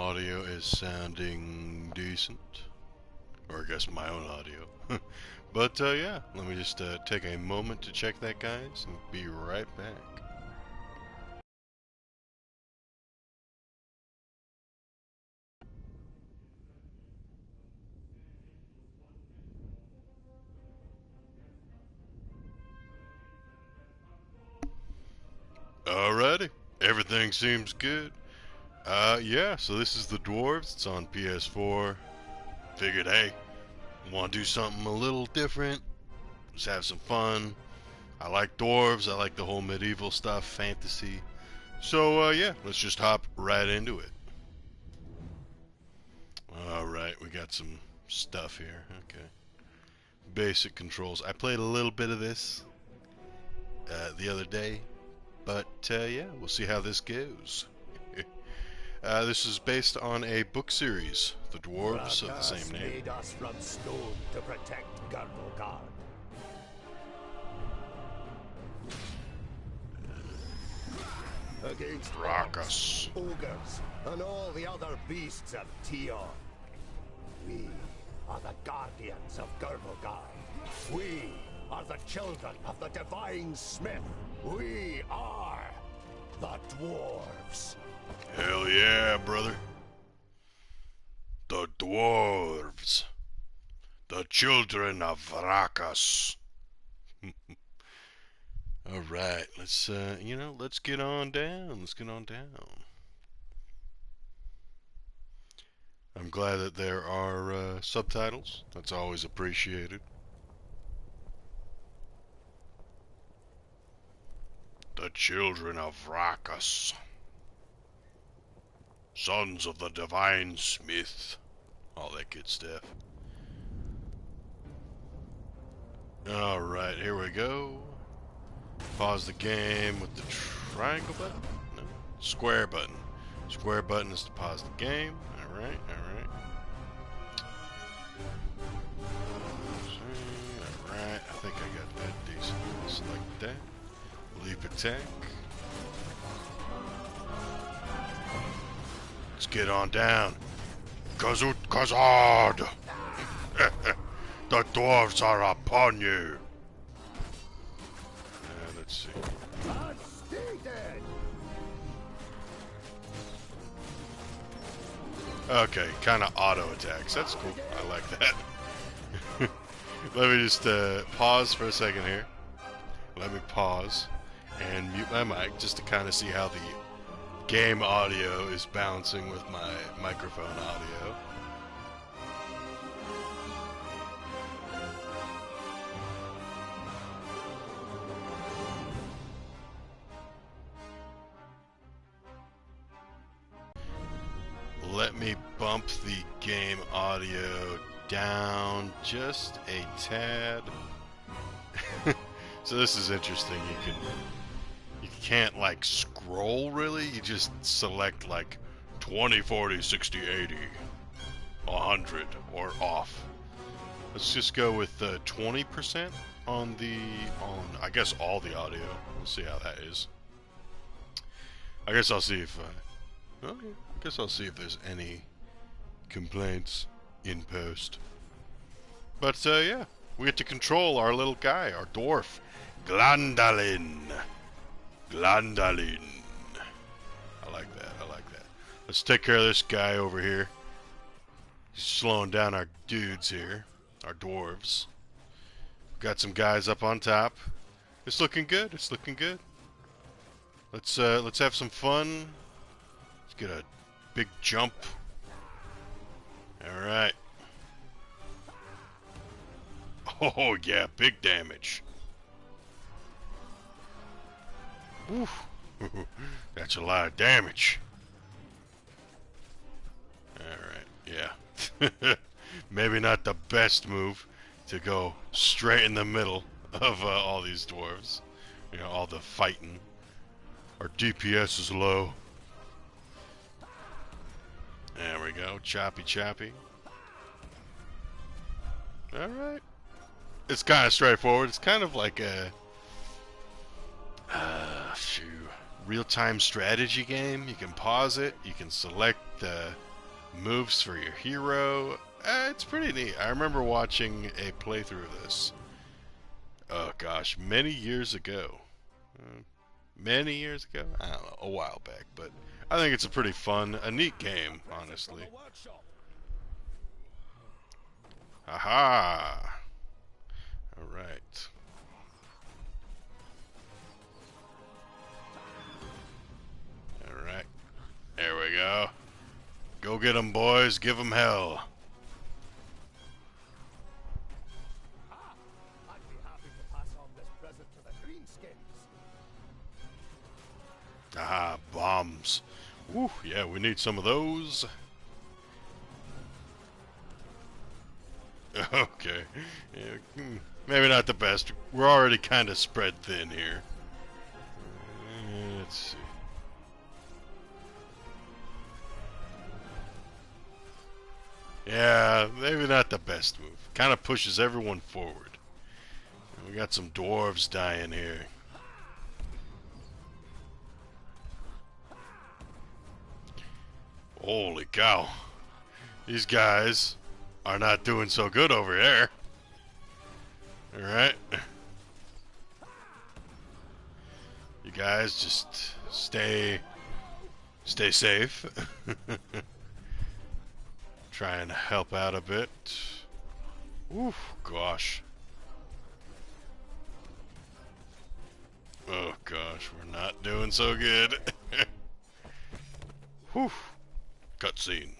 audio is sounding decent. Or I guess my own audio. But yeah, let me just take a moment to check that, guys, and be right back. Alrighty, everything seems good. Yeah, so this is the Dwarves. It's on PS4. Figured, hey, want to do something a little different. Just have some fun. I like dwarves. I like the whole medieval stuff, fantasy. So yeah, let's just hop right into it. Alright, we got some stuff here. Okay. Basic controls. I played a little bit of this the other day, but yeah, we'll see how this goes. This is based on a book series, The Dwarves, of the same name. Made us from stone to protect Gardogard. Against Rakas. ogres, and all the other beasts of Tion. We are the guardians of Gardogard. We are the children of the divine smith. We are the Dwarves. Hell yeah, brother. The Dwarves. The children of Rakas. Alright, let's, let's get on down. Let's get on down. I'm glad that there are subtitles. That's always appreciated. The children of Rakas. Sons of the divine smith. All that good stuff. Alright, here we go. Pause the game with the triangle button? No, square button. Square button is to pause the game. Alright, alright. Alright, I think I got that decent. Select that. Leap attack. Let's get on down. Kazut Kazard! The dwarves are upon you! Let's see. Okay, kind of auto attacks. That's cool. I like that. Let me just pause for a second here. Let me pause and mute my mic just to kind of see how the game audio is bouncing with my microphone audio. Let me bump the game audio down just a tad. So this is interesting. You can't like scroll really. You just select like 20, 40, 60, 80, 100 or off. Let's just go with 20% on I guess all the audio. We'll see how that is. I guess I'll see if okay. I guess I'll see if there's any complaints in post. But yeah, we get to control our little guy, our dwarf, Glandalin. Glandalin. I like that. I like that. Let's take care of this guy over here. He's slowing down our dudes here, our dwarves. Got some guys up on top. It's looking good. It's looking good. Let's have some fun. Let's get a big jump. All right. Oh yeah, big damage. Oof. That's a lot of damage. Alright, yeah. Maybe not the best move to go straight in the middle of all these dwarves. You know, all the fighting. Our DPS is low. There we go, choppy choppy. Alright. It's kind of straightforward. It's kind of like a real-time strategy game. You can pause it. You can select Moves for your hero. It's pretty neat. I remember watching a playthrough of this. Oh gosh, many years ago. Many years ago? I don't know, a while back. But I think it's a pretty fun, a neat game, honestly. Aha! Alright. Alright. There we go. Go get 'em, boys. Give 'em hell. I'd be happy to pass on this present to the greenskins. Aha, bombs. Woo, yeah, we need some of those. Okay. Yeah, maybe not the best. We're already kind of spread thin here. Let's see. Yeah, maybe not the best move. Kind of pushes everyone forward. We got some dwarves dying here. Holy cow. These guys are not doing so good over there. Alright. You guys just stay safe. Try and help out a bit. Oof, gosh. Oh gosh, we're not doing so good. Whew. Cutscene.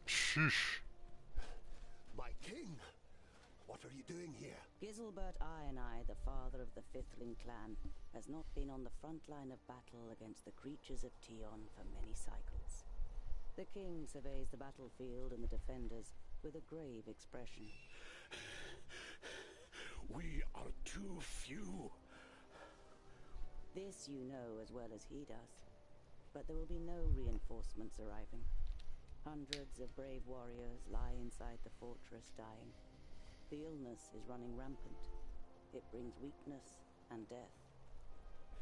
Sheesh. My king, what are you doing here? Giselbert I, the father of the Fifthling clan, has not been on the front line of battle against the creatures of Tion for many cycles. The king surveys the battlefield and the defenders with a grave expression. We are too few. This you know as well as he does. But there will be no reinforcements arriving. Hundreds of brave warriors lie inside the fortress dying. The illness is running rampant. It brings weakness and death.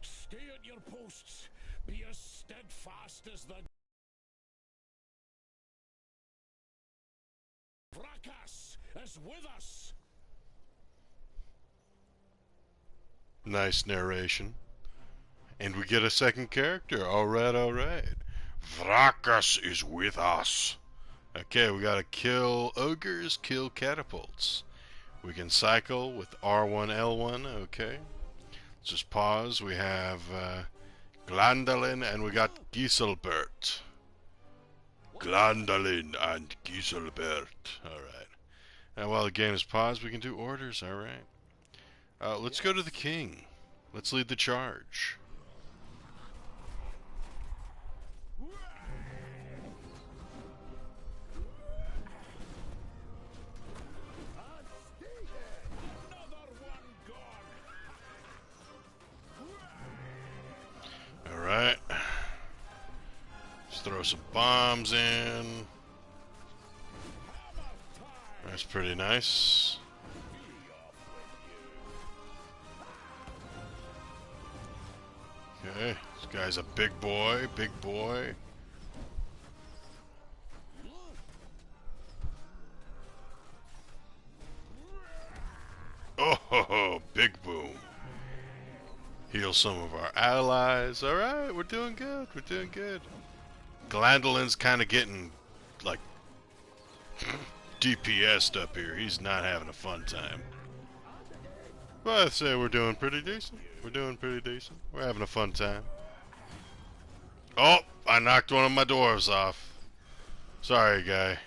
Stay at your posts. Be as steadfast as the Fracas is with us. Nice narration. And we get a second character. Alright, alright. Vrakas is with us. Okay, we gotta kill ogres, kill catapults. We can cycle with R1, L1, okay. Let's just pause. We have Glandalin and we got Giselbert. Glandalin and Giselbert. Alright. And while the game is paused, we can do orders, alright. Let's go to the king. Let's lead the charge. Alright. Let's throw some bombs in. That's pretty nice. Okay, this guy's a big boy, big boy. Oh, ho, ho, big boom. Heal some of our allies. Alright, we're doing good, we're doing good. Glandalin's kind of getting, like, DPS'd up here. He's not having a fun time. But I'd say we're doing pretty decent. We're doing pretty decent. We're having a fun time. Oh, I knocked one of my dwarves off. Sorry, guy.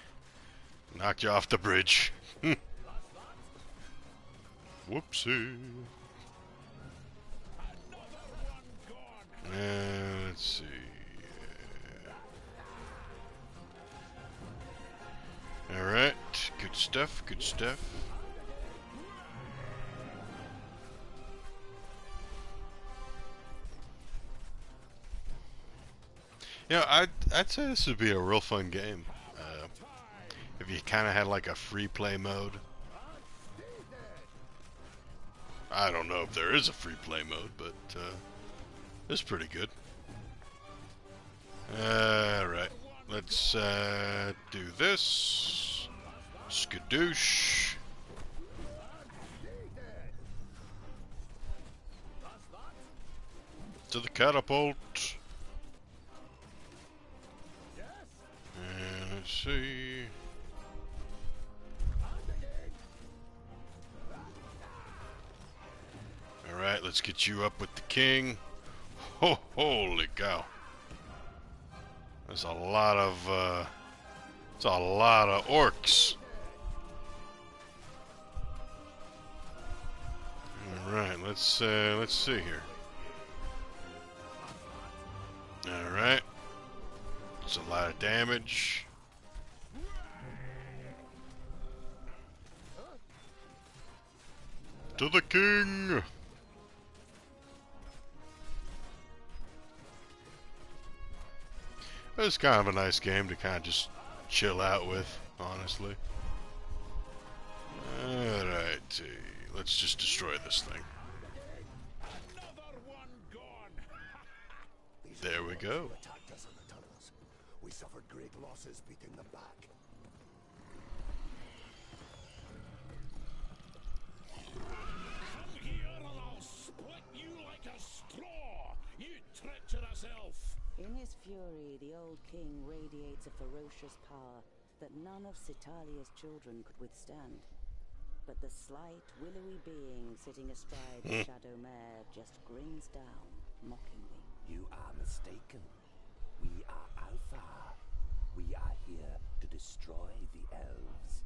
Knocked you off the bridge. Whoopsie. Let's see. Alright, good stuff, good stuff. You know, I'd say this would be a real fun game. If you kind of had like a free play mode. I don't know if there is a free play mode, but It's pretty good. Alright. Let's do this. Skadoosh. To the catapult. And let's see. Alright, let's get you up with the king. Oh, holy cow. There's a lot of orcs. Alright, let's see here. Alright. It's a lot of damage. To the king! It's kind of a nice game to kind of just chill out with, honestly. Alright, let's just destroy this thing. There we go. Attacked us in the tunnels. We suffered great losses beating them back. Come here and I'll split you like a straw, you treacherous elf! In his fury, the old king radiates a ferocious power that none of Citalia's children could withstand. But the slight, willowy being sitting astride the shadow mare just grins down, mockingly. You are mistaken. We are Alpha. We are here to destroy the elves.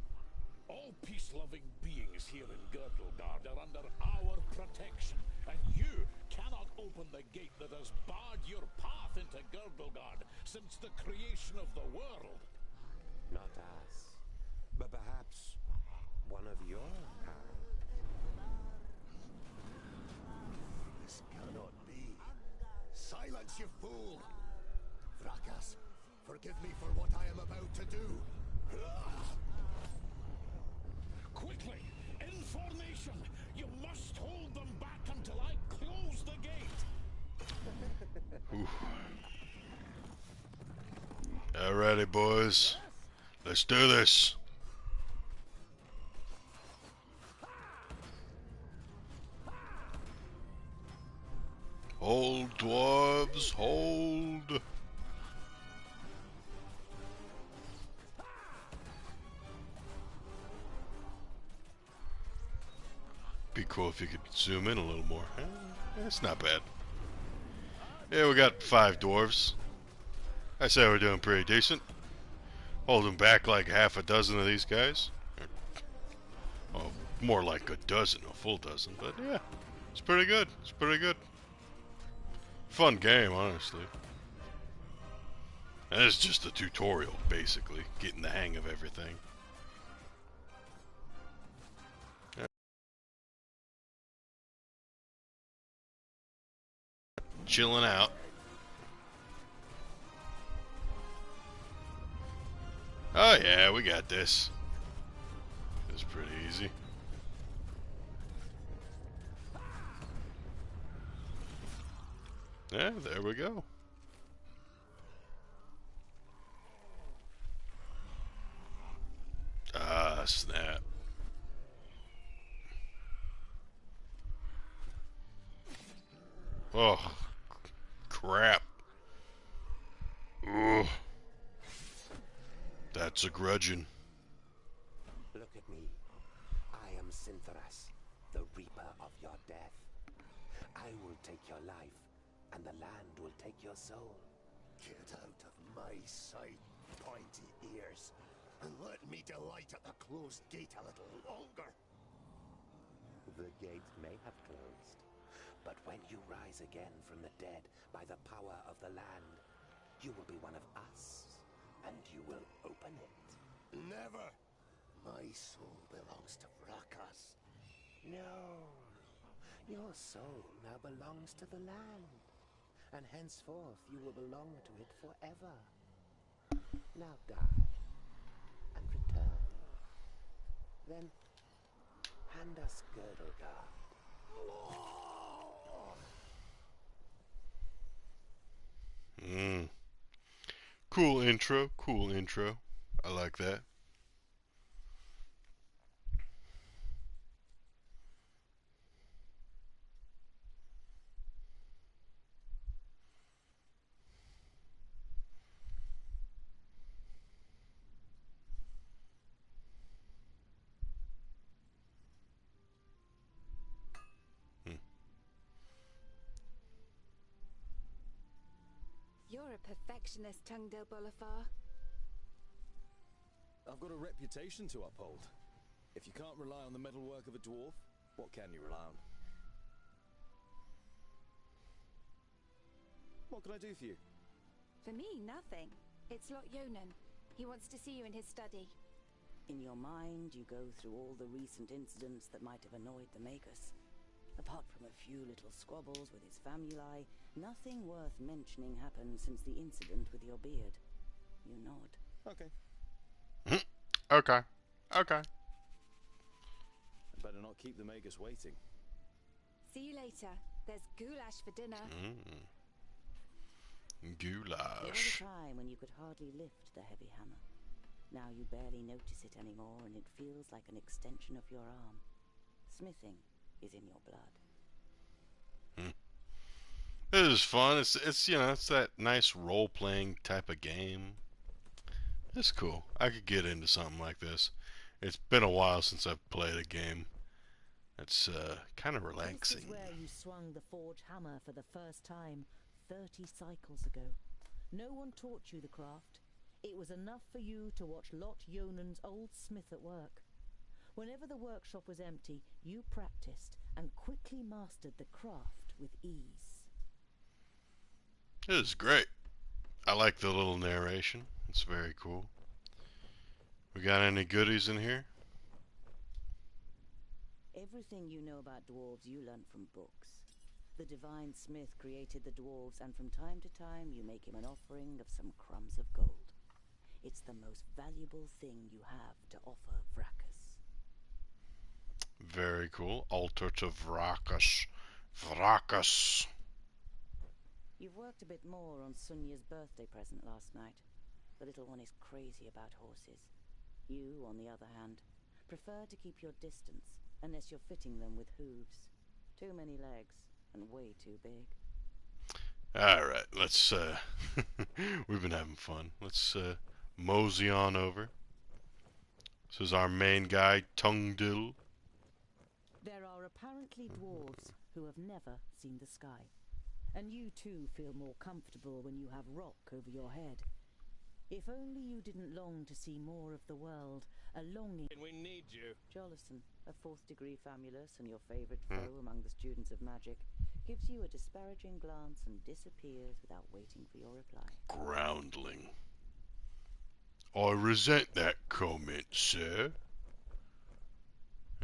All peace-loving beings here in Girdlegard are under our protection, and you cannot open the gate that has barred your path into Girdlegard since the creation of the world. Not us, but perhaps one of your kind. This cannot be. Silence, you fool! Vrakas, forgive me for what I am about to do. Quickly, in formation! You must hold them back until I close the gate! Alrighty, boys. Let's do this. Hold, dwarves, hold. Be cool if you could zoom in a little more. It's not bad. Yeah, we got 5 dwarves. I say we're doing pretty decent. Holding back like half a dozen of these guys. Well, more like a dozen, a full dozen. But yeah, it's pretty good. It's pretty good. Fun game, honestly. And it's just a tutorial, basically. Getting the hang of everything. Chilling out. Oh yeah, we got this. It's pretty easy. Yeah, there we go. Ah, snap. Oh, crap. Ugh. That's a grudging. Look at me. I am Syntheras, the reaper of your death. I will take your life, and the land will take your soul. Get out of my sight, pointy ears, and let me delight at the closed gate a little longer. The gate may have closed, but when you rise again from the dead by the power of the land, you will be one of us, and you will open it. Never! My soul belongs to Vrakas. No. Your soul now belongs to the land, and henceforth you will belong to it forever. Now die, and return. Then hand us Girdlegard. Mm. Cool intro. Cool intro. I like that. You're a perfectionist, Tungdale Bolafar. I've got a reputation to uphold. If you can't rely on the metalwork of a dwarf, what can you rely on? What can I do for you? For me, nothing. It's Lot Yonan. He wants to see you in his study. In your mind, you go through all the recent incidents that might have annoyed the Magus. Apart from a few little squabbles with his famuli, nothing worth mentioning happened since the incident with your beard. You nod. Okay. Okay. Okay. I better not keep the Magus waiting. See you later. There's goulash for dinner. There was Goulash. a time when you could hardly lift the heavy hammer. Now you barely notice it anymore, and it feels like an extension of your arm. Smithing is in your blood. This is fun. It's you know, it's that nice role-playing type of game. It's cool. I could get into something like this. It's been a while since I've played a game. It's kind of This relaxing. is where you swung the forge hammer for the first time 30 cycles ago. No one taught you the craft. It was enough for you to watch Lot Yonan's old smith at work. Whenever the workshop was empty, you practiced and quickly mastered the craft with ease. It is great. I like the little narration. It's very cool. We got any goodies in here? Everything you know about dwarves you learnt from books. The divine smith created the dwarves, and from time to time you make him an offering of some crumbs of gold. It's the most valuable thing you have to offer Vracus. Very cool. Altar to Vracus. Vracus. You've worked a bit more on Sunya's birthday present last night. The little one is crazy about horses. You, on the other hand, prefer to keep your distance unless you're fitting them with hooves. Too many legs and way too big. Alright, let's we've been having fun. Let's mosey on over. This is our main guy, Tungdil. There are apparently dwarves who have never seen the sky. And you too feel more comfortable when you have rock over your head. If only you didn't long to see more of the world, a longing. We need you. Jolison, a 4th degree famulus and your favorite foe among the students of magic, gives you a disparaging glance and disappears without waiting for your reply. Groundling. I resent that comment, sir.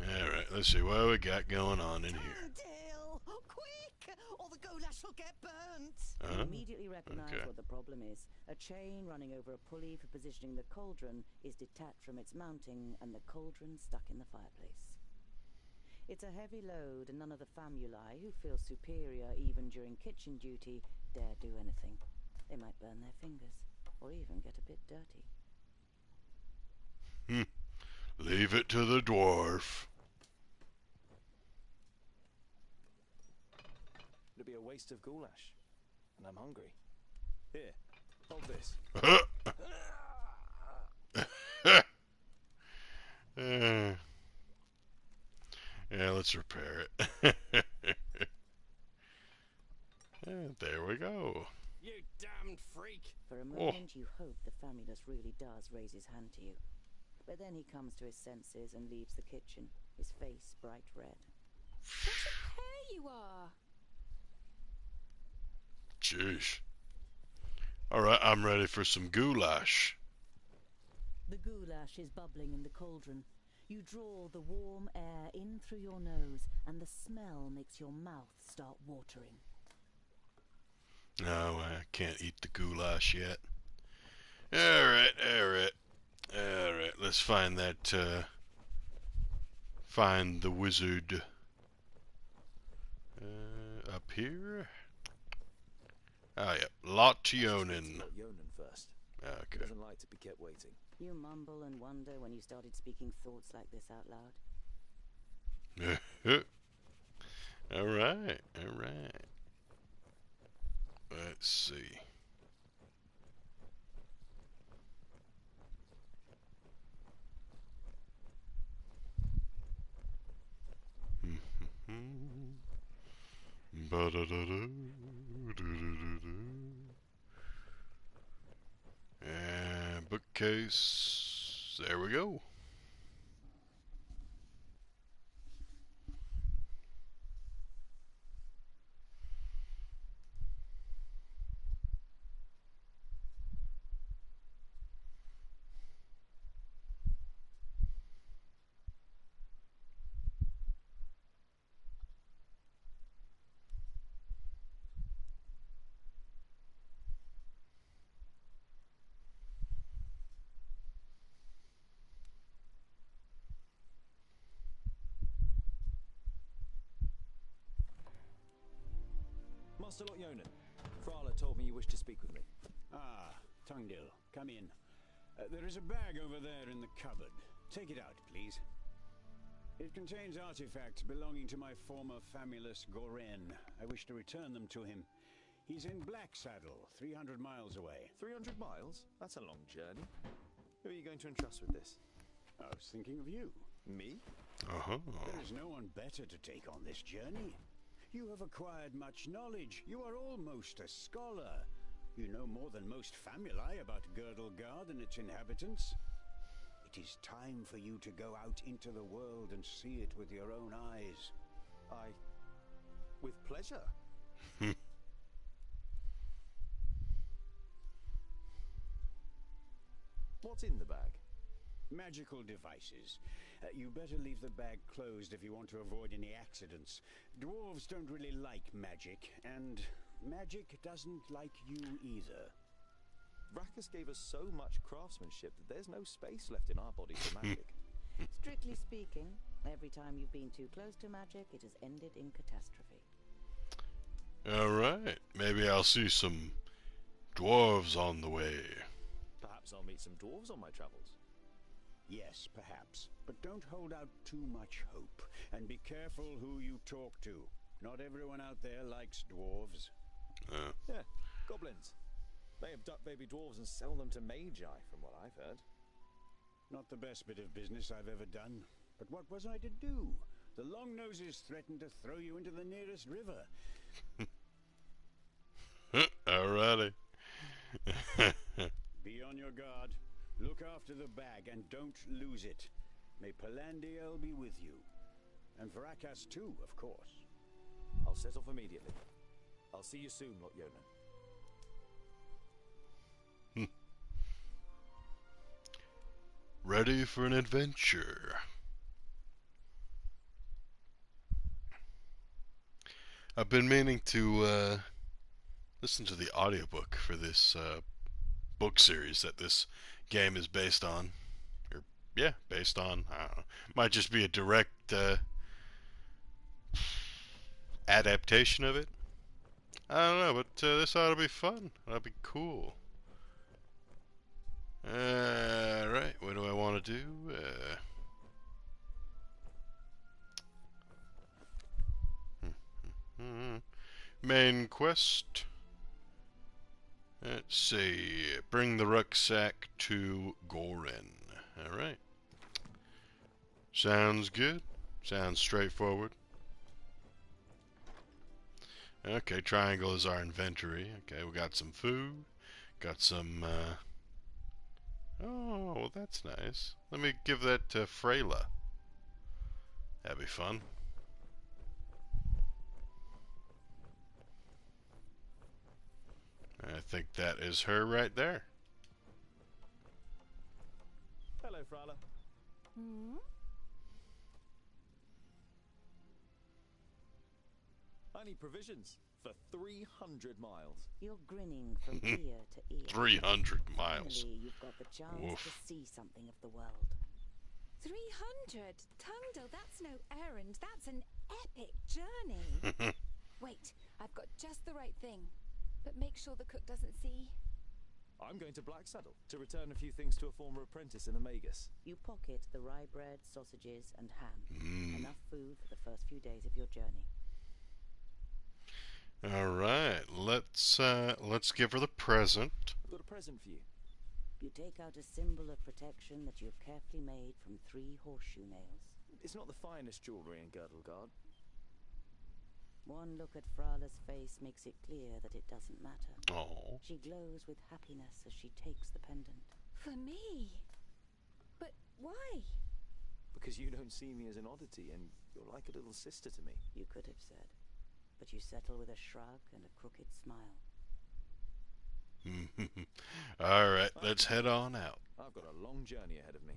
Alright, let's see what we got going on in here. Dale, quick, or the goulash will get burnt. You Huh? immediately recognize Okay. what the problem is. A chain running over a pulley for positioning the cauldron is detached from its mounting, and the cauldron stuck in the fireplace. It's a heavy load, and none of the famuli, who feel superior even during kitchen duty, dare do anything. They might burn their fingers, or even get a bit dirty. Leave it to the dwarf. It'd be a waste of goulash. And I'm hungry. Here, hold this. Yeah, let's repair it. And there we go. You damned freak! For a moment you hope the famulus really does raise his hand to you. But then he comes to his senses and leaves the kitchen, his face bright red. There you are. Jeez. Alright, I'm ready for some goulash. The goulash is bubbling in the cauldron. You draw the warm air in through your nose, and the smell makes your mouth start watering. No, I can't eat the goulash yet. Alright, let's find that, find the wizard. Up here? Oh, yeah. Yonan Lotionen. first. He Okay. doesn't like to be kept waiting. You mumble and wonder when you started speaking thoughts like this out loud. Alright, alright. Let's see. And bookcase. There we go. Master Lot Yonan, Frala told me you wish to speak with me. Ah, Tungdil, come in. There is a bag over there in the cupboard. Take it out, please. It contains artifacts belonging to my former famulus Goren. I wish to return them to him. He's in Black Saddle, 300 miles away. 300 miles? That's a long journey. Who are you going to entrust with this? I was thinking of you. Me? Uh-huh. There is no one better to take on this journey. You have acquired much knowledge. You are almost a scholar. You know more than most famuli about Girdlegard and its inhabitants. It is time for you to go out into the world and see it with your own eyes. With pleasure. What's in the bag? Magical devices. You better leave the bag closed if you want to avoid any accidents. Dwarves don't really like magic, and magic doesn't like you either. Rakus gave us so much craftsmanship that there's no space left in our bodies for magic. Strictly speaking, every time you've been too close to magic, it has ended in catastrophe. Alright. Maybe I'll see some dwarves on the way. Perhaps I'll meet some dwarves on my travels. Yes, perhaps. But don't hold out too much hope. And be careful who you talk to. Not everyone out there likes dwarves. Yeah, goblins. They abduct baby dwarves and sell them to magi, from what I've heard. Not the best bit of business I've ever done. But what was I to do? The Longnoses threatened to throw you into the nearest river. Alrighty. Be on your guard. Look after the bag and don't lose it. May Palandiel be with you. And Varakas too, of course. I'll set off immediately. I'll see you soon, Lot Yonan. Ready for an adventure. I've been meaning to listen to the audiobook for this book series that this game is based on. Or, yeah, based on. I don't know. Might just be a direct adaptation of it. I don't know, but this ought to be fun. That'll be cool. Right, what do I want to do? Main quest. Let's see. Bring the rucksack to Goren. Alright. Sounds good. Sounds straightforward. Okay, triangle is our inventory. Okay, we got some food. Got some, oh, well, that's nice. Let me give that to Freyla. That'd be fun. I think that is her right there. Hello, Frala. I need provisions for 300 miles. You're grinning from ear to ear. 300 miles. Finally, you've got the chance Woof. to see something of the world. 300? Tungdil, that's no errand. That's an epic journey. Wait, I've got just the right thing. But make sure the cook doesn't see. I'm going to Blacksaddle to return a few things to a former apprentice in the Magus. You pocket the rye bread, sausages, and ham. Enough food for the first few days of your journey. All right, let's give her the present. I've got a present for you. You take out a symbol of protection that you have carefully made from 3 horseshoe nails. It's not the finest jewellery in Girdlegard. One look at Frala's face makes it clear that it doesn't matter. Oh. She glows with happiness as she takes the pendant. For me? But why? Because you don't see me as an oddity, and you're like a little sister to me. You could have said, but you settle with a shrug and a crooked smile. All right, let's head on out. I've got a long journey ahead of me.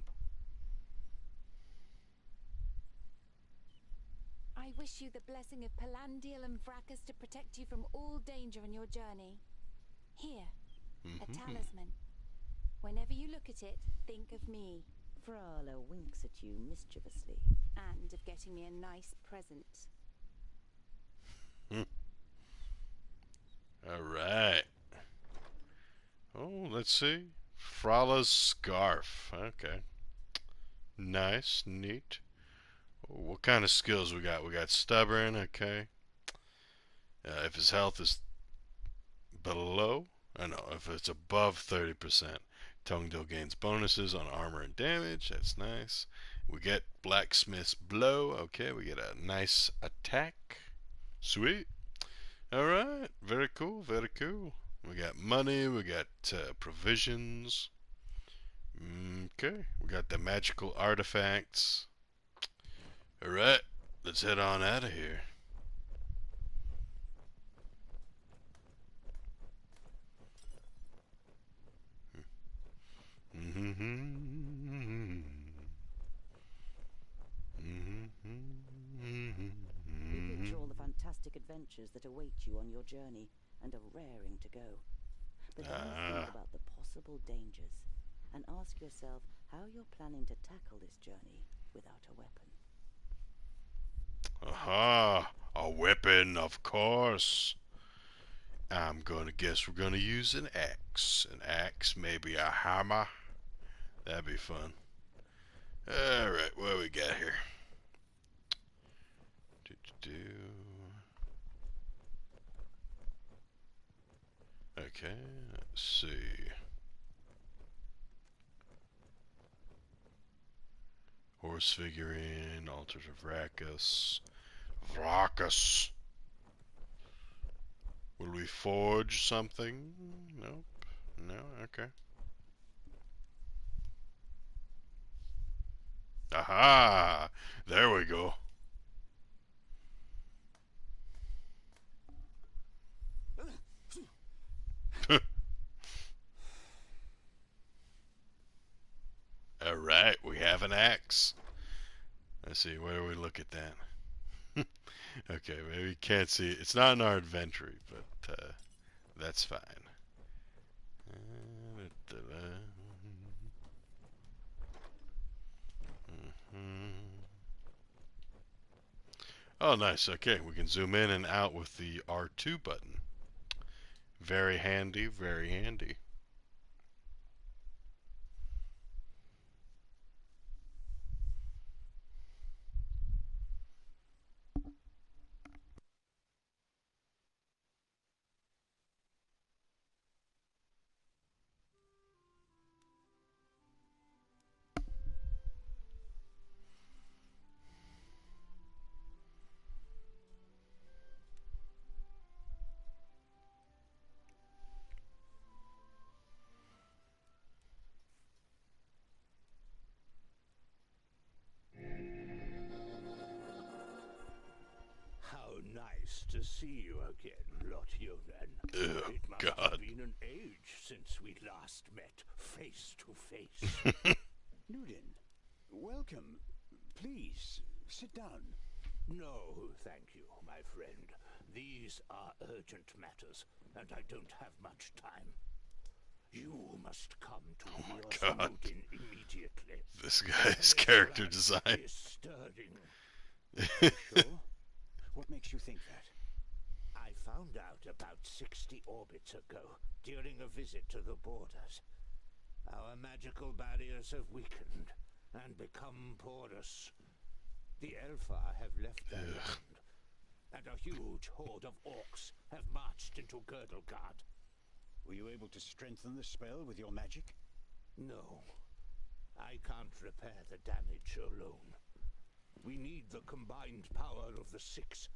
I wish you the blessing of Palandial and Vracus to protect you from all danger in your journey. Here, a talisman. Whenever you look at it, think of me. Frala winks at you mischievously. And of getting me a nice present. All right. Oh, let's see. Frala's scarf. Okay. Nice, neat. What kind of skills we got? We got stubborn, okay. If his health is below, if it's above 30%, Tongdil gains bonuses on armor and damage. That's nice. We get blacksmith's blow. Okay, we get a nice attack. Sweet. All right, very cool, very cool. We got money. We got provisions. Okay, we got the magical artifacts. Alright, let's head on out of here. You picture all the fantastic adventures that await you on your journey and are raring to go. But then you think about the possible dangers and ask yourself how you're planning to tackle this journey without a weapon. Aha! A weapon, of course. I'm gonna guess we're gonna use an axe. An axe, maybe a hammer. That'd be fun. Alright, what do we got here? Okay, let's see. Horse figurine, altars of Vracus. Vracus! Will we forge something? Nope. No? Okay. Aha! There we go. Alright, we have an axe. Let's see, where do we look at that? Okay, maybe you can't see it. It's not in our inventory, but that's fine. Oh, nice. Okay, we can zoom in and out with the R2 button. Very handy, very handy. To see you again, Lot Yonan. Oh, it must God. have been an age since we last met face to face. Nudin, welcome. Please, sit down. No, thank you, my friend. These are urgent matters, and I don't have much time. You must come to your God. Nudin immediately. This guy's character design. Is stirring. Sure? What makes you think that? I I found out about 60 orbits ago, during a visit to the borders. Our magical barriers have weakened and become porous. The Elfar have left their land, and a huge horde of orcs have marched into Girdlegard. Were you able to strengthen the spell with your magic? No, I can't repair the damage alone. We need the combined power of the 6.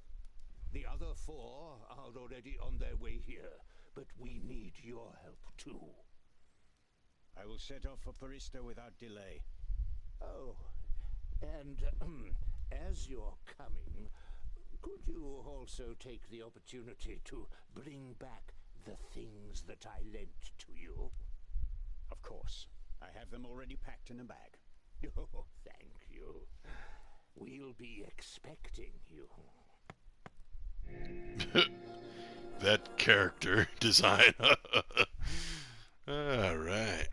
The other 4 are already on their way here, but we need your help too. I will set off for Parista without delay. Oh, and as you're coming, could you also take the opportunity to bring back the things that I lent to you? Of course. I have them already packed in a bag. Oh, thank you. We'll be expecting you. That character design. All right.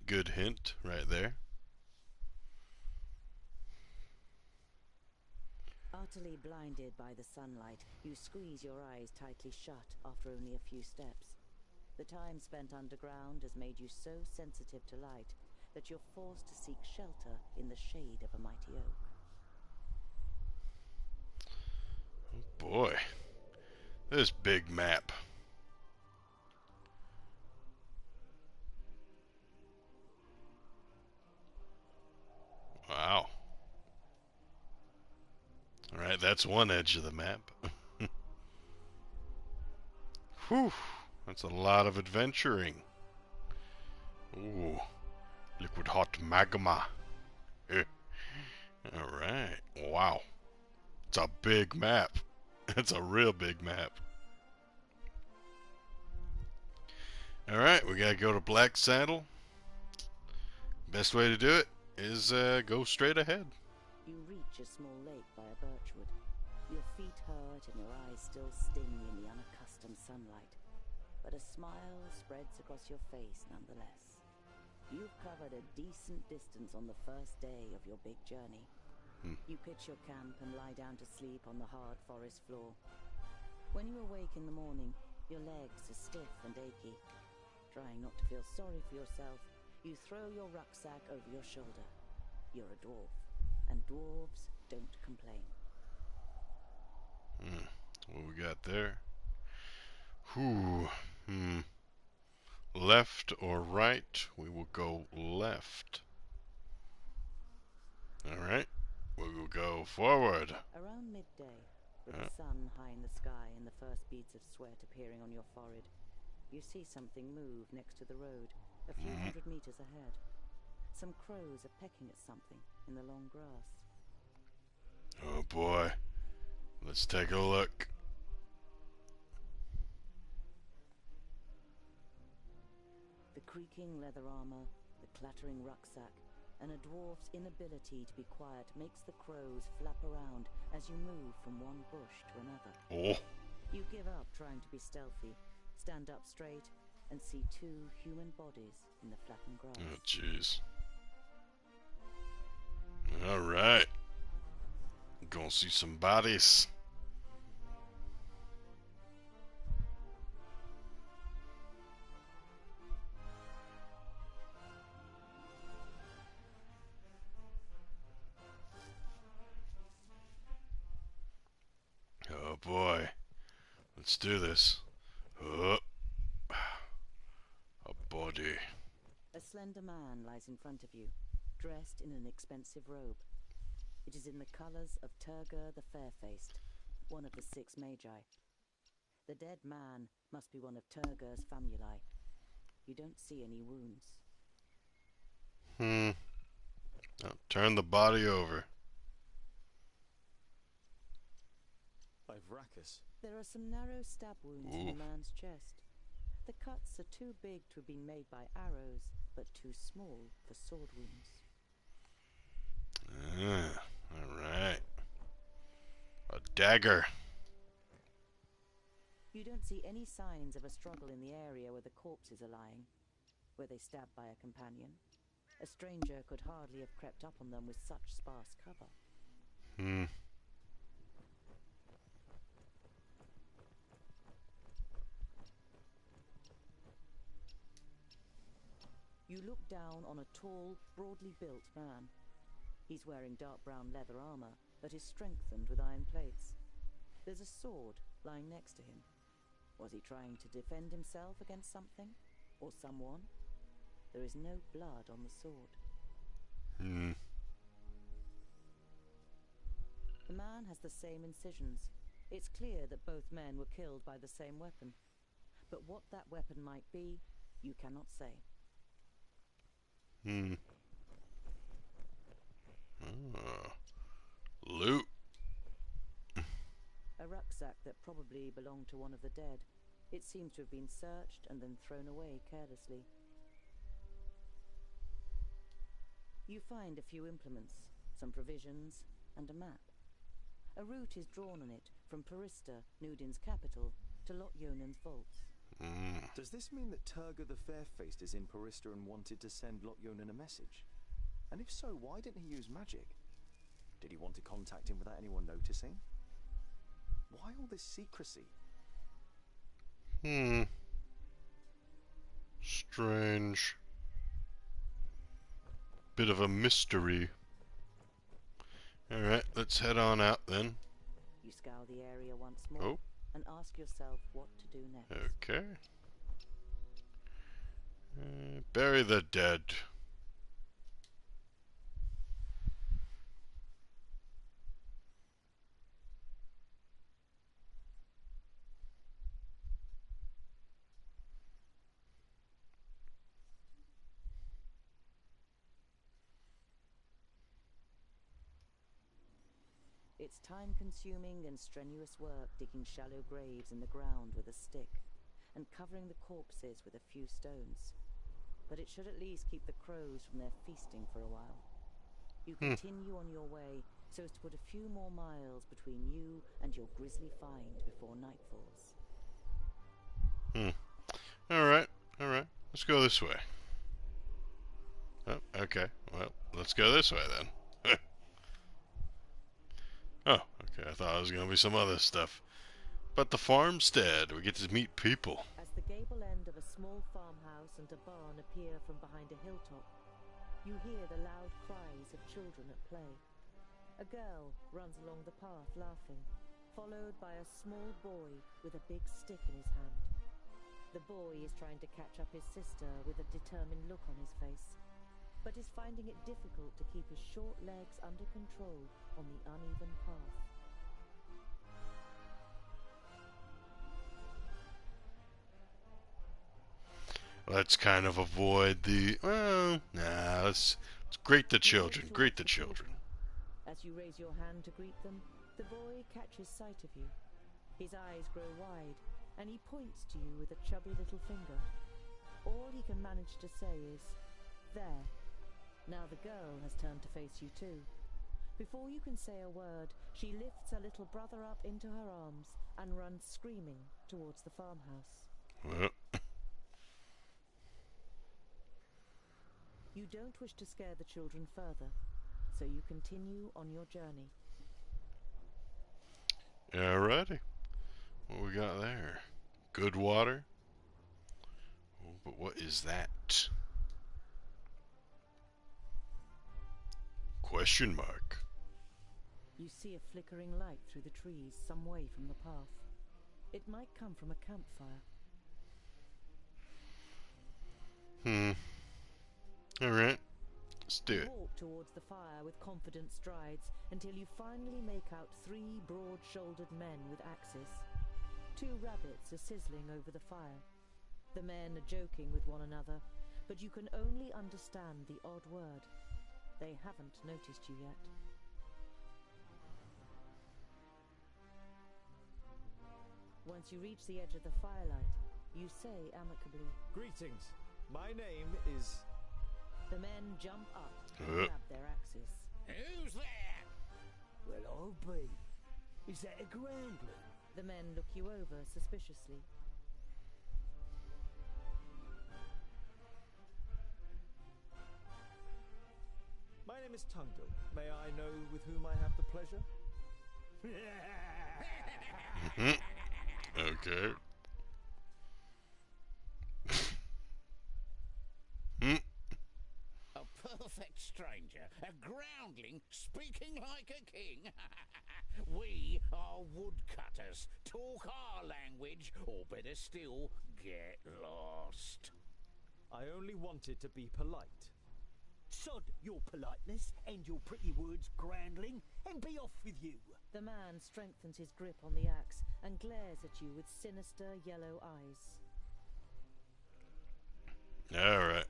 Good hint right there. Utterly blinded by the sunlight, you squeeze your eyes tightly shut after only a few steps. The time spent underground has made you so sensitive to light that you're forced to seek shelter in the shade of a mighty oak. Oh boy. This big map. Wow. Alright, that's one edge of the map. Whew. That's a lot of adventuring. Ooh. Liquid hot magma. Alright. Wow. It's a big map. It's a real big map. Alright, we gotta go to Black Saddle. Best way to do it is go straight ahead. You reach a small lake by a birchwood. Your feet hurt and your eyes still sting in the unaccustomed sunlight. But a smile spreads across your face nonetheless. You've covered a decent distance on the first day of your big journey. You pitch your camp and lie down to sleep on the hard forest floor. When you awake in the morning, your legs are stiff and achy. Trying not to feel sorry for yourself, you throw your rucksack over your shoulder. You're a dwarf, and dwarves don't complain. What we got there? Whew. Left or right? We will go left. Alright. We will go forward. Around midday, with the sun high in the sky and the first beads of sweat appearing on your forehead, you see something move next to the road, a few hundred meters ahead. Some crows are pecking at something in the long grass. Oh boy. Let's take a look. The creaking leather armor, the clattering rucksack, and a dwarf's inability to be quiet makes the crows flap around as you move from one bush to another. Oh. You give up trying to be stealthy, stand up straight, and see 2 human bodies in the flattened grass. Oh jeez. Alright. Gonna see some bodies. Oh boy. Let's do this. Oh. A body. A slender man lies in front of you, dressed in an expensive robe. It is in the colors of Turgur the Fair-Faced, one of the 6 magi. The dead man must be one of Turgur's famuli. You don't see any wounds. Now turn the body over. By Vracus. There are some narrow stab wounds in the man's chest. The cuts are too big to have been made by arrows, but too small for sword wounds. Alright. A dagger. You don't see any signs of a struggle in the area where the corpses are lying. Were they stabbed by a companion? A stranger could hardly have crept up on them with such sparse cover. You look down on a tall, broadly built man. He's wearing dark brown leather armor that is strengthened with iron plates. There's a sword lying next to him. Was he trying to defend himself against something? Or someone? There is no blood on the sword. The man has the same incisions. It's clear that both men were killed by the same weapon. But what that weapon might be, you cannot say. Loot. A rucksack that probably belonged to one of the dead. It seems to have been searched and then thrown away carelessly. You find a few implements, some provisions, and a map. A route is drawn on it from Parista, Nudin's capital, to Lot Yonan's vaults. Does this mean that Turga the Fair-Faced is in Parista and wanted to send Lot Yonan a message? And if so, why didn't he use magic? Did he want to contact him without anyone noticing? Why all this secrecy? Strange. Bit of a mystery. Alright, let's head on out then. You scour the area once more and ask yourself what to do next. Okay. Bury the dead. It's time-consuming and strenuous work digging shallow graves in the ground with a stick and covering the corpses with a few stones. But it should at least keep the crows from their feasting for a while. You continue on your way so as to put a few more miles between you and your grisly find before night falls. Alright, alright. Let's go this way. Oh, okay. Well, let's go this way then. Oh, okay. I thought it was going to be some other stuff. But the farmstead, we get to meet people. As the gable end of a small farmhouse and a barn appear from behind a hilltop, you hear the loud cries of children at play. A girl runs along the path laughing, followed by a small boy with a big stick in his hand. The boy is trying to catch up his sister with a determined look on his face, but is finding it difficult to keep his short legs under control on the uneven path. Let's kind of avoid the... Well, nah, let's greet the children. Greet the children. As you raise your hand to greet them, the boy catches sight of you. His eyes grow wide, and he points to you with a chubby little finger. All he can manage to say is, "There." Now the girl has turned to face you too. Before you can say a word, she lifts her little brother up into her arms and runs screaming towards the farmhouse. You don't wish to scare the children further, so you continue on your journey. Alrighty. What we got there? Good water. Oh, but what is that? Question mark. You see a flickering light through the trees some way from the path. It might come from a campfire. Alright. Let's do You it. walk towards the fire with confident strides until you finally make out 3 broad-shouldered men with axes. 2 rabbits are sizzling over the fire. The men are joking with one another, but you can only understand the odd word. They haven't noticed you yet. Once you reach the edge of the firelight, you say amicably, Greetings. My name is... The men jump up and grab their axes. Who's there? Well, I'll be. Is that a groundling? The men look you over suspiciously. My name is Tungdil. May I know with whom I have the pleasure? Okay. A perfect stranger, a groundling speaking like a king. We are woodcutters. Talk our language, or better still, get lost. I only wanted to be polite. Sod your politeness and your pretty words, groundling, and be off with you. The man strengthens his grip on the axe and glares at you with sinister yellow eyes. Alright.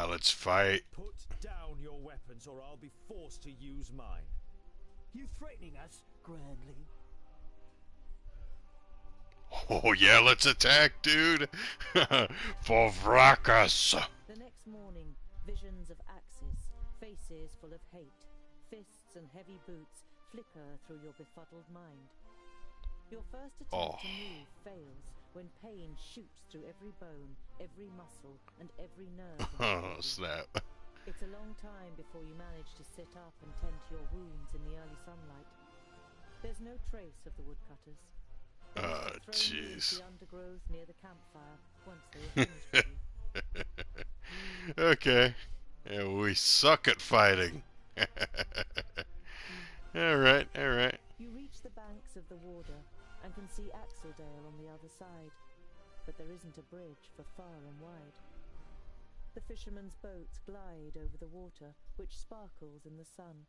Let's fight. Put down your weapons or I'll be forced to use mine. You threatening us, groundling? Oh yeah, let's attack, dude. For Vrakas. The next morning, visions of axes, faces full of hate, fists and heavy boots flicker through your befuddled mind. Your first attempt to move fails when pain shoots through every bone, every muscle, and every nerve. Oh, snap. It's a long time before you manage to sit up and tend to your wounds in the early sunlight. There's no trace of the woodcutters. Oh, jeez. The undergrowth near the campfire once they were finished with you. Okay. Yeah, we suck at fighting. Alright, alright. You reach the banks of the Warder and can see Axeldale on the other side, but there isn't a bridge for far and wide. The fishermen's boats glide over the water, which sparkles in the sun.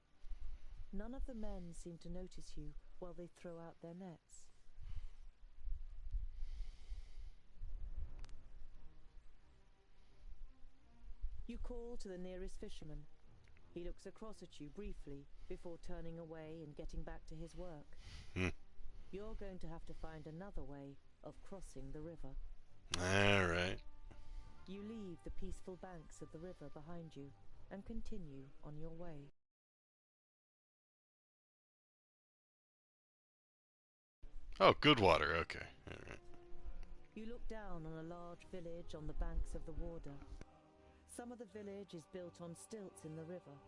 None of the men seem to notice you while they throw out their nets. You call to the nearest fisherman. He looks across at you briefly before turning away and getting back to his work. You're going to have to find another way of crossing the river. Alright. You leave the peaceful banks of the river behind you and continue on your way. Oh, good water, okay. Alright. You look down on a large village on the banks of the Warder. Some of the village is built on stilts in the river.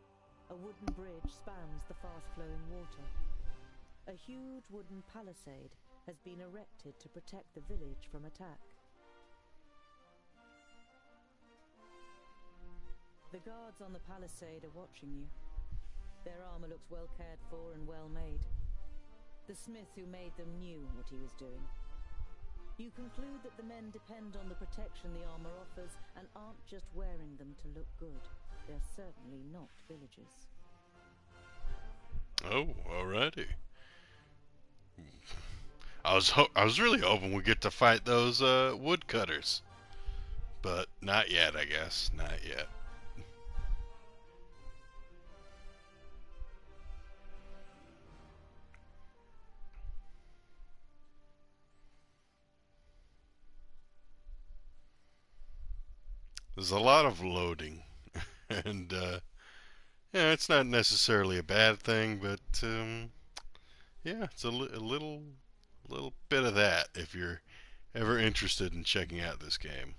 A wooden bridge spans the fast-flowing water. A huge wooden palisade has been erected to protect the village from attack. The guards on the palisade are watching you. Their armor looks well cared for and well made. The smith who made them knew what he was doing. You conclude that the men depend on the protection the armor offers and aren't just wearing them to look good. They're certainly not villagers. Oh, alrighty. I was really hoping we'd get to fight those woodcutters, but not yet. I guess not yet. There's a lot of loading, and yeah, it's not necessarily a bad thing, but yeah, it's a little bit of that if you're ever interested in checking out this game.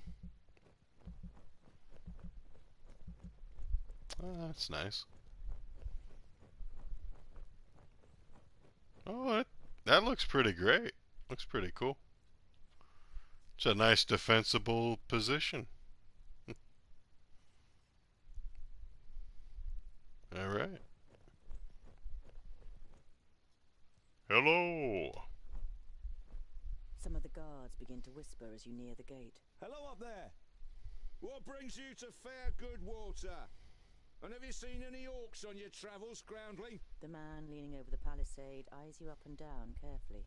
Oh, that's nice. Oh, that looks pretty great. Looks pretty cool. It's a nice defensible position. All right. Hello. Some of the guards begin to whisper as you near the gate. Hello up there. What brings you to fair good water? And have you seen any orcs on your travels, groundling? The man leaning over the palisade eyes you up and down carefully.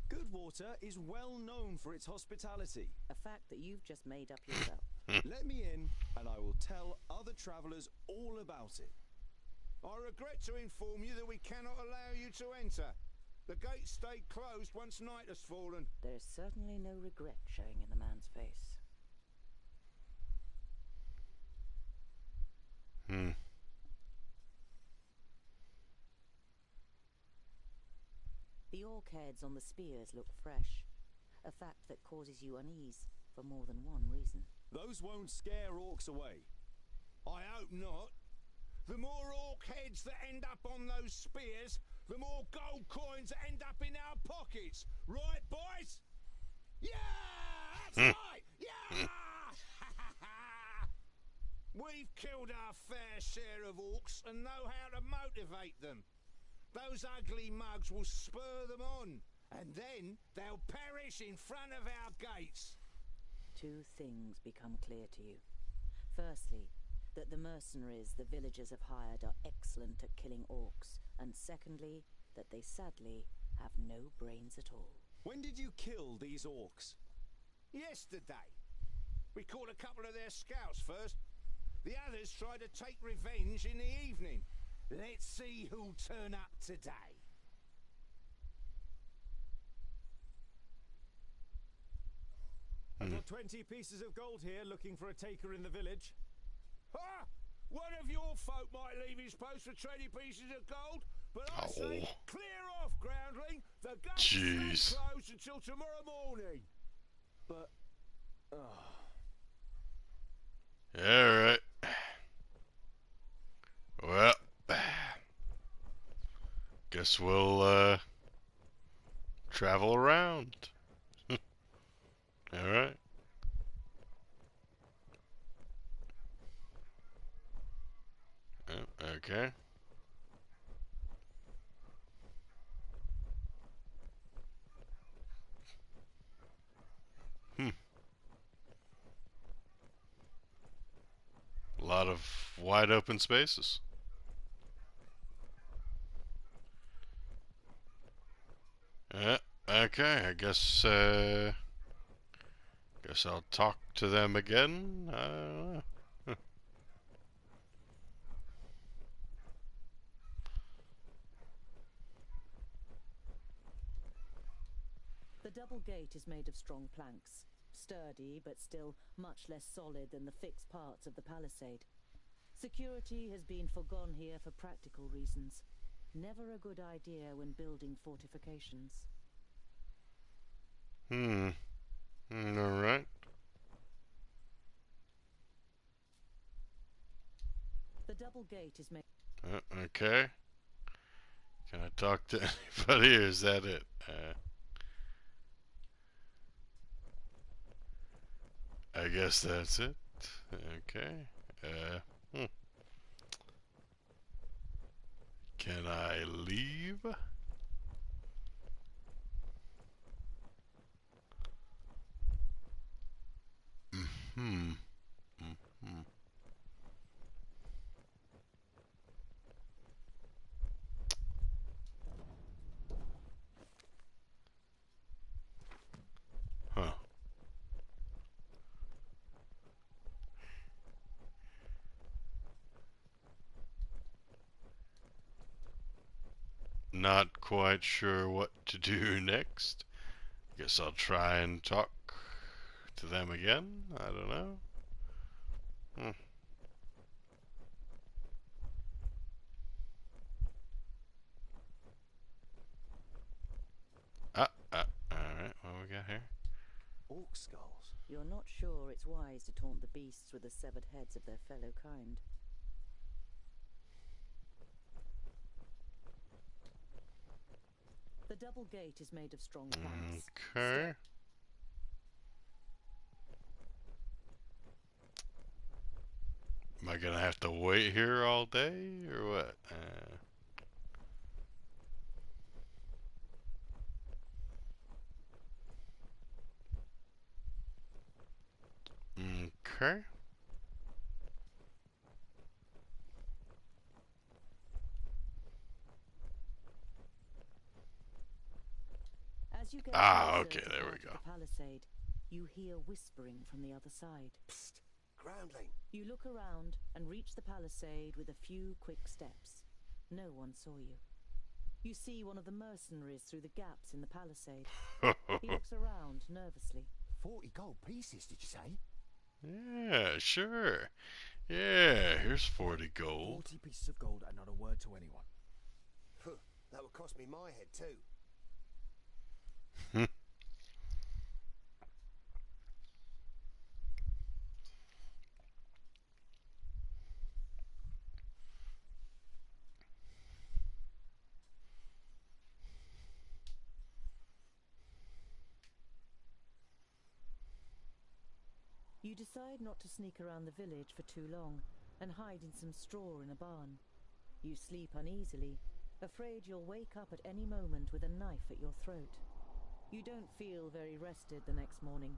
Goodwater is well known for its hospitality. A fact that you've just made up yourself. Let me in, and I will tell other travellers all about it. I regret to inform you that we cannot allow you to enter. The gate stayed closed once night has fallen. There is certainly no regret showing in the man's face. orc heads on the spears look fresh, a fact that causes you unease for more than one reason. Those won't scare orcs away. I hope not. The more orc heads that end up on those spears, the more gold coins that end up in our pockets. Right, boys? Yeah! That's right! Yeah! We've killed our fair share of orcs and know how to motivate them. Those ugly mugs will spur them on, and then they'll perish in front of our gates. Two things become clear to you. Firstly, that the mercenaries the villagers have hired are excellent at killing orcs, and secondly, that they sadly have no brains at all. When did you kill these orcs? Yesterday. We caught a couple of their scouts first. The others tried to take revenge in the evening. Let's see who'll turn up today. I've got 20 pieces of gold here looking for a taker in the village. Ah! One of your folk might leave his post for 20 pieces of gold, but I say clear off, groundling. The gates stay closed until tomorrow morning. But... Alright. Well, guess we'll travel around. Alright. Okay. A lot of wide open spaces. Okay, I guess I'll talk to them again. I don't know. The double gate is made of strong planks, sturdy but still much less solid than the fixed parts of the palisade. Security has been forgone here for practical reasons. Never a good idea when building fortifications. Alright. The double gate is made... Okay. Can I talk to anybody, or is that it? I guess that's it. Okay. Can I leave? Huh. Not quite sure what to do next. Guess I'll try and talk to them again. I don't know. Alright, what we got here? Orc skulls? You're not sure it's wise to taunt the beasts with the severed heads of their fellow kind. The double gate is made of strong planks. Okay. Am I gonna have to wait here all day, or what? Okay. As you get okay, there we go. The palisade, you hear whispering from the other side. Psst, groundling. You look around and reach the palisade with a few quick steps. No one saw you. You see one of the mercenaries through the gaps in the palisade. He looks around nervously. 40 gold pieces, did you say? Yeah, sure. Yeah, here's 40 gold. 40 pieces of gold and not a word to anyone. That would cost me my head too. You decide not to sneak around the village for too long and hide in some straw in a barn. You sleep uneasily, afraid you'll wake up at any moment with a knife at your throat. You don't feel very rested the next morning,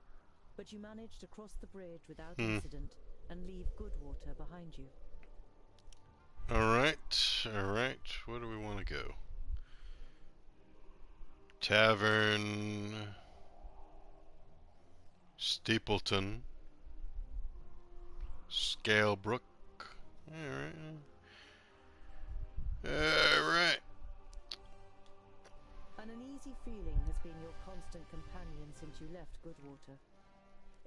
but you manage to cross the bridge without incident and leave Goodwater behind you. Alright. Where do we want to go? Tavern... Steepleton... Scalebrook... Alright. An uneasy feeling has been your constant companion since you left Goodwater.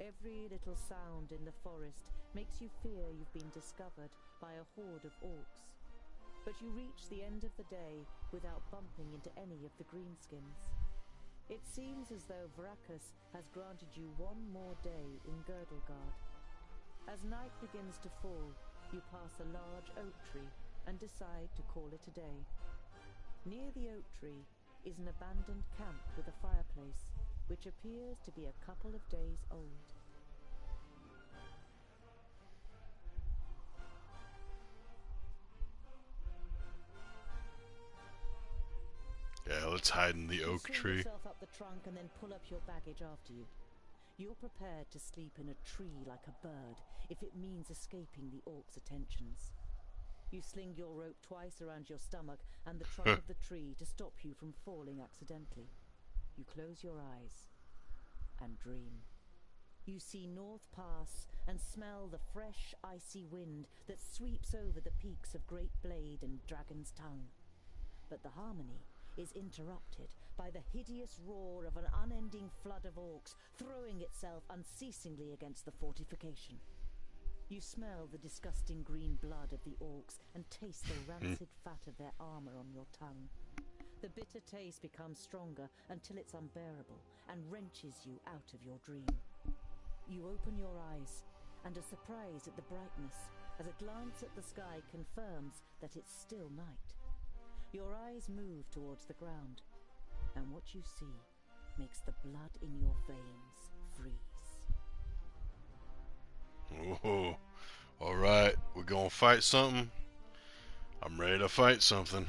Every little sound in the forest makes you fear you've been discovered by a horde of orcs. But you reach the end of the day without bumping into any of the greenskins. It seems as though Vracus has granted you one more day in Girdlegard. As night begins to fall, you pass a large oak tree and decide to call it a day. Near the oak tree is an abandoned camp with a fireplace, which appears to be a couple of days old. Yeah, let's hide in the oak You swing tree. yourself up the trunk and then pull up your baggage after you. You're prepared to sleep in a tree like a bird if it means escaping the orcs' attentions. You sling your rope twice around your stomach and the trunk of the tree to stop you from falling accidentally. You close your eyes and dream. You see North Pass and smell the fresh, icy wind that sweeps over the peaks of Great Blade and Dragon's Tongue. But the harmony is interrupted by the hideous roar of an unending flood of orcs throwing itself unceasingly against the fortification. You smell the disgusting green blood of the orcs and taste the rancid fat of their armor on your tongue. The bitter taste becomes stronger until it's unbearable and wrenches you out of your dream. You open your eyes and are surprised at the brightness as a glance at the sky confirms that it's still night. Your eyes move towards the ground, and what you see makes the blood in your veins freeze. Oh, alright, we're gonna fight something. I'm ready to fight something.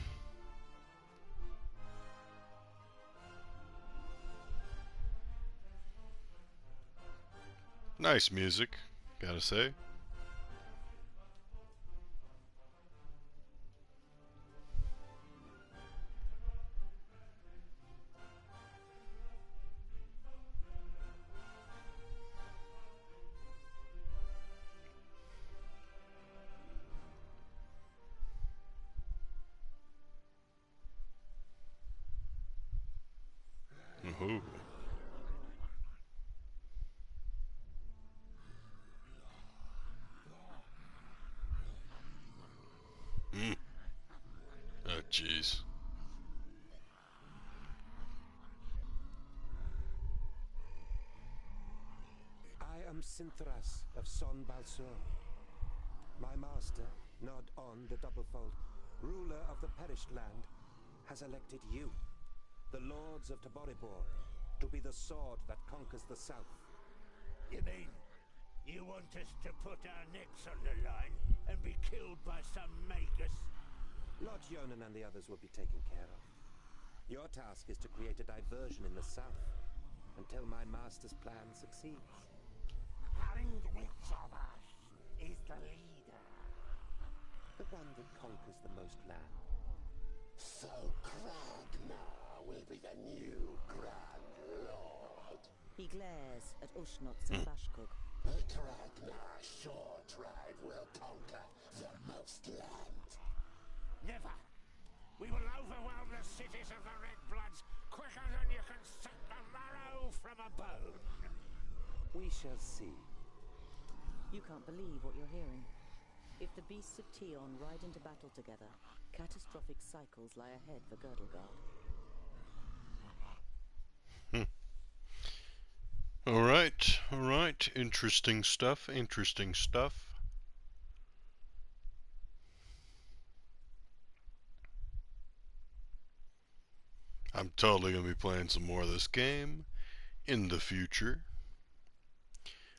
Nice music, gotta say. Ooh. Oh, jeez. I am Synthras of Son Balsor. My master, Nod On the Doublefold, ruler of the perished land, has elected you, the lords of Taboribor, to be the sword that conquers the south. You mean you want us to put our necks on the line and be killed by some magus? Lord Yonan and the others will be taken care of. Your task is to create a diversion in the south until my master's plan succeeds. And which of us is the leader? The one that conquers the most land. So Kragnar will be the new Grand Lord. He glares at Ushnots and Bashkug. The Kragnar Shore tribe will conquer the most land. Never! We will overwhelm the cities of the Red Bloods quicker than you can suck the marrow from a bone! We shall see. You can't believe what you're hearing. If the beasts of Tion ride into battle together, catastrophic cycles lie ahead for Girdlegard. Alright, alright. Interesting stuff, interesting stuff. I'm totally gonna be playing some more of this game in the future.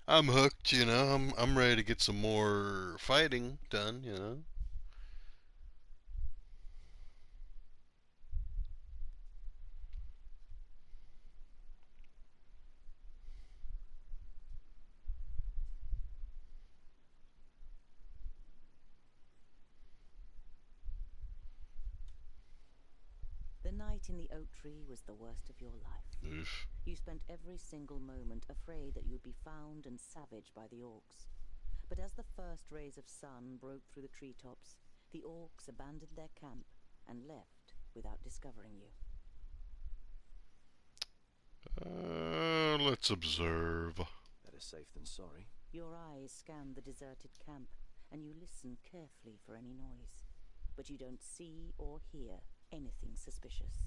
I'm hooked, you know. I'm ready to get some more fighting done, you know. The night in the oak tree was the worst of your life. Oof. You spent every single moment afraid that you would be found and savaged by the orcs. But as the first rays of sun broke through the treetops, the orcs abandoned their camp and left without discovering you. Let's observe. Better safe than sorry. Your eyes scan the deserted camp, and you listen carefully for any noise. But you don't see or hear anything suspicious.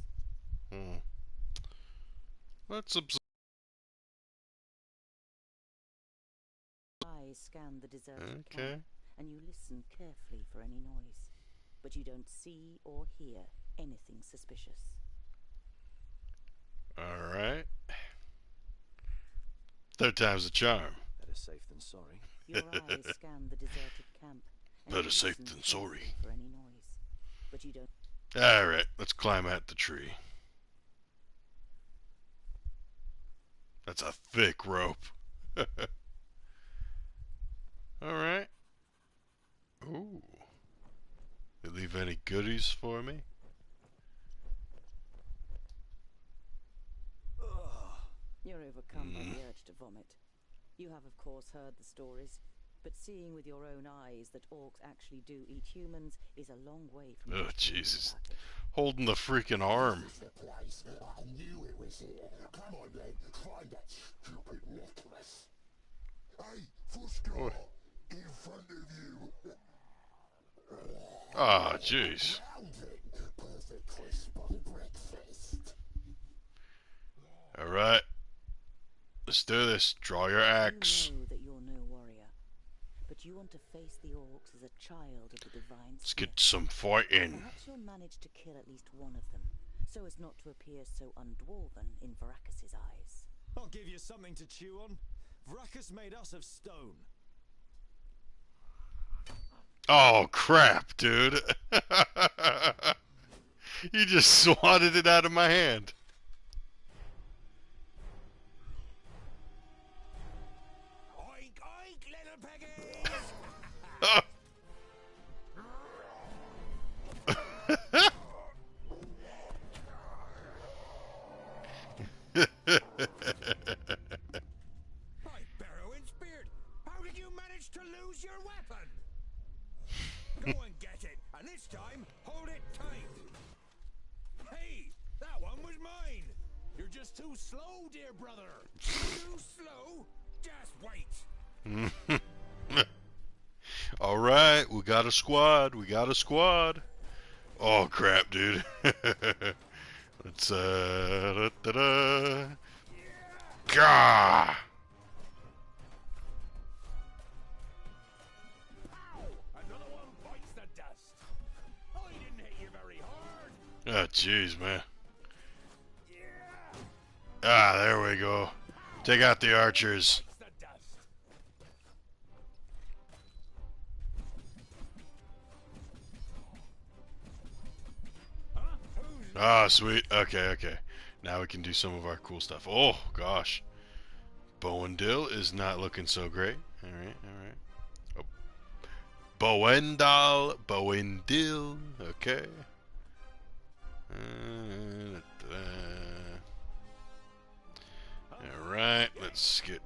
Let's observe. Eyes scan the deserted Okay. camp, and you listen carefully for any noise. But you don't see or hear anything suspicious. Alright. Third time's a charm. Better safe than sorry. Your eyes scan the deserted camp, and Better you safe listen than carefully sorry. for any noise. But you don't. Alright, let's climb at the tree. That's a thick rope. Alright. Ooh. They leave any goodies for me? You're overcome by the urge to vomit. You have, of course, heard the stories, but seeing with your own eyes that orcs actually do eat humans is a long way from. Oh, just reading Jesus. about it. Holding the freaking arm. This is the place. I knew it was here. Come on, then. Find that stupid necklace. Hey, Fusco! In front of you. Ah, jeez. Rounding. Perfect crisp on breakfast. Alright. Let's do this. Draw your axe. You know that you're no warrior, but you want to face the orcs as a child of the divine. Let's get some fighting. Perhaps you'll manage to kill at least one of them, so as not to appear so undwarven in Varacus's eyes. I'll give you something to chew on. Vracus made us of stone. Oh, crap, dude. You just swatted it out of my hand. Oink, oink, little piggies! By Barrowin's beard, how did you manage to lose your weapon? Go and get it, and this time, hold it tight. Hey, that one was mine. You're just too slow, dear brother. Too slow? Just wait. Alright, we got a squad. We got a squad. Oh, crap, dude. Let's, da-da-da. Gah! Another one bites the dust. I didn't hit you very hard. Oh, jeez, man. Ah, there we go. Take out the archers. Bites the dust. Huh? Who's Ah, sweet. Okay, okay. Now we can do some of our cool stuff. Oh, gosh. Bowendill is not looking so great. Alright, alright. Oh. Bowendill. Okay. Alright, let's get...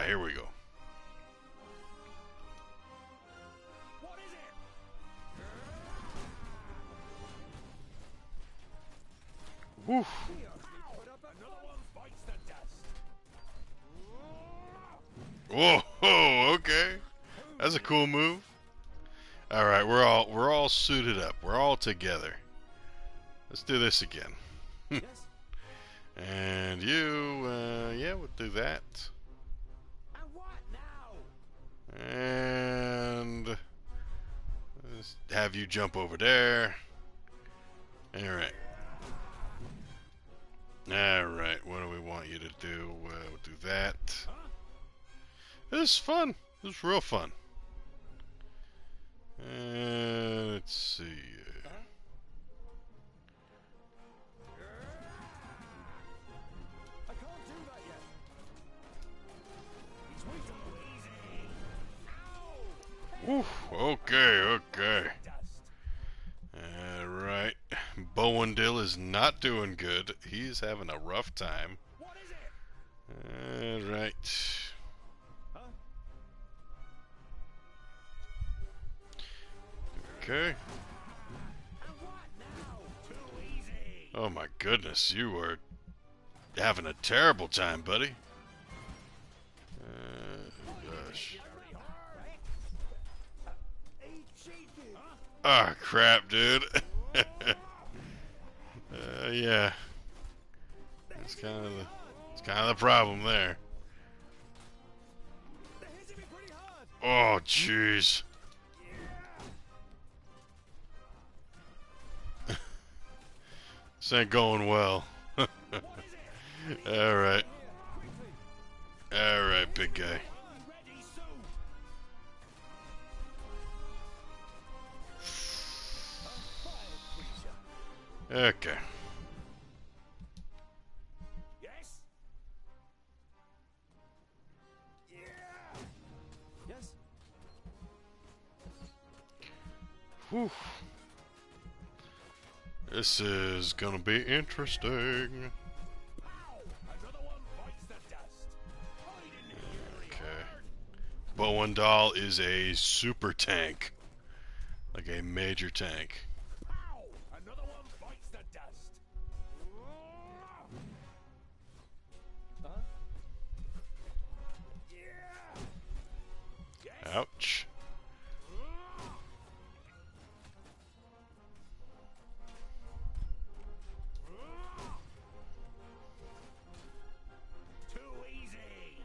here we go. What is it? Woo. Put up another one bites the dust. Whoa, whoa, okay. That's a cool move. Alright, we're all suited up. We're all together. Let's do this again. Yes? And you, yeah, we'll do that. And what now? And let's have you jump over there. Alright. Alright, what do we want you to do? We'll do that. This is fun. This is real fun. Let's see. I can't do that yet. He's weak. Ow! Oof, okay, okay. Alright. Bowendil is not doing good. He's having a rough time. What is it? Alright. Okay. And what now? Too easy. Oh my goodness, you are having a terrible time, buddy. Gosh. Ah, crap, dude. Yeah. It's kind of the problem there. Oh, jeez. This ain't going well. Alright. Alright, big guy. Okay. Yes? Yeah. Yes. Whew. This is gonna be interesting. Another one bites the dust. Okay. Bowendal is a super tank. Like a major tank. Pow! Another one bites the dust. Yeah. Yes. Ouch. Too easy.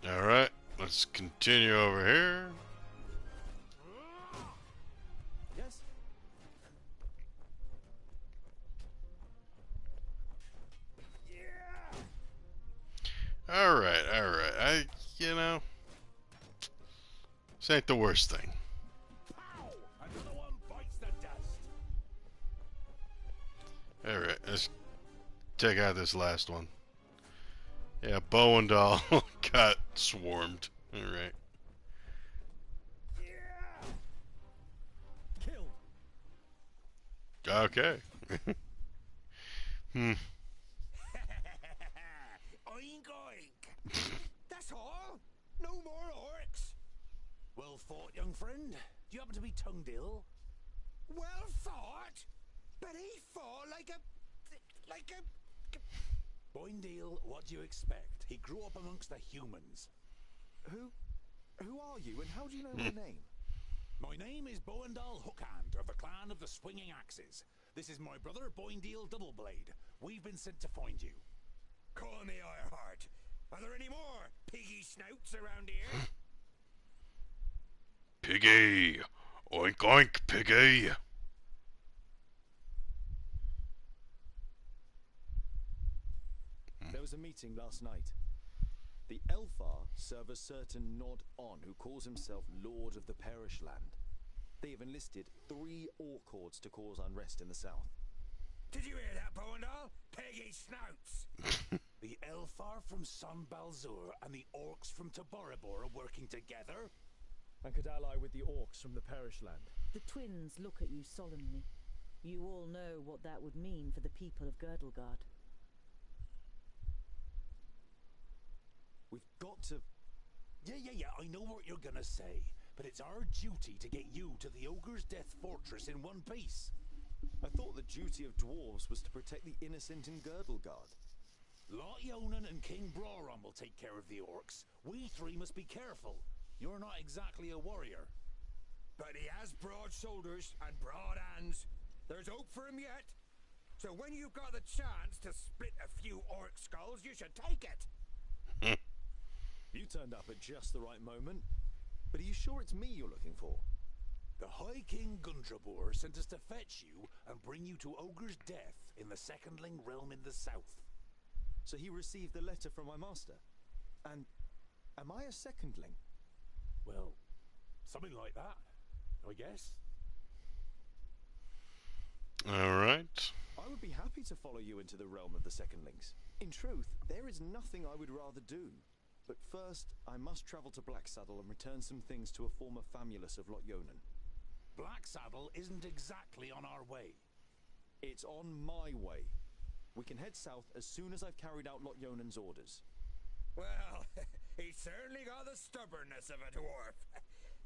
Alright, let's continue over here. Yes. Alright, alright. You know, this ain't the worst thing. Pow! Another one bites the dust. Alright, let's take out this last one. Yeah, Bowendal got swarmed. Alright. Yeah. Killed. Okay. Oink oink. That's all. No more orcs. Well fought, young friend. Do you happen to be tongued ill? Well fought, but he fought like a. Boindale, what do you expect? He grew up amongst the humans. Who are you, and how do you know my name? My name is Boindal Hookhand of the clan of the Swinging Axes. This is my brother Boindale Doubleblade. We've been sent to find you. Call me Ironheart. Are there any more piggy snouts around here? Piggy! Oink oink, piggy! There was a meeting last night. The Elfar serve a certain Nod On who calls himself Lord of the Perish Land. They have enlisted 3 orc hordes to cause unrest in the south. Did you hear that, Boindal? Piggy snouts! The Elfar from Son Balzur and the orcs from Taboribor are working together? And could ally with the orcs from the Perish Land. The twins look at you solemnly. You all know what that would mean for the people of Girdlegard. We've got to... Yeah, I know what you're gonna say. But it's our duty to get you to the Ogre's Death Fortress in one piece. I thought the duty of dwarves was to protect the innocent in Girdlegard. Lot Yonan and King Broron will take care of the orcs. We 3 must be careful. You're not exactly a warrior. But he has broad shoulders and broad hands. There's hope for him yet. So when you've got the chance to split a few orc skulls, you should take it. You turned up at just the right moment. But are you sure it's me you're looking for? The High King Gundrabor sent us to fetch you and bring you to Ogre's death in the Secondling realm in the south. So he received the letter from my master? And am I a secondling? Well, something like that, I guess. Alright. I would be happy to follow you into the realm of the secondlings. In truth, there is nothing I would rather do. But first, I must travel to Blacksaddle and return some things to a former famulus of Lot-Yonan. Blacksaddle isn't exactly on our way. It's on my way. We can head south as soon as I've carried out Lot-Yonan's orders. Well, he's certainly got the stubbornness of a dwarf.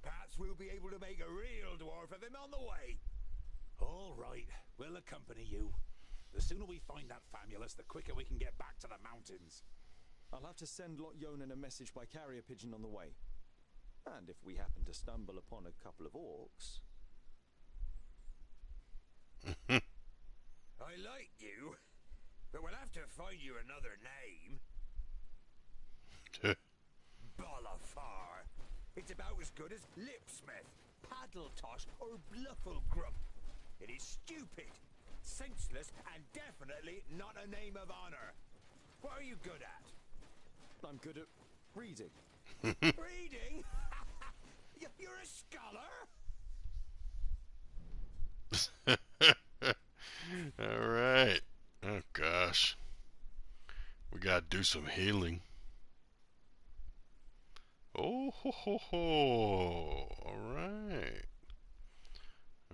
Perhaps we'll be able to make a real dwarf of him on the way. All right, we'll accompany you. The sooner we find that famulus, the quicker we can get back to the mountains. I'll have to send Lot-Yonan a message by carrier pigeon on the way. And if we happen to stumble upon a couple of orcs... I like you, but we'll have to find you another name. Bolafar. It's about as good as Lipsmith, Paddletosh, or Blufflegrump. It is stupid, senseless, and definitely not a name of honor. What are you good at? I'm good at reading. Reading? You're a scholar? Alright. Oh gosh. We gotta do some healing. Oh ho ho ho. Alright.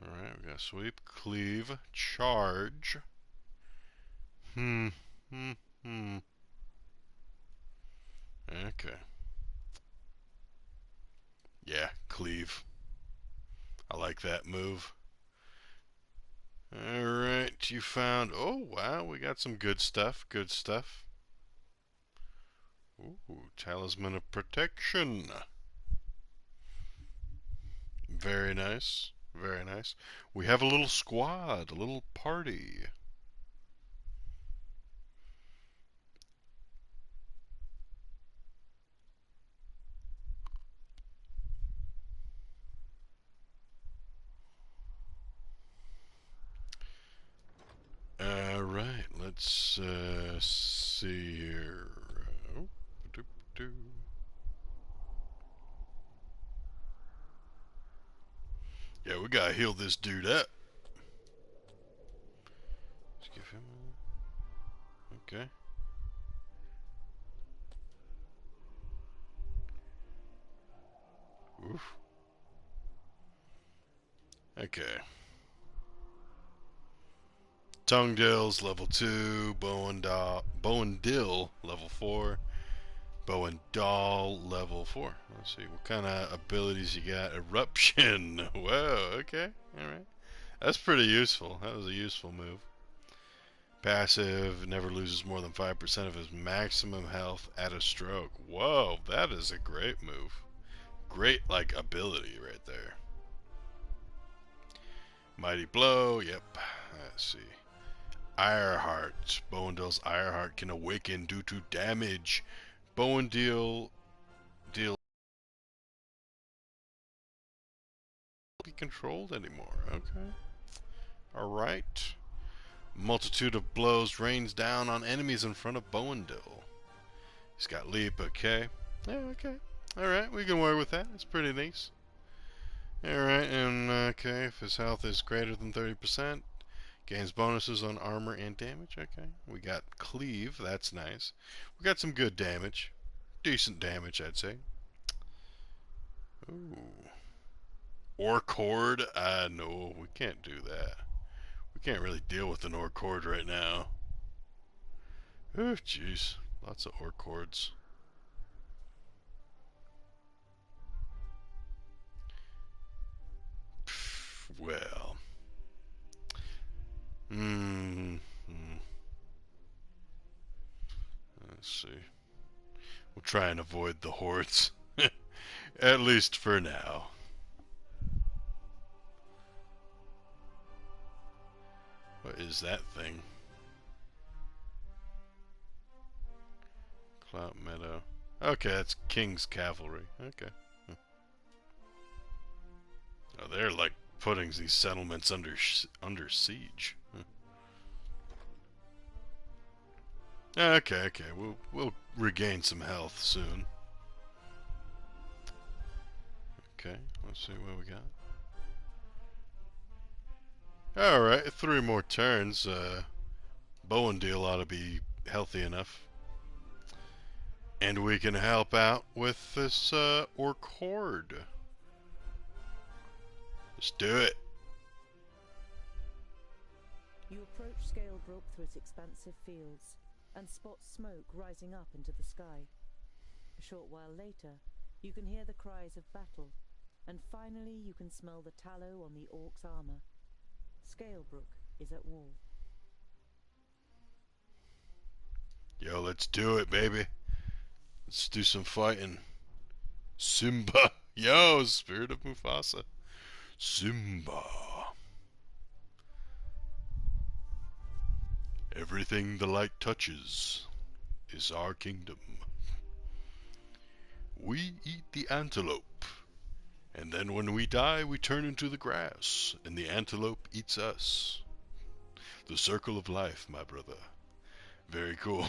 Alright, we got sweep, cleave, charge. Okay. Yeah, cleave. I like that move. Alright, you found... Oh, wow, we got some good stuff. Good stuff. Ooh, Talisman of Protection. Very nice. Very nice. We have a little squad, a little party. Alright, let's see here. Oh, yeah, we gotta heal this dude up. Let's give him a... Okay. Oof. Okay. Tongue Dill's level 2, Bow and Dill level 4, Bow and Doll level 4. Let's see, what kind of abilities you got? Eruption! Whoa, okay, alright. That's pretty useful. That was a useful move. Passive, never loses more than 5% of his maximum health at a stroke. Whoa, that is a great move. Great, like, ability right there. Mighty Blow, yep. Let's see. Ironheart. Bowendill's Ironheart can awaken due to damage. Bowendil deal be controlled anymore. Okay. Alright. Multitude of blows rains down on enemies in front of Bowendil. He's got leap, okay. Yeah, okay. Alright, we can work with that. It's pretty nice. Alright, and okay, if his health is greater than 30%, gains bonuses on armor and damage. Okay. We got cleave. That's nice. We got some good damage. Decent damage, I'd say. Ooh. Orc Horde? No, we can't do that. We can't really deal with an Orc Horde right now. Oh, jeez. Lots of Orc Hordes. Well. Let's see. We'll try and avoid the hordes. At least for now. What is that thing? Clout Meadow. Okay, that's King's Cavalry. Okay. Oh, they're like putting these settlements under siege. Okay, we'll regain some health soon. Okay, let's see what we got. Alright, 3 more turns. Bowendeal ought to be healthy enough. And we can help out with this orc horde. Let's do it. You approach Scalebrook through its expansive fields and spot smoke rising up into the sky. A short while later, you can hear the cries of battle, and finally you can smell the tallow on the orc's armor. Scalebrook is at war. Yo, let's do it, baby. Let's do some fighting. Simba. Yo, Spirit of Mufasa. Simba. Everything the light touches is our kingdom. We eat the antelope, and then when we die, we turn into the grass, and the antelope eats us. The circle of life, my brother. Very cool.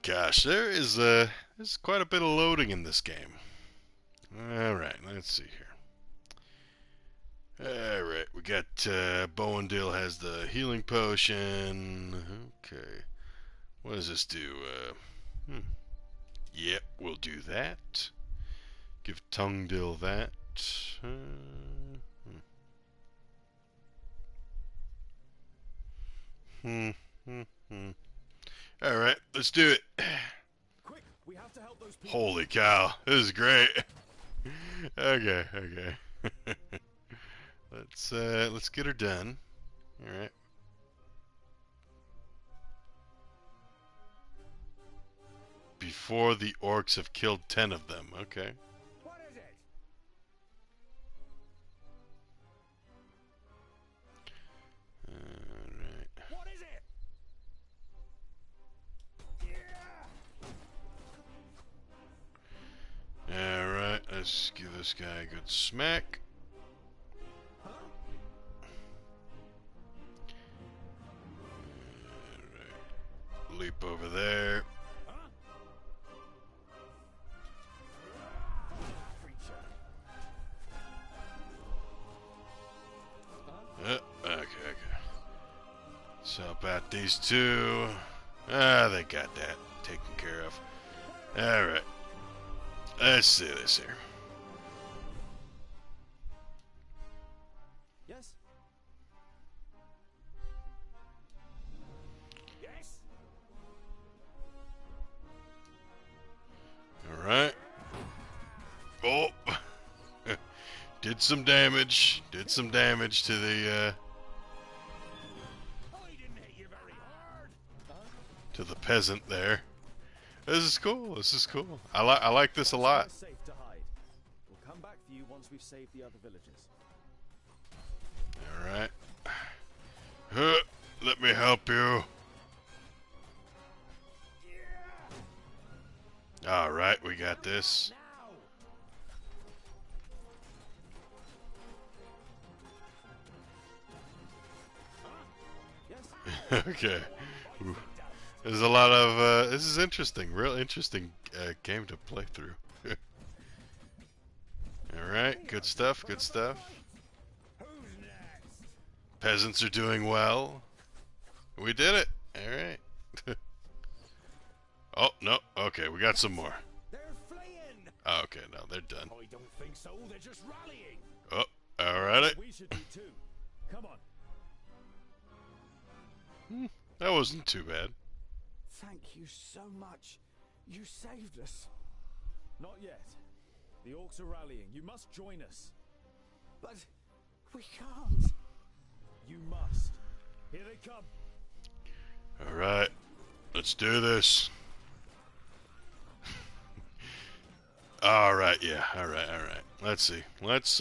Gosh, there's quite a bit of loading in this game. Alright, let's see here. Alright, we got Bowendeal has the healing potion. Okay. What does this do? Yep, we'll do that. Give Tungdil that. Alright, let's do it. Quick, we have to help those people. Holy cow, this is great. Okay. Let's get her done. Alright. Before the orcs have killed 10 of them, okay. What is it? Alright. What is it? Alright, let's give this guy a good smack. Alright. Leap over there. Okay. Let's help out these two. They got that taken care of. Alright. Let's see this here. Yes? Yes? Alright. Oh! Did some damage. Did some damage to the, I didn't hit you very hard. to the peasant there. This is cool. This is cool. I like this a lot. Safe to hide. We'll come back for you once we've saved the other villagers. Alright. Let me help you. Alright, we got this. Okay. Ooh. There's a lot of, this is interesting, real interesting game to play through. Alright, good stuff, good stuff. Peasants are doing well. We did it! Alright. Oh, no, okay, we got some more. They're fleeing. Oh, okay, no, they're done. I don't think so. They're just rallying. Oh, alright. We should do too. Come on. That wasn't too bad. Thank you so much. You saved us. Not yet. The orcs are rallying. You must join us. But we can't. You must. Here they come. Alright, let's do this. Alright, yeah, alright. Let's see. Let's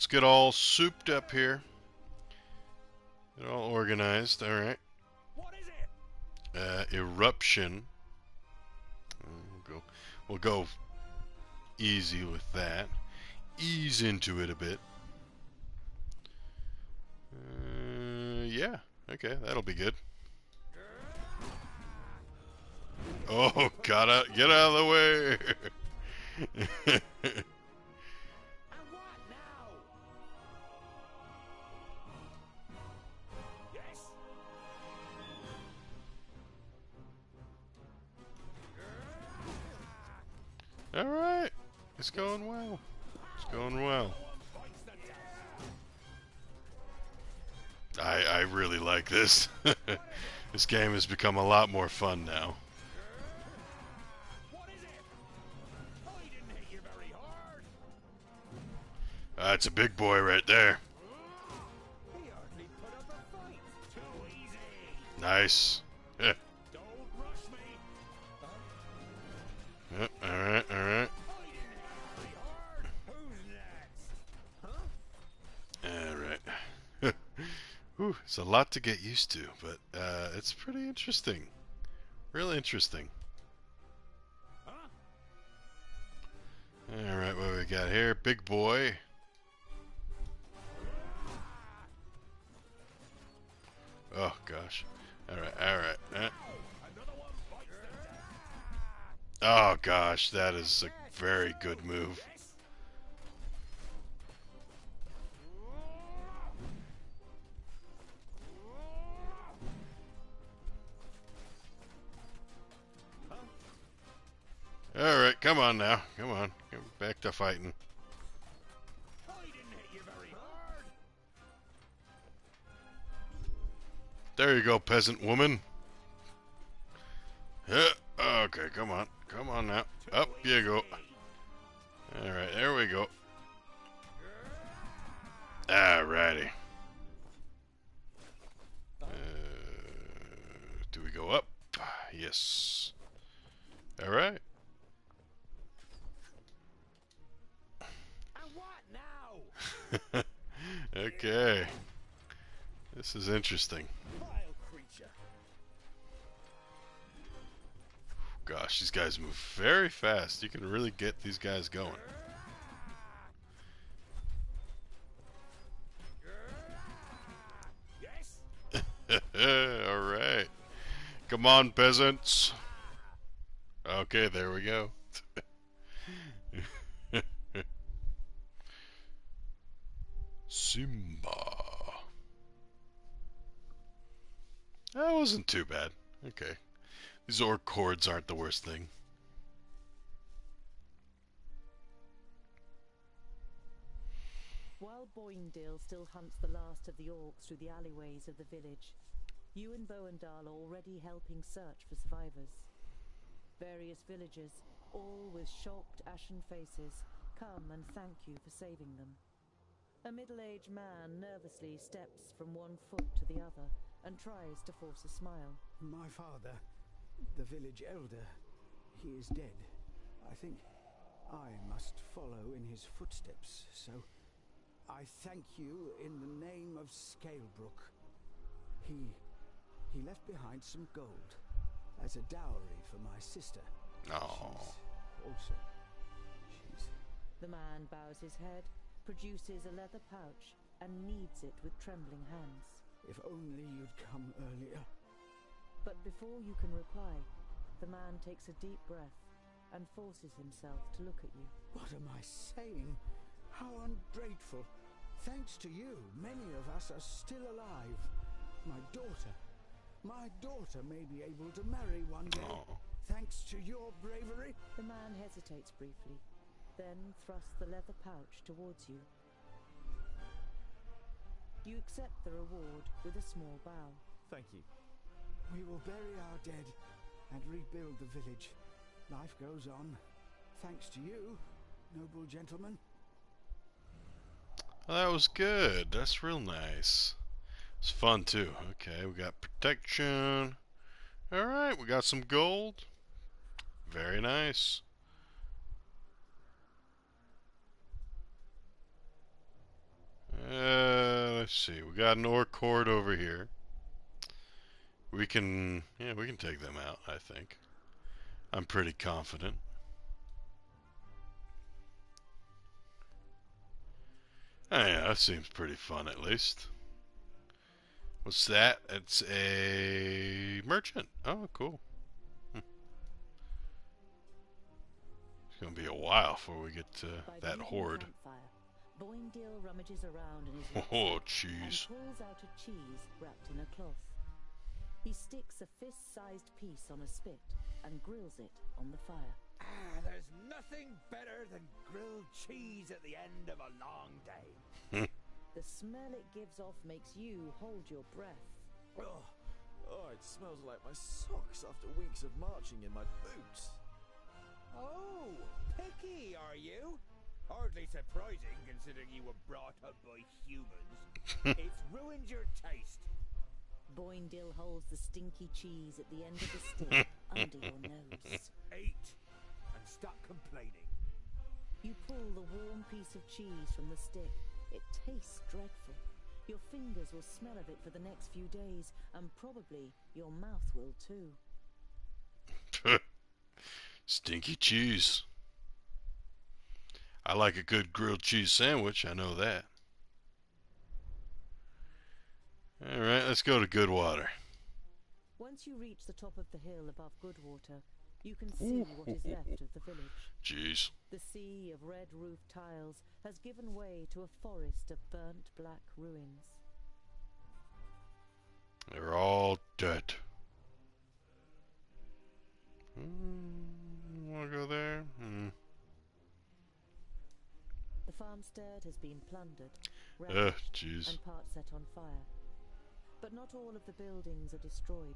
get all souped up here. They're all organized. All right. What is it? Eruption. We'll go easy with that. Ease into it a bit. Yeah. Okay, that'll be good. Oh, get out of the way. And what now? Yes? All right. It's going well. It's going well. I really like this. This game has become a lot more fun now. What is it? I didn't hit you very hard. It's a big boy right there. He hardly put up a fight. Too easy. Nice. Yeah. Don't rush me. Yep, all right, all right. I didn't hit you very hard. Who's next? Huh? All right. Whew, it's a lot to get used to, but it's pretty interesting. Really interesting. Huh? All right, what we got here? Big boy. Oh gosh. All right, all right. Another one bites the dust. Oh gosh, that is a very good move. Yes? All right, come on now. Come on. Get back to fighting. I didn't hit you very hard. There you go, peasant woman. Yeah. Okay, come on. Come on now. Up you go. All right, there we go. Alrighty. Do we go up? Yes. All right. And what now? Okay. This is interesting. Vile creature. Gosh, these guys move very fast. You can really get these guys going. Yes? All right. Come on, peasants. Okay, there we go. Simba. That wasn't too bad. Okay. These orc chords aren't the worst thing. While Boindale still hunts the last of the orcs through the alleyways of the village, you and Boendal are already helping search for survivors. Various villagers, all with shocked, ashen faces, come and thank you for saving them. A middle-aged man nervously steps from one foot to the other and tries to force a smile. My father, the village elder, he is dead. I think I must follow in his footsteps, so I thank you in the name of Scalebrook. He left behind some gold as a dowry for my sister. Oh. She's The man bows his head, produces a leather pouch, and kneads it with trembling hands. If only you'd come earlier. But before you can reply, the man takes a deep breath and forces himself to look at you. What am I saying? How ungrateful. Thanks to you, many of us are still alive. My daughter may be able to marry one day. Oh. Thanks to your bravery. The man hesitates briefly, then thrusts the leather pouch towards you. You accept the reward with a small bow. Thank you. We will bury our dead and rebuild the village. Life goes on. Thanks to you, noble gentleman. Well, that was good. That's real nice. It's fun too. Okay, we got protection. Alright, we got some gold. Very nice. let's see. We got an orc horde over here. We can take them out, I think. I'm pretty confident. Oh yeah, that seems pretty fun at least. What's that? It's a merchant. Oh, cool. It's gonna be a while before we get to that horde. Boindale rummages around in his Oh, rucksack cheese. and pulls out a cheese wrapped in a cloth. He sticks a fist-sized piece on a spit and grills it on the fire. Ah, there's nothing better than grilled cheese at the end of a long day. The smell it gives off makes you hold your breath. Oh, it smells like my socks after weeks of marching in my boots. Oh, picky, are you? Hardly surprising, considering you were brought up by humans. It's ruined your taste. Boindale holds the stinky cheese at the end of the stick under your nose. Eat, and stop complaining. You pull the warm piece of cheese from the stick. It tastes dreadful. Your fingers will smell of it for the next few days, and probably your mouth will too. Stinky cheese. I like a good grilled cheese sandwich, I know that. Alright, let's go to Goodwater. Once you reach the top of the hill above Goodwater, you can see what is left of the village. Jeez. The sea of red roof tiles has given way to a forest of burnt black ruins. They're all dead. Wanna go there? The farmstead has been plundered, ravaged, and part set on fire. But not all of the buildings are destroyed.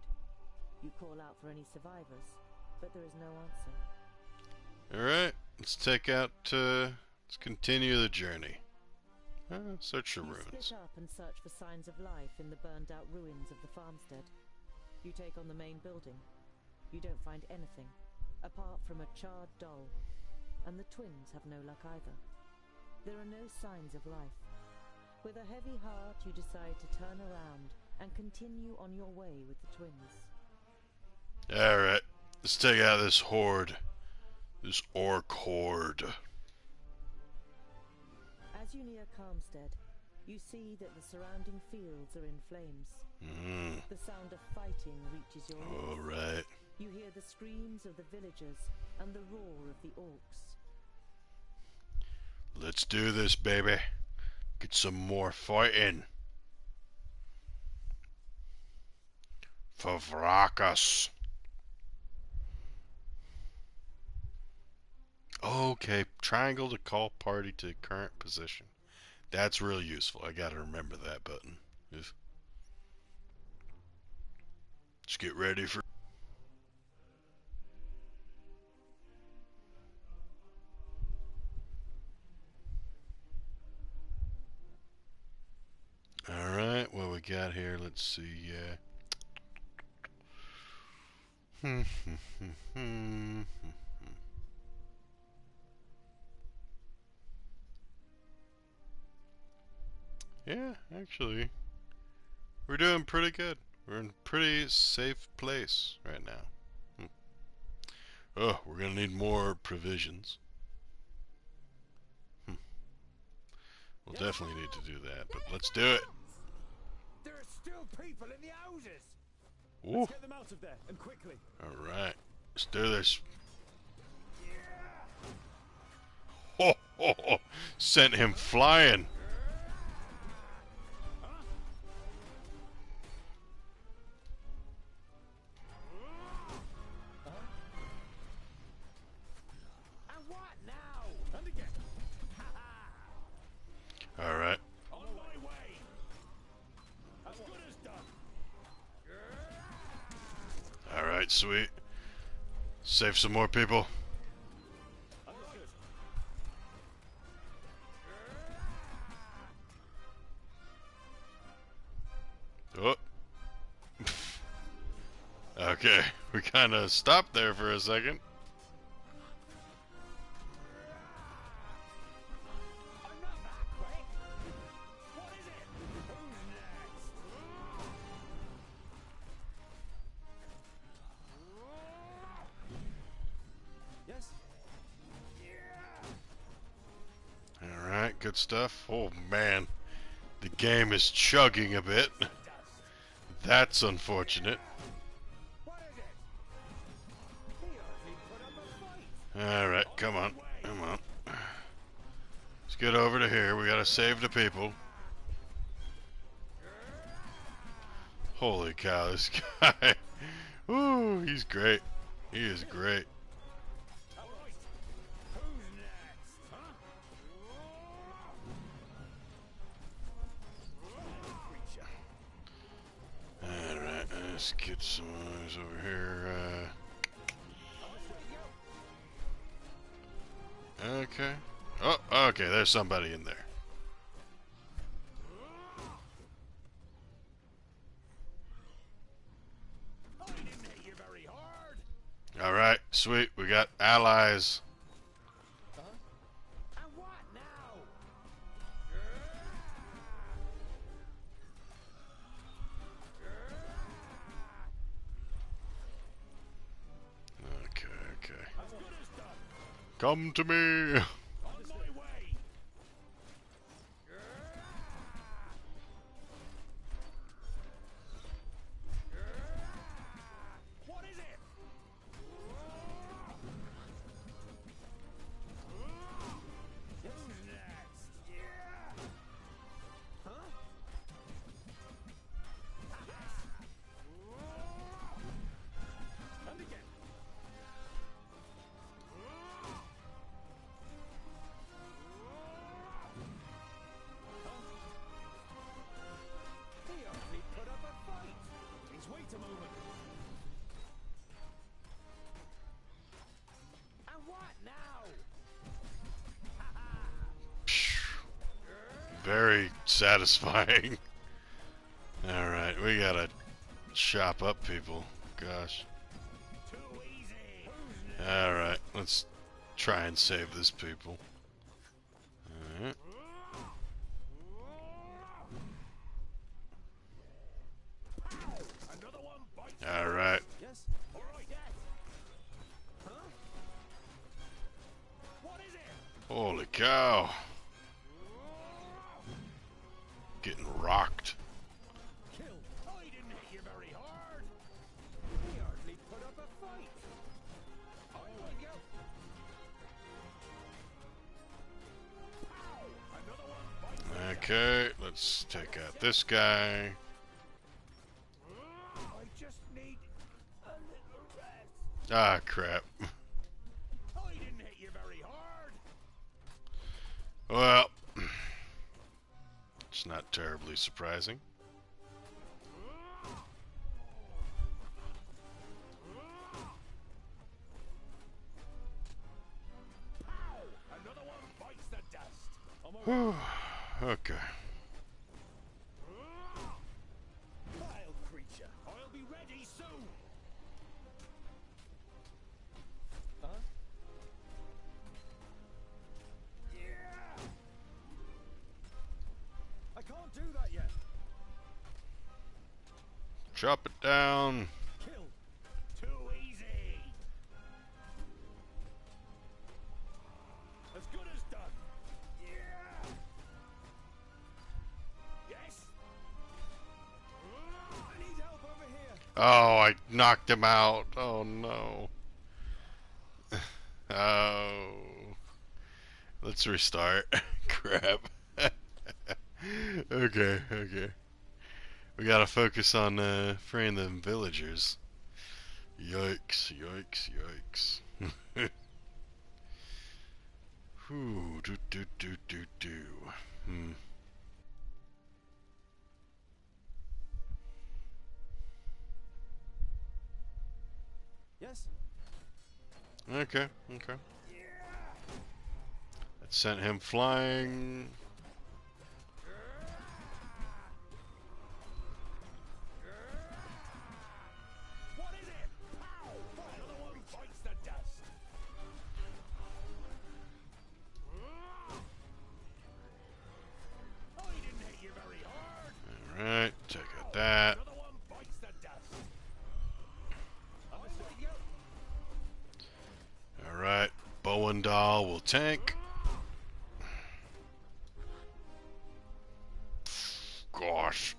You call out for any survivors, but there is no answer. Alright, let's continue the journey. Search the ruins. You split up and search for signs of life in the burned out ruins of the farmstead. You take on the main building. You don't find anything, apart from a charred doll, and the twins have no luck either. There are no signs of life. With a heavy heart, you decide to turn around and continue on your way with the twins. Alright, let's take out this horde. This orc horde. As you near Calmstead, you see that the surrounding fields are in flames. The sound of fighting reaches your ears. Alright. You hear the screams of the villagers and the roar of the orcs. Let's do this, baby. Get some more fighting. For Vrakas. Okay, triangle to call party to current position. That's really useful. I gotta remember that button. Let's get ready for... Alright, what we got here? Let's see, yeah, actually, we're doing pretty good. We're in a pretty safe place right now. Oh, we're gonna need more provisions. We'll definitely need to do that, but let's do it. There are still people in the houses. Ooh. Let's get them out of there, and quickly. Alright, let's do this. Ho, ho, ho. Sent him flying. And what now? And again. Alright. On my way. As good as done. Alright, sweet. Save some more people. Oh. Okay, we kind of stopped there for a second. I'm not that quick. What is it? good stuff. Oh man, the game is chugging a bit. That's unfortunate. Alright, come on. Come on. Let's get over to here. We gotta save the people. Holy cow, this guy. Ooh, he's great. He is great. Alright, let's get some eyes over here. Okay. Oh, okay, there's somebody in there. Alright, sweet. We got allies. Okay, okay. Come to me. Very satisfying. Alright, we gotta chop up people. Gosh. Alright, let's try and save this people. Alright. Alright. Holy cow. Getting rocked. Okay, let's take out this guy. Ah, crap. Well, it's not terribly surprising. Whew. Okay. Chop it down. Too easy. As good as done. Yeah. Yes. I need help over here. Oh, I knocked him out. Oh no. Oh. Let's restart. Crap. Okay, okay. We gotta focus on freeing them villagers. Yikes, yikes, yikes. Whew, do. Hmm. Yes? Okay, okay. That sent him flying. Alright, check out that. Alright, Bowen Doll will tank. gosh.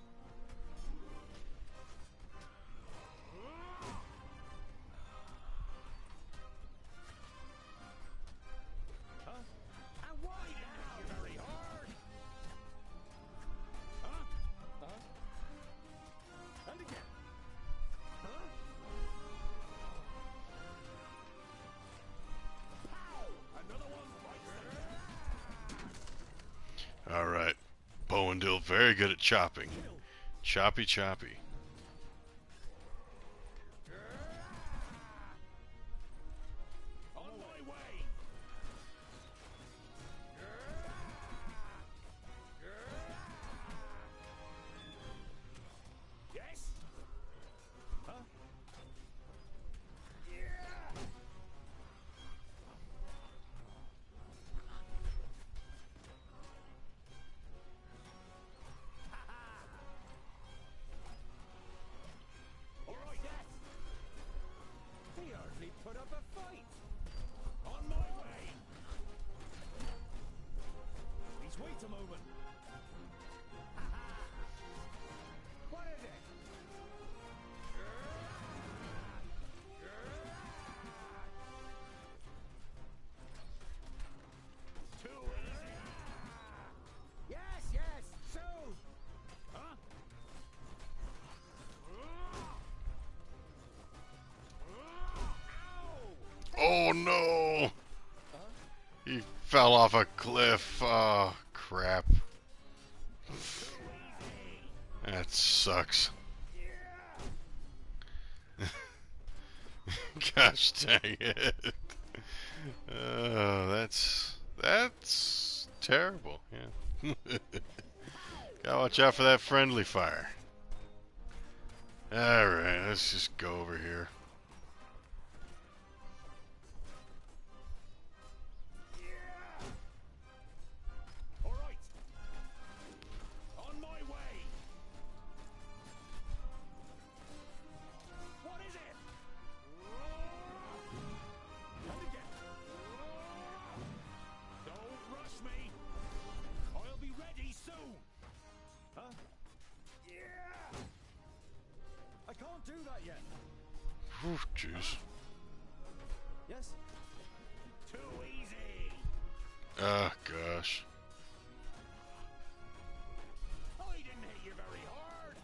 And why now? Very hard. Huh? Huh? And again. Huh? Pow! Another one bites the... Alright. Bowendill, very good at chopping. Choppy, choppy. On my way. Yes? Huh? All right, yes. He hardly put up a fight. On my way. Please wait a moment. What is it? Too easy. Yes, yes, soon. Huh? Oh no! He fell off a cliff. Oh, crap. That sucks. Gosh dang it. Oh, that's terrible. Yeah. Gotta watch out for that friendly fire. Alright, let's just go over here. All right. On my way. What is it? And again. Don't rush me. I'll be ready soon. Huh? Yeah. I can't do that yet. Whew, jeez. Yes. Too easy. Oh, gosh. I didn't hit you very hard.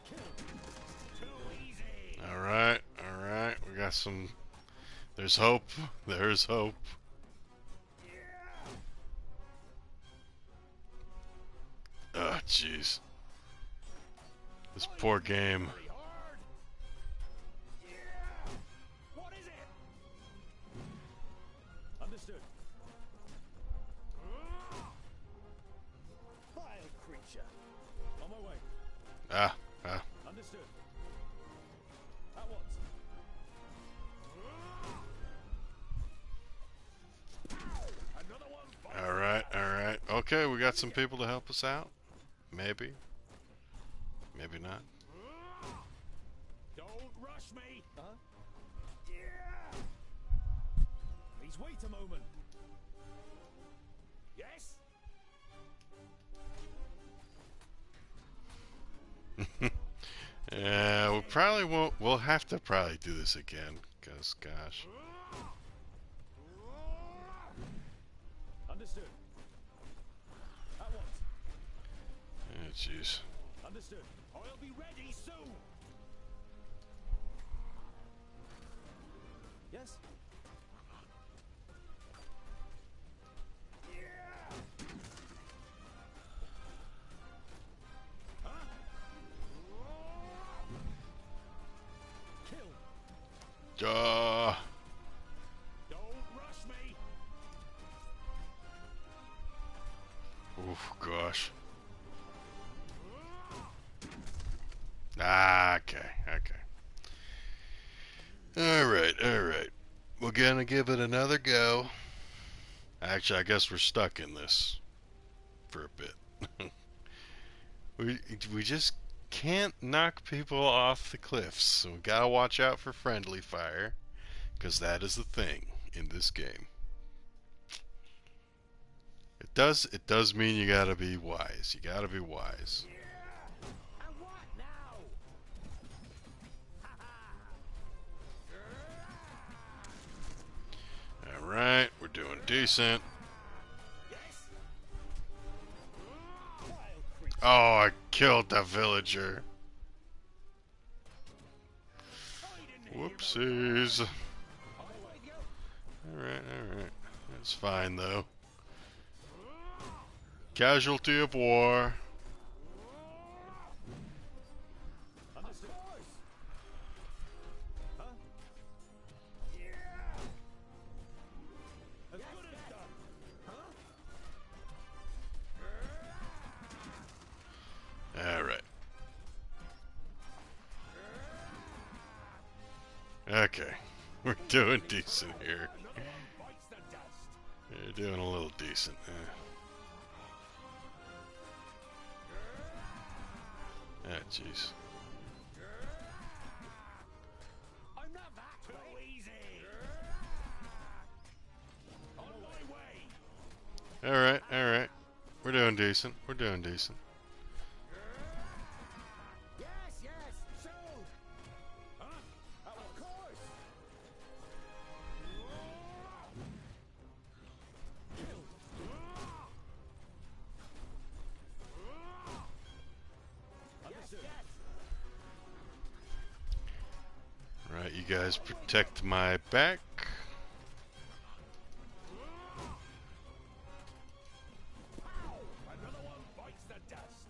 Too easy. Alright, alright. We got some... There's hope. There's hope. Oh, jeez. This poor game. Very hard. What is it? Understood. Vile creature. On my way. Ah. Understood. At once. Another one. Alright. Okay, we got some people to help us out. Maybe. Maybe not. Don't rush me. Huh? Please wait a moment. Yes? Yeah, we probably won't. We'll have to probably do this again. Cause, gosh. Understood. At once. Oh, jeez. Understood. I'll be ready soon. Yes? Huh? Kill. Don't rush me. Oof, gosh. Ah, okay. Alright. We're gonna give it another go. Actually, I guess we're stuck in this for a bit. we just can't knock people off the cliffs, so we gotta watch out for friendly fire, because that is the thing in this game. It does mean you gotta be wise. You gotta be wise. doing decent. Oh, I killed that villager. Whoopsies. Alright, alright. That's fine, though. Casualty of war. Alright. Okay. We're doing decent here. We're doing a little decent. Ah, jeez. I'm not that too easy. On my way. Alright, alright. We're doing decent. We're doing decent. Yes, yes, soon. Huh? Of course. Right, you guys protect my back. Another one bites the dust.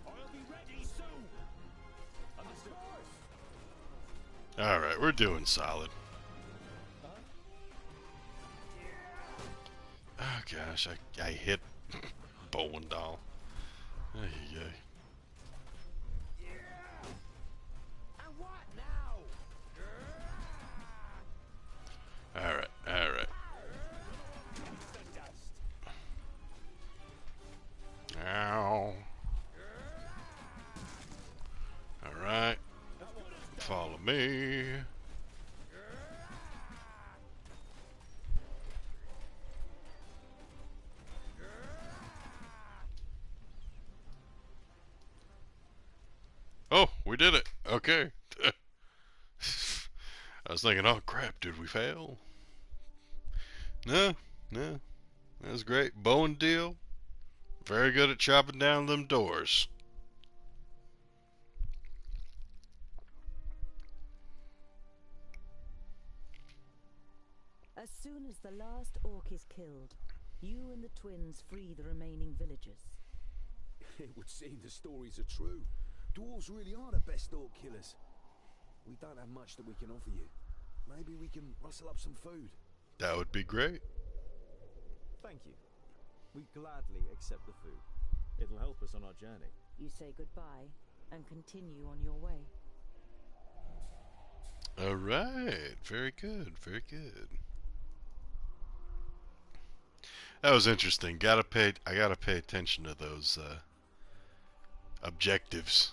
I'll be ready soon. Of course. Alright, we're doing solid. Oh gosh, I hit Bowendal. Ay, ay. And what now? Alright, alright. The dust. Ow. Alright. Follow me. Oh, we did it. Okay. I was thinking, oh crap, did we fail? No, no. That was great. Bowen deal. Very good at chopping down them doors. As soon as the last orc is killed, you and the twins free the remaining villagers. It would seem the stories are true. Dwarves really are the best orc killers. We don't have much that we can offer you. Maybe we can rustle up some food. That would be great. Thank you. We gladly accept the food. It'll help us on our journey. You say goodbye and continue on your way. Alright. Very good. Very good. That was interesting. I gotta pay attention to those objectives.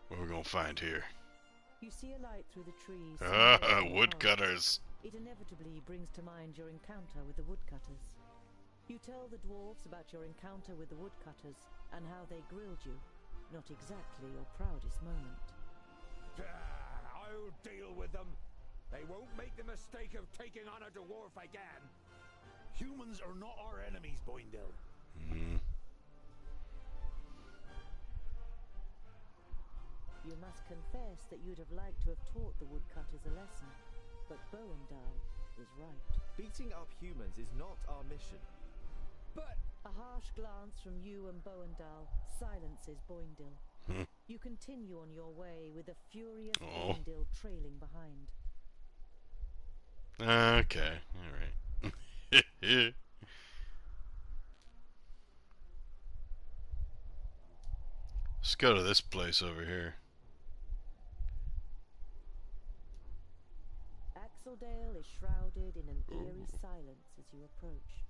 What are we gonna find here? You see a light through the trees. Woodcutters. It inevitably brings to mind your encounter with the woodcutters. You tell the dwarves about your encounter with the woodcutters and how they grilled you. Not exactly your proudest moment. I'll deal with them. They won't make the mistake of taking on a dwarf again. Humans are not our enemies, Boindale. You must confess that you'd have liked to have taught the woodcutters a lesson, but Boendal is right. Beating up humans is not our mission. But a harsh glance from you and Boendal silences Boindil. You continue on your way with a furious Boindil trailing behind. Okay, alright. Let's go to this place over here. Axeldale is shrouded in an eerie silence as you approach.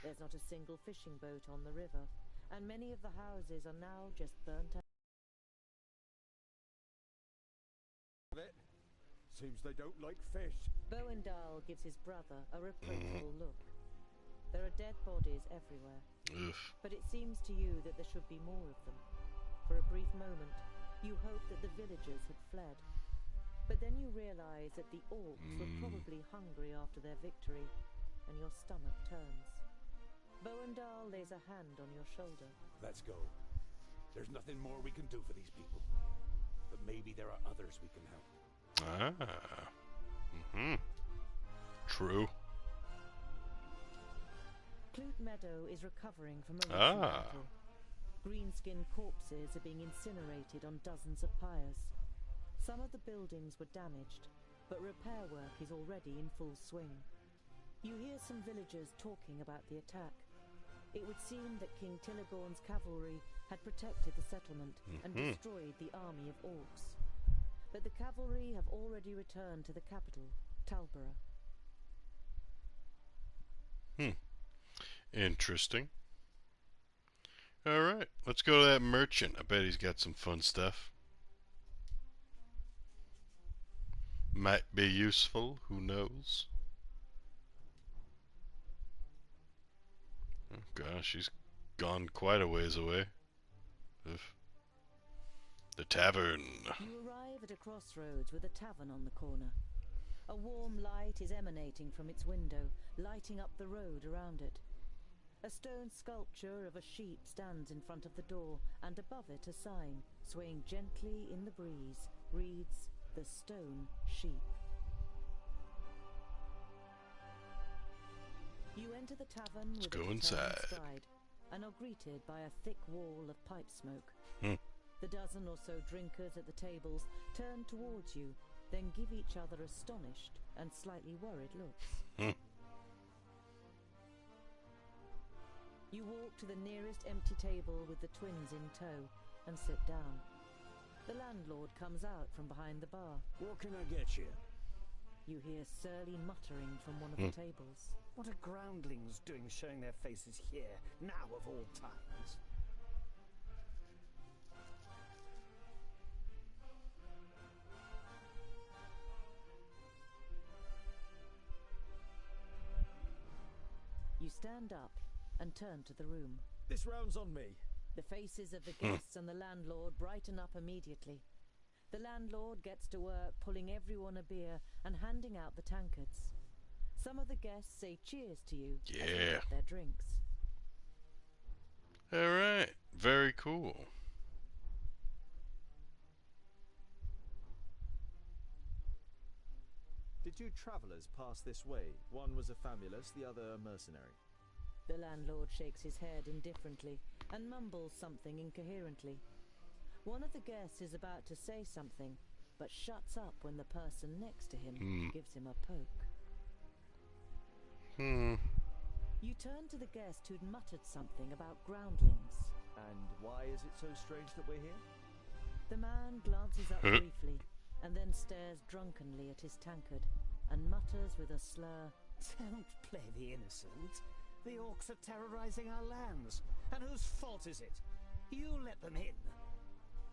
There's not a single fishing boat on the river, and many of the houses are now just burnt out. Seems they don't like fish. Boendal gives his brother a reproachful look. There are dead bodies everywhere. Ugh. But it seems to you that there should be more of them. For a brief moment, you hoped that the villagers had fled. But then you realize that the orcs were probably hungry after their victory, and your stomach turns. Boendal lays a hand on your shoulder. Let's go. There's nothing more we can do for these people. But maybe there are others we can help. True. Clute Meadow is recovering from a recent battle. Green-skinned corpses are being incinerated on dozens of pyres. Some of the buildings were damaged, but repair work is already in full swing. You hear some villagers talking about the attack. It would seem that King Tilligorn's cavalry had protected the settlement and destroyed the army of orcs. But the cavalry have already returned to the capital, Talborough. Interesting. Alright, let's go to that merchant. I bet he's got some fun stuff. Might be useful, who knows? Oh gosh, he's gone quite a ways away. Ugh. The tavern. You arrive at a crossroads with a tavern on the corner. A warm light is emanating from its window, lighting up the road around it. A stone sculpture of a sheep stands in front of the door, and above it a sign, swaying gently in the breeze, reads, "The Stone Sheep." You enter the tavern with a determined stride, and are greeted by a thick wall of pipe smoke. The dozen or so drinkers at the tables turn towards you, then give each other astonished and slightly worried looks. You walk to the nearest empty table with the twins in tow and sit down. The landlord comes out from behind the bar. What can I get you? You hear surly muttering from one of the tables. What are groundlings doing showing their faces here, now of all times? You stand up and turn to the room. This round's on me. The faces of the guests and the landlord brighten up immediately. The landlord gets to work pulling everyone a beer and handing out the tankards. Some of the guests say cheers to you as they get their drinks. Alright, very cool. Did two travellers pass this way? One was a famulus, the other a mercenary. The landlord shakes his head indifferently and mumbles something incoherently. One of the guests is about to say something, but shuts up when the person next to him gives him a poke. You turn to the guest who'd muttered something about groundlings. And why is it so strange that we're here? The man glances up briefly and then stares drunkenly at his tankard and mutters with a slur, Don't play the innocent. The orcs are terrorizing our lands. And whose fault is it? You let them in.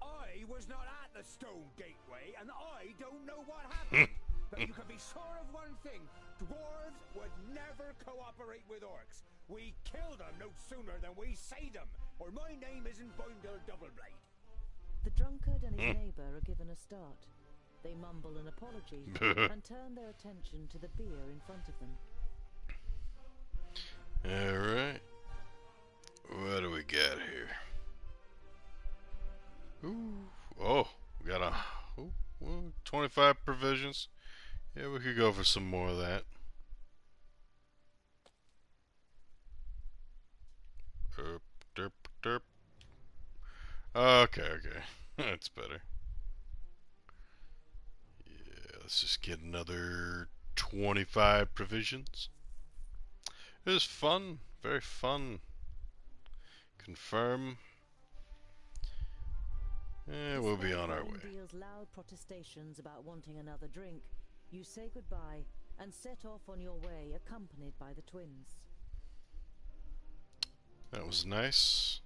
I was not at the Stone Gateway, and I don't know what happened. But you can be sure of one thing. Dwarves would never cooperate with orcs. We kill them no sooner than we say them, or my name isn't Boindle Doubleblade. The drunkard and his neighbour are given a start. They mumble an apology and turn their attention to the beer in front of them. Alright. What do we got here? Ooh. Oh, we got 25 provisions. Yeah, we could go for some more of that. Derp, derp. Okay. That's better. Yeah, let's just get another 25 provisions. It was fun. Very fun. Confirm. We'll be on our way. Deals loud protestations about wanting another drink. You say goodbye and set off on your way, accompanied by the twins. That was nice.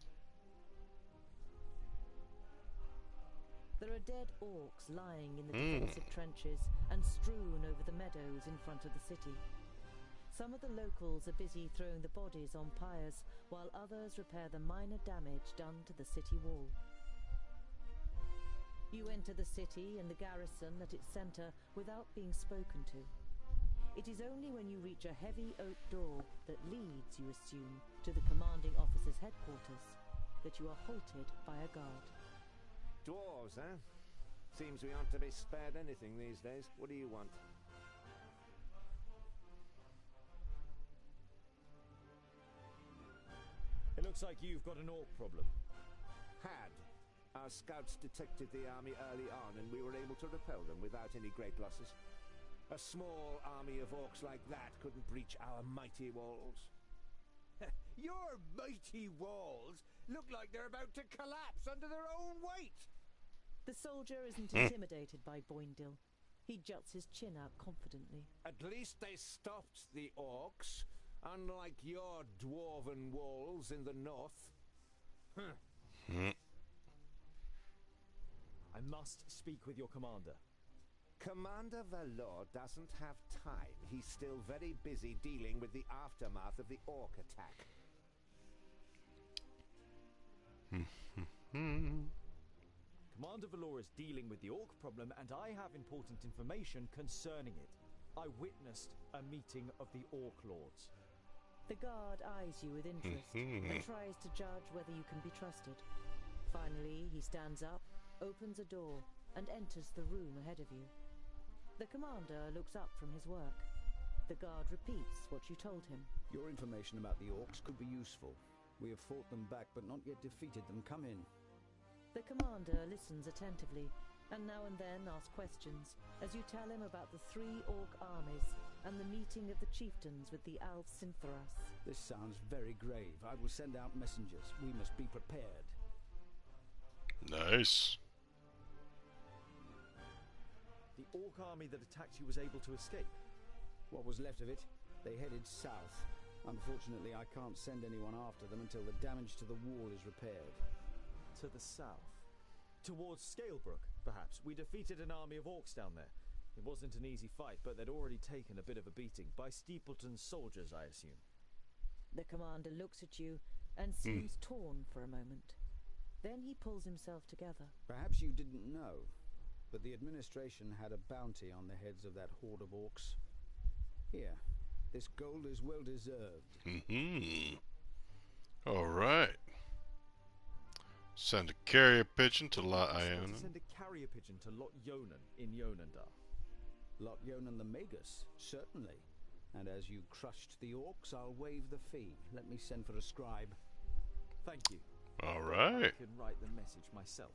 There are dead orcs lying in the defensive trenches and strewn over the meadows in front of the city. Some of the locals are busy throwing the bodies on pyres, while others repair the minor damage done to the city wall. You enter the city and the garrison at its centre without being spoken to. It is only when you reach a heavy oak door that leads, you assume, to the commanding officer's headquarters, that you are halted by a guard. Dwarves, eh? Seems we aren't to be spared anything these days. What do you want? It looks like you've got an orc problem. Had. Our scouts detected the army early on, and we were able to repel them without any great losses. A small army of orcs like that couldn't breach our mighty walls. Your mighty walls look like they're about to collapse under their own weight. The soldier isn't intimidated by Boindil. He juts his chin out confidently. At least they stopped the orcs, unlike your dwarven walls in the north. I must speak with your commander. Commander Valor doesn't have time. He's still very busy dealing with the aftermath of the orc attack. Commander Valor is dealing with the orc problem, and I have important information concerning it. I witnessed a meeting of the orc lords. The guard eyes you with interest and tries to judge whether you can be trusted. Finally, he stands up, opens a door, and enters the room ahead of you. The commander looks up from his work. The guard repeats what you told him. Your information about the orcs could be useful. We have fought them back, but not yet defeated them. Come in. The commander listens attentively, and now and then asks questions, as you tell him about the 3 orc armies, and the meeting of the chieftains with the Alv Sintheras. This sounds very grave. I will send out messengers. We must be prepared. Nice. The orc army that attacked you was able to escape. What was left of it? They headed south. Unfortunately, I can't send anyone after them until the damage to the wall is repaired. To the south. Towards Scalebrook, perhaps. We defeated an army of orcs down there. It wasn't an easy fight, but they'd already taken a bit of a beating. By Steepleton's soldiers, I assume. The commander looks at you and seems torn for a moment. Then he pulls himself together. Perhaps you didn't know, but the administration had a bounty on the heads of that horde of orcs. Here, this gold is well deserved. All right. Send a carrier pigeon to La Ionin. Send a carrier pigeon to Lot Yonan in Yonandar. Lot Yonan the Magus, certainly. And as you crushed the orcs, I'll waive the fee. Let me send for a scribe. Thank you. All right. I can write the message myself.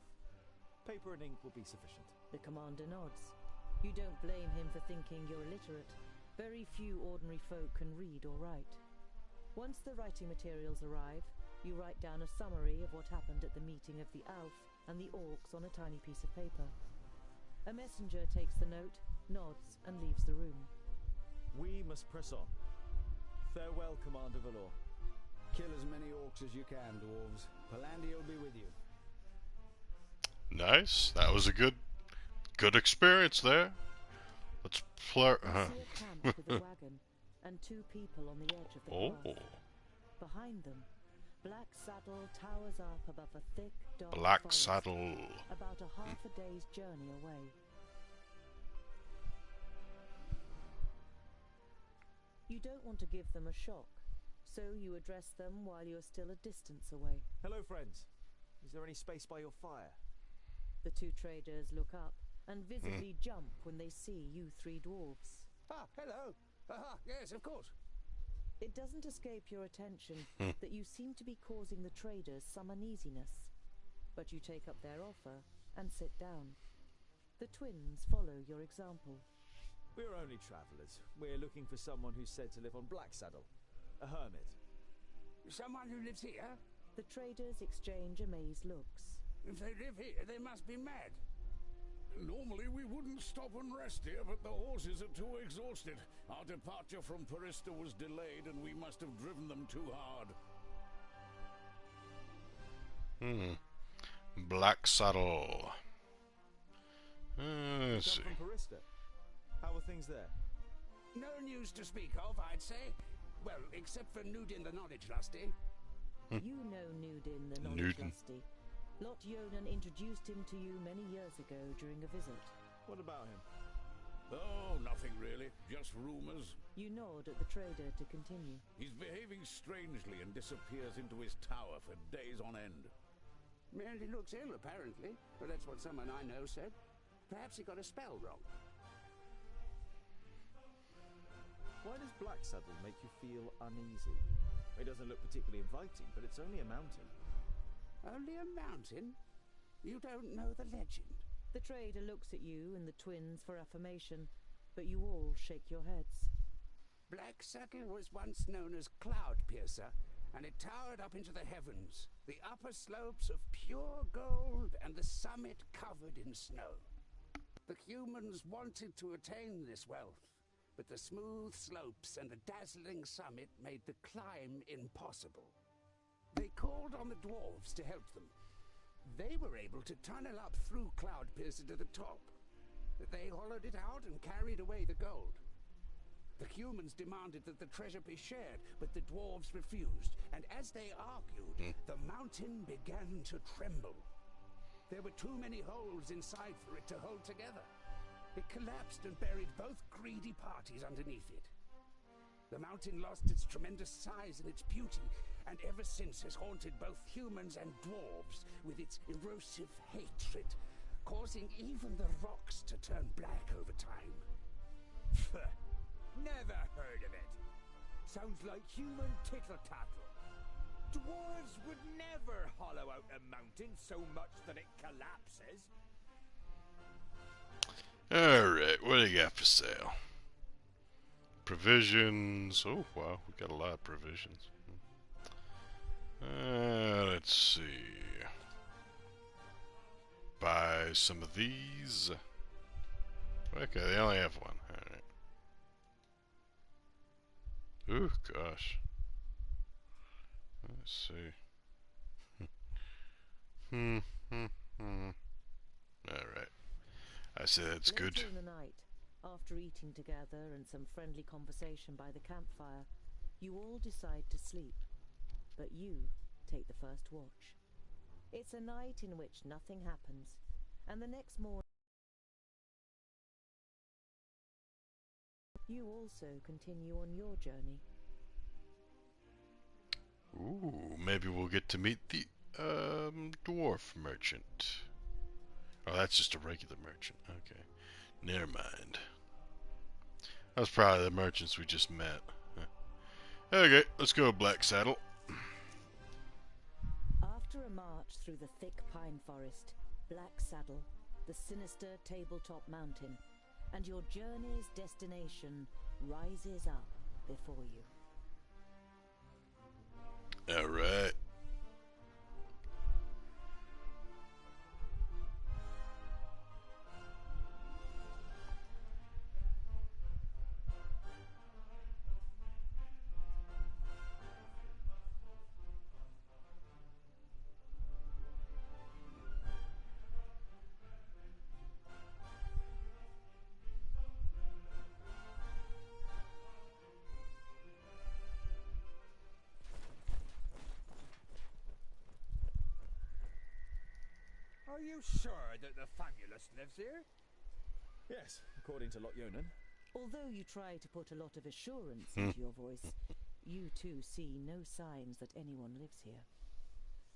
Paper and ink will be sufficient. The commander nods. You don't blame him for thinking you're illiterate. Very few ordinary folk can read or write. Once the writing materials arrive, you write down a summary of what happened at the meeting of the Alf and the orcs on a tiny piece of paper. A messenger takes the note, nods, and leaves the room. We must press on. Farewell, Commander Valor. Kill as many orcs as you can, dwarves. Palandir will be with you. Nice. That was a good experience there. Let's plur. See a camp with a wagon and 2 people on the edge of the path. Behind them, Black Saddle towers up above a thick, dark Black forest, Saddle. about a half a day's journey away. You don't want to give them a shock, so you address them while you're still a distance away. Hello, friends. Is there any space by your fire? The 2 traders look up and visibly jump when they see you 3 dwarves. Ah, hello. Yes, of course. It doesn't escape your attention that you seem to be causing the traders some uneasiness, but you take up their offer and sit down. The twins follow your example. We're only travellers. We're looking for someone who's said to live on Black Saddle. A hermit. Someone who lives here? The traders exchange amazed looks. If they live here, they must be mad. Normally we wouldn't stop and rest here, but the horses are too exhausted. Our departure from Parista was delayed, and we must have driven them too hard. Black Saddle. Let's see. From Parista. How are things there? No news to speak of, I'd say. Well, except for Nudin the Knowledge Lusty. You know Nudin the Knowledge Lusty. Lot Yonan introduced him to you many years ago during a visit. What about him? Oh, nothing really. Just rumors. You nod at the trader to continue. He's behaving strangely and disappears into his tower for days on end. Merely looks ill, apparently. But that's what someone I know said. Perhaps he got a spell wrong. Why does Blacksaddle make you feel uneasy? It doesn't look particularly inviting, but it's only a mountain. Only a mountain? You don't know the legend. The trader looks at you and the twins for affirmation, but you all shake your heads. Blacksaddle was once known as Cloud Piercer, and it towered up into the heavens, the upper slopes of pure gold and the summit covered in snow. The humans wanted to attain this wealth, but the smooth slopes and the dazzling summit made the climb impossible. They called on the dwarves to help them. They were able to tunnel up through Cloud Piercer to the top. They hollowed it out and carried away the gold. The humans demanded that the treasure be shared, but the dwarves refused, and as they argued, the mountain began to tremble. There were too many holes inside for it to hold together. It collapsed and buried both greedy parties underneath it. The mountain lost its tremendous size and its beauty, and ever since has haunted both humans and dwarves with its erosive hatred, causing even the rocks to turn black over time. Never heard of it. Sounds like human tittle-tattle. Dwarves would never hollow out a mountain so much that it collapses. Alright, what do you got for sale? Provisions. Oh, wow, we got a lot of provisions. Let's see. Buy some of these. Okay, they only have one. Alright. Ooh, gosh. Let's see. Alright. I say that's good. Later in the night, after eating together and some friendly conversation by the campfire, you all decide to sleep. But you take the first watch. It's a night in which nothing happens, and the next morning you also continue on your journey. Ooh, maybe we'll get to meet the dwarf merchant. Oh, that's just a regular merchant. Okay. Never mind. That's probably the merchants we just met. Huh. Okay, let's go Blacksaddle. After a march through the thick pine forest, Blacksaddle, the sinister tabletop mountain, and your journey's destination rises up before you. Alright. Are you sure that the Famulus lives here? Yes, according to Lot Yonan. Although you try to put a lot of assurance into your voice, you too see no signs that anyone lives here.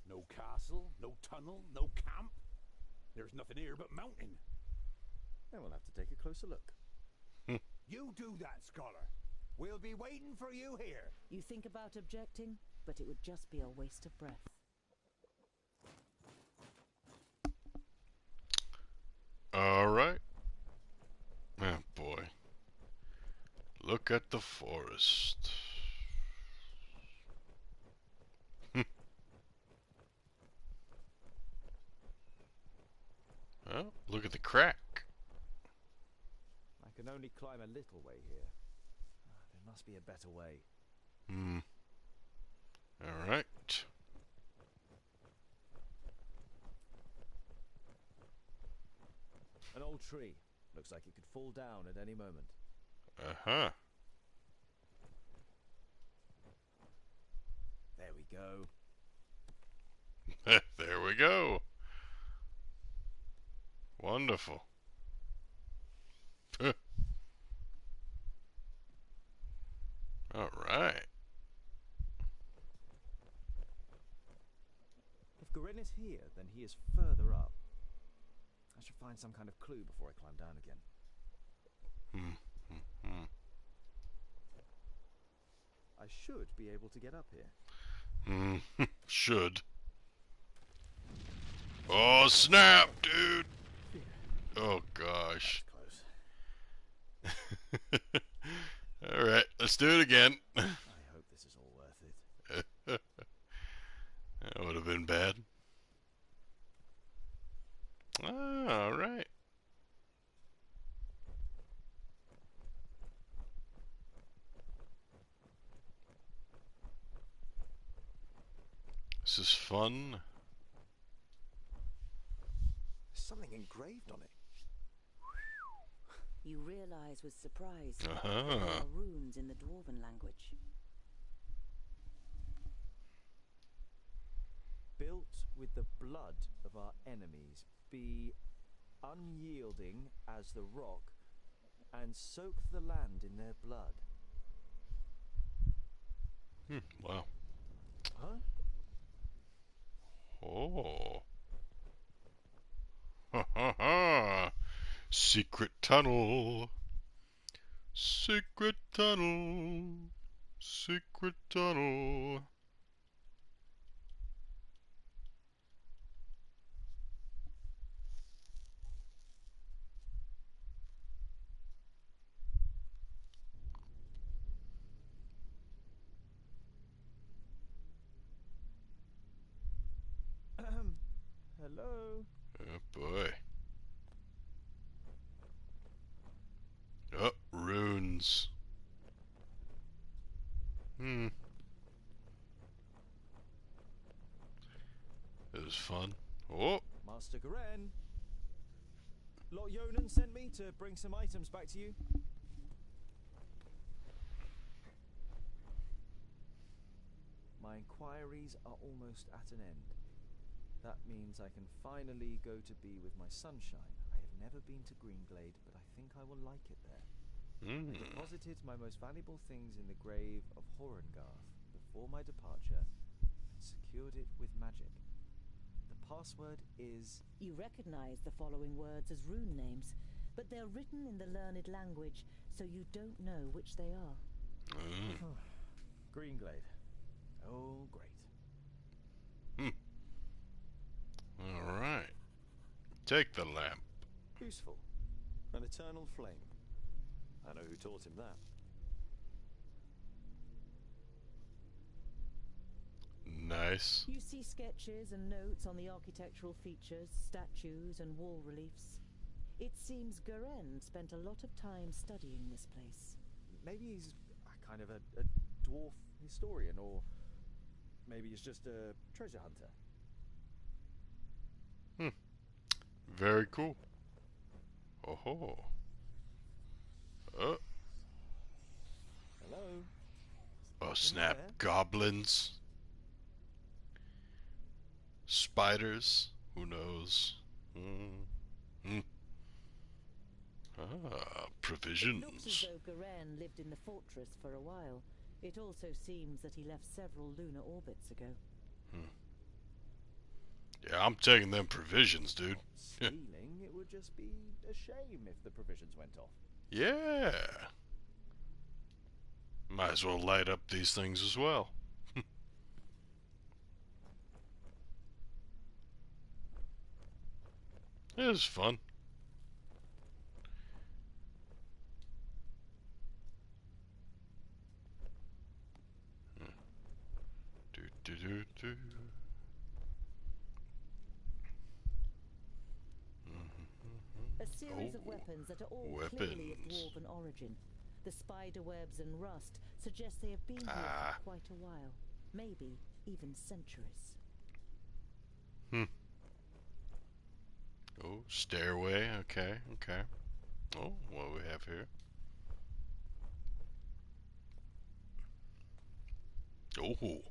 No castle, no tunnel, no camp. There's nothing here but mountain. Then we'll have to take a closer look. You do that, scholar. We'll be waiting for you here. You think about objecting, but it would just be a waste of breath. Alright. Oh boy. Look at the forest. Oh, look at the crack. I can only climb a little way here. There must be a better way. Alright. An old tree. Looks like it could fall down at any moment. Uh-huh. go. There we go. Wonderful. All right. If Garen is here, then he is further up. I should find some kind of clue before I climb down again. I should be able to get up here. Should. Oh, snap, dude! Oh, gosh. Alright, let's do it again. I hope this is all worth it. That would have been bad. Alright. This is fun. There's something engraved on it. You realize with surprise that there are runes in the Dwarven language. Built with the blood of our enemies, be unyielding as the rock, and soak the land in their blood. Wow. Huh? Oh. Ha ha ha. Secret tunnel. Secret tunnel. Secret tunnel. Hello? Oh boy. Oh, runes. It was fun. Oh. Master Garen. Lot Yonan sent me to bring some items back to you. My inquiries are almost at an end. That means I can finally go to be with my sunshine. I have never been to Greenglade, but I think I will like it there. I deposited my most valuable things in the grave of Horengarth before my departure and secured it with magic. The password is... You recognize the following words as rune names, but they're written in the learned language, so you don't know which they are. Greenglade. Oh, great. Alright. Take the lamp. Useful. An eternal flame. I know who taught him that. Nice. You see sketches and notes on the architectural features, statues and wall reliefs. It seems Garen spent a lot of time studying this place. Maybe he's a kind of a dwarf historian, or maybe he's just a treasure hunter. Very cool. Oh. Oh. Hello. Oh snap! Goblins. Spiders. Who knows? Provisions. It looks as though Garen lived in the fortress for a while. It also seems that he left several lunar orbits ago. Yeah, I'm taking them provisions, dude. Stealing, it would just be a shame if the provisions went off. Yeah. Might as well light up these things as well. It was fun. A series of weapons that are all clearly of dwarven origin. The spider webs and rust suggest they have been here for quite a while. Maybe even centuries. Oh, stairway. Okay. Oh, what do we have here? Oh.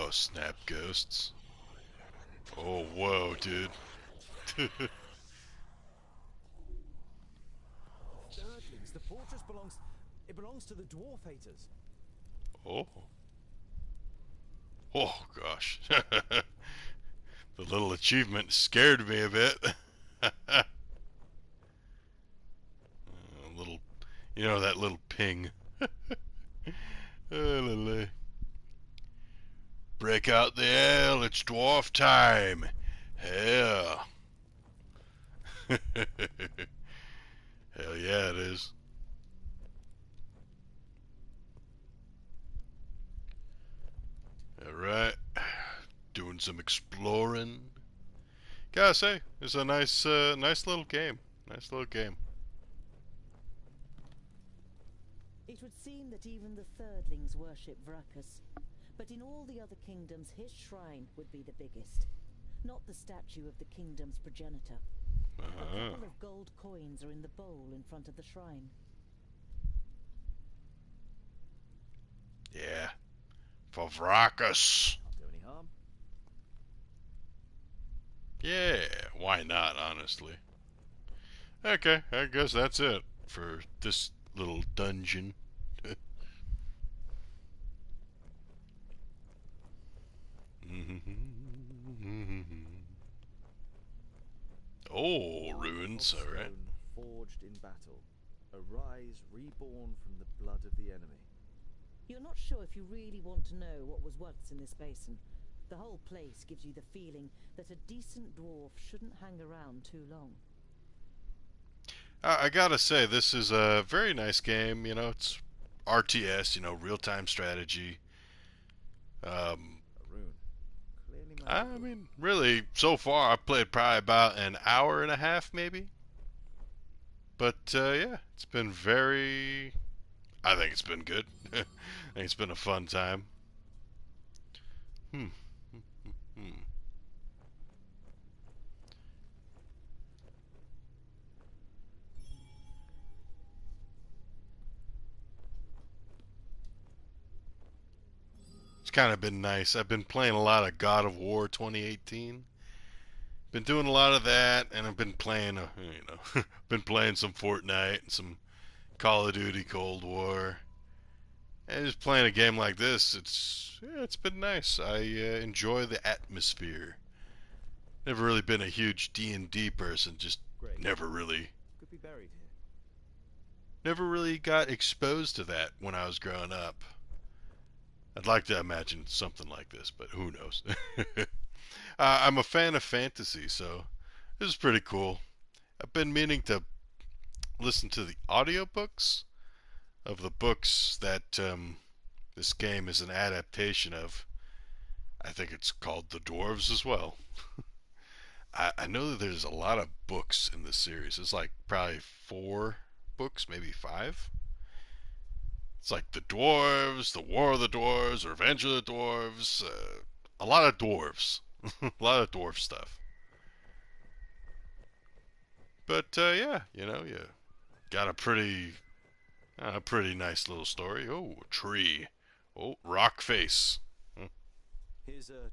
Oh, snap ghosts. Oh, whoa, dude. Thirdlings, the fortress belongs to the dwarf haters. Oh. Oh, gosh. The little achievement scared me a bit. A little, you know, that little ping. Break out the ale, it's dwarf time. Hell. Hell yeah, it is. Alright. Doing some exploring. Gotta say, it's a nice little game. Nice little game. It would seem that even the Thirdlings worship Vrakas, but in all the other kingdoms his shrine would be the biggest, not the statue of the kingdom's progenitor. A couple of gold coins are in the bowl in front of the shrine. Yeah. For Vrakas. Can't do any harm. Yeah, why not, honestly? Okay, I guess that's it for this little dungeon. Oh, ruins, alright. Forged in battle. Arise, reborn from the blood of the enemy. You're not sure if you really want to know what was once in this basin. The whole place gives you the feeling that a decent dwarf shouldn't hang around too long. I gotta say, this is a very nice game. You know, it's RTS, you know, real-time strategy. A rune. Clearly I magical. mean, really, so far I've played probably about an hour and a half, maybe. But yeah, it's been very. I think it's been good. I think it's been a fun time. It's kind of been nice. I've been playing a lot of God of War 2018. Been doing a lot of that, and I've been playing, been playing some Fortnite and some Call of Duty Cold War. And just playing a game like this, it's been nice. I enjoy the atmosphere. Never really been a huge D&D person. Just Great. never really Could be buried here. Never really got exposed to that when I was growing up. I'd like to imagine something like this, but who knows? I'm a fan of fantasy, so this is pretty cool. I've been meaning to listen to the audiobooks of the books that this game is an adaptation of. I think it's called The Dwarves as well. I know that there's a lot of books in this series. It's like probably 4 books, maybe 5. It's like the Dwarves, the War of the Dwarves, Revenge of the Dwarves. A lot of dwarves. A lot of dwarf stuff. But yeah, you know, you got a pretty nice little story. Oh, a tree. Oh, rock face. Here's a...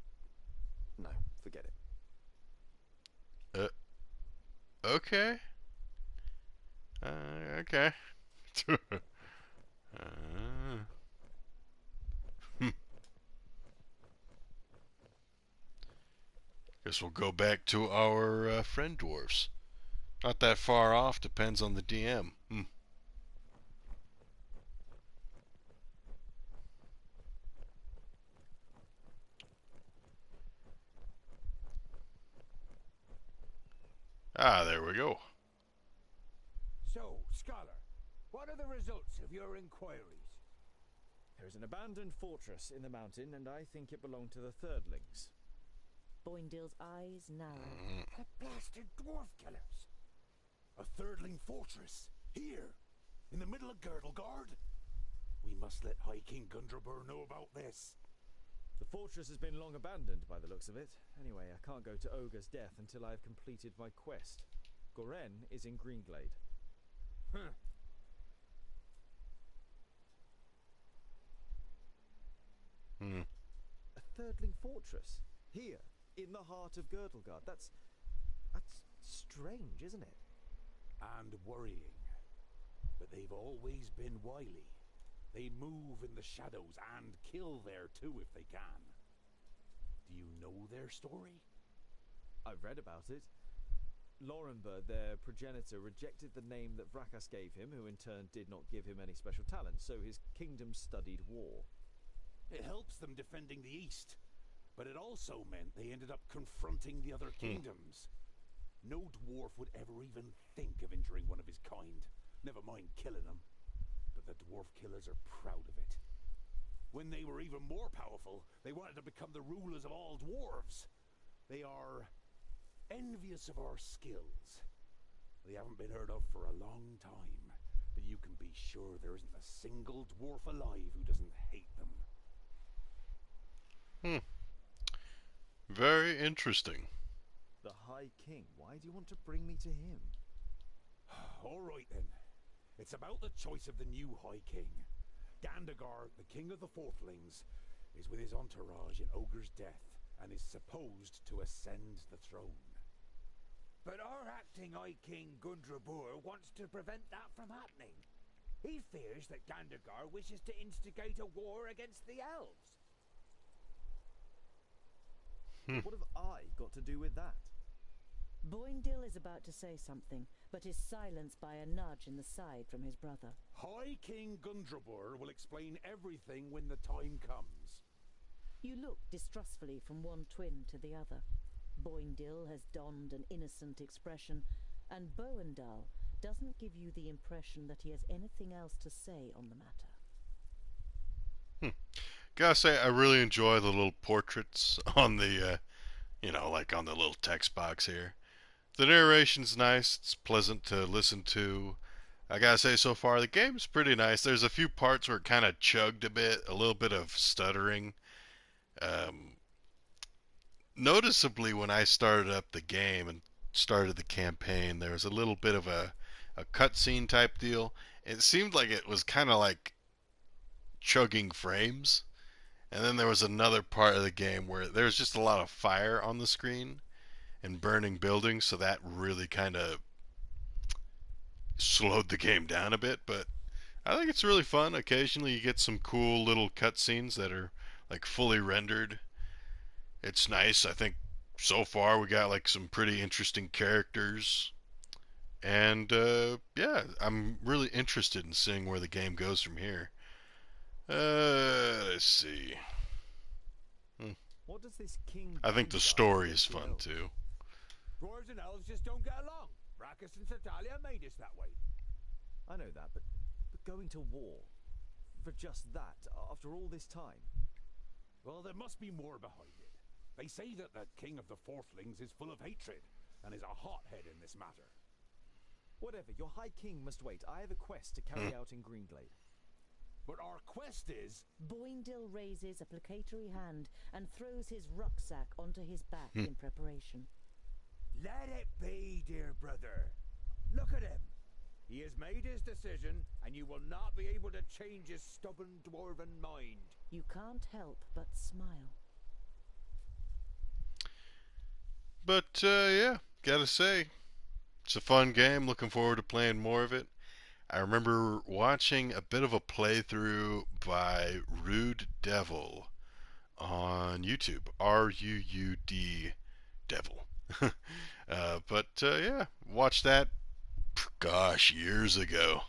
No, forget it. Okay. Okay. Guess we'll go back to our friend dwarves. Not that far off, depends on the DM. Ah, there we go. So, Scholar, what are the results of your inquiries? There is an abandoned fortress in the mountain, and I think it belonged to the Thirdlings. Boindale's eyes narrowed. The blasted dwarf killers! A Thirdling fortress? Here? In the middle of Girdlegard? We must let High King Gundrabur know about this. The fortress has been long abandoned by the looks of it. Anyway, I can't go to Ogre's death until I have completed my quest. Goren is in Greenglade. Huh. A Thirdling Fortress, here, in the heart of Girdlegard. That's strange, isn't it? And worrying. But they've always been wily. They move in the shadows and kill there too if they can. Do you know their story? I've read about it. Lorenberg, their progenitor, rejected the name that Vrakas gave him, who in turn did not give him any special talents, so his kingdom studied war. It helps them defending the East, but it also meant they ended up confronting the other kingdoms. No dwarf would ever even think of injuring one of his kind, never mind killing them. But the dwarf killers are proud of it. When they were even more powerful, they wanted to become the rulers of all dwarves. They are envious of our skills. They haven't been heard of for a long time, but you can be sure there isn't a single dwarf alive who doesn't hate them. Very interesting. The High King. Why do you want to bring me to him? All right then. It's about the choice of the new High King. Gandagar, the king of the Fourthlings, is with his entourage in Ogre's death and is supposed to ascend the throne. But our acting High King Gundrabur wants to prevent that from happening. He fears that Gandagar wishes to instigate a war against the elves. What have I got to do with that? Boindil is about to say something, but is silenced by a nudge in the side from his brother. High King Gundrabur will explain everything when the time comes. You look distrustfully from one twin to the other. Boindil has donned an innocent expression, and Boendal doesn't give you the impression that he has anything else to say on the matter. Gotta say, I really enjoy the little portraits on the, like on the little text box here. The narration's nice, it's pleasant to listen to. I gotta say, so far, the game's pretty nice. There's a few parts where it kind of chugged a bit, a little bit of stuttering. Noticeably, when I started up the game and started the campaign, there was a little bit of a cutscene type deal. It seemed like it was kind of like chugging frames. And then there was another part of the game where there was just a lot of fire on the screen and burning buildings, so that really kind of slowed the game down a bit. But I think it's really fun. Occasionally you get some cool little cutscenes that are like fully rendered. It's nice. I think so far we got like some pretty interesting characters. And yeah, I'm really interested in seeing where the game goes from here. Let's see. What does this king? I think the story is fun too. Dwarves and elves just don't get along. Braccus and Satalia made us that way. I know that, but going to war for just that after all this time. Well, there must be more behind it. They say that the king of the Fourthlings is full of hatred and is a hothead in this matter. Whatever, your High King must wait. I have a quest to carry out in Greenglade. But our quest is... Boindil raises a placatory hand and throws his rucksack onto his back in preparation. Let it be, dear brother. Look at him. He has made his decision, and you will not be able to change his stubborn dwarven mind. You can't help but smile. But yeah, gotta say, it's a fun game. Looking forward to playing more of it. I remember watching a bit of a playthrough by Rude Devil on YouTube. RUUD Devil. But yeah, watched that, gosh, years ago.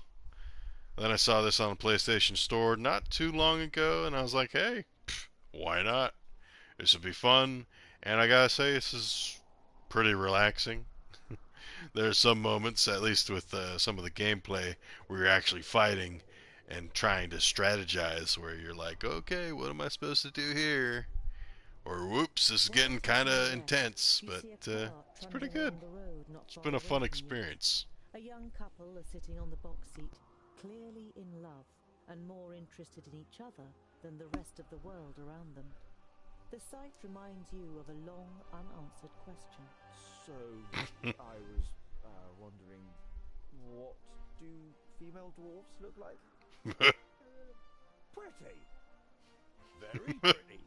Then I saw this on the PlayStation Store not too long ago, and I was like, hey, why not? This would be fun. And I gotta say, this is pretty relaxing. There are some moments, at least with some of the gameplay, where you're actually fighting and trying to strategize, where you're like, okay, what am I supposed to do here? Or, whoops, this is getting kind of intense, but it's pretty good. It's been a fun experience. A young couple are sitting on the box seat, clearly in love and more interested in each other than the rest of the world around them. The sight reminds you of a long, unanswered question. So, I was wondering, what do female dwarves look like? Pretty. Very pretty.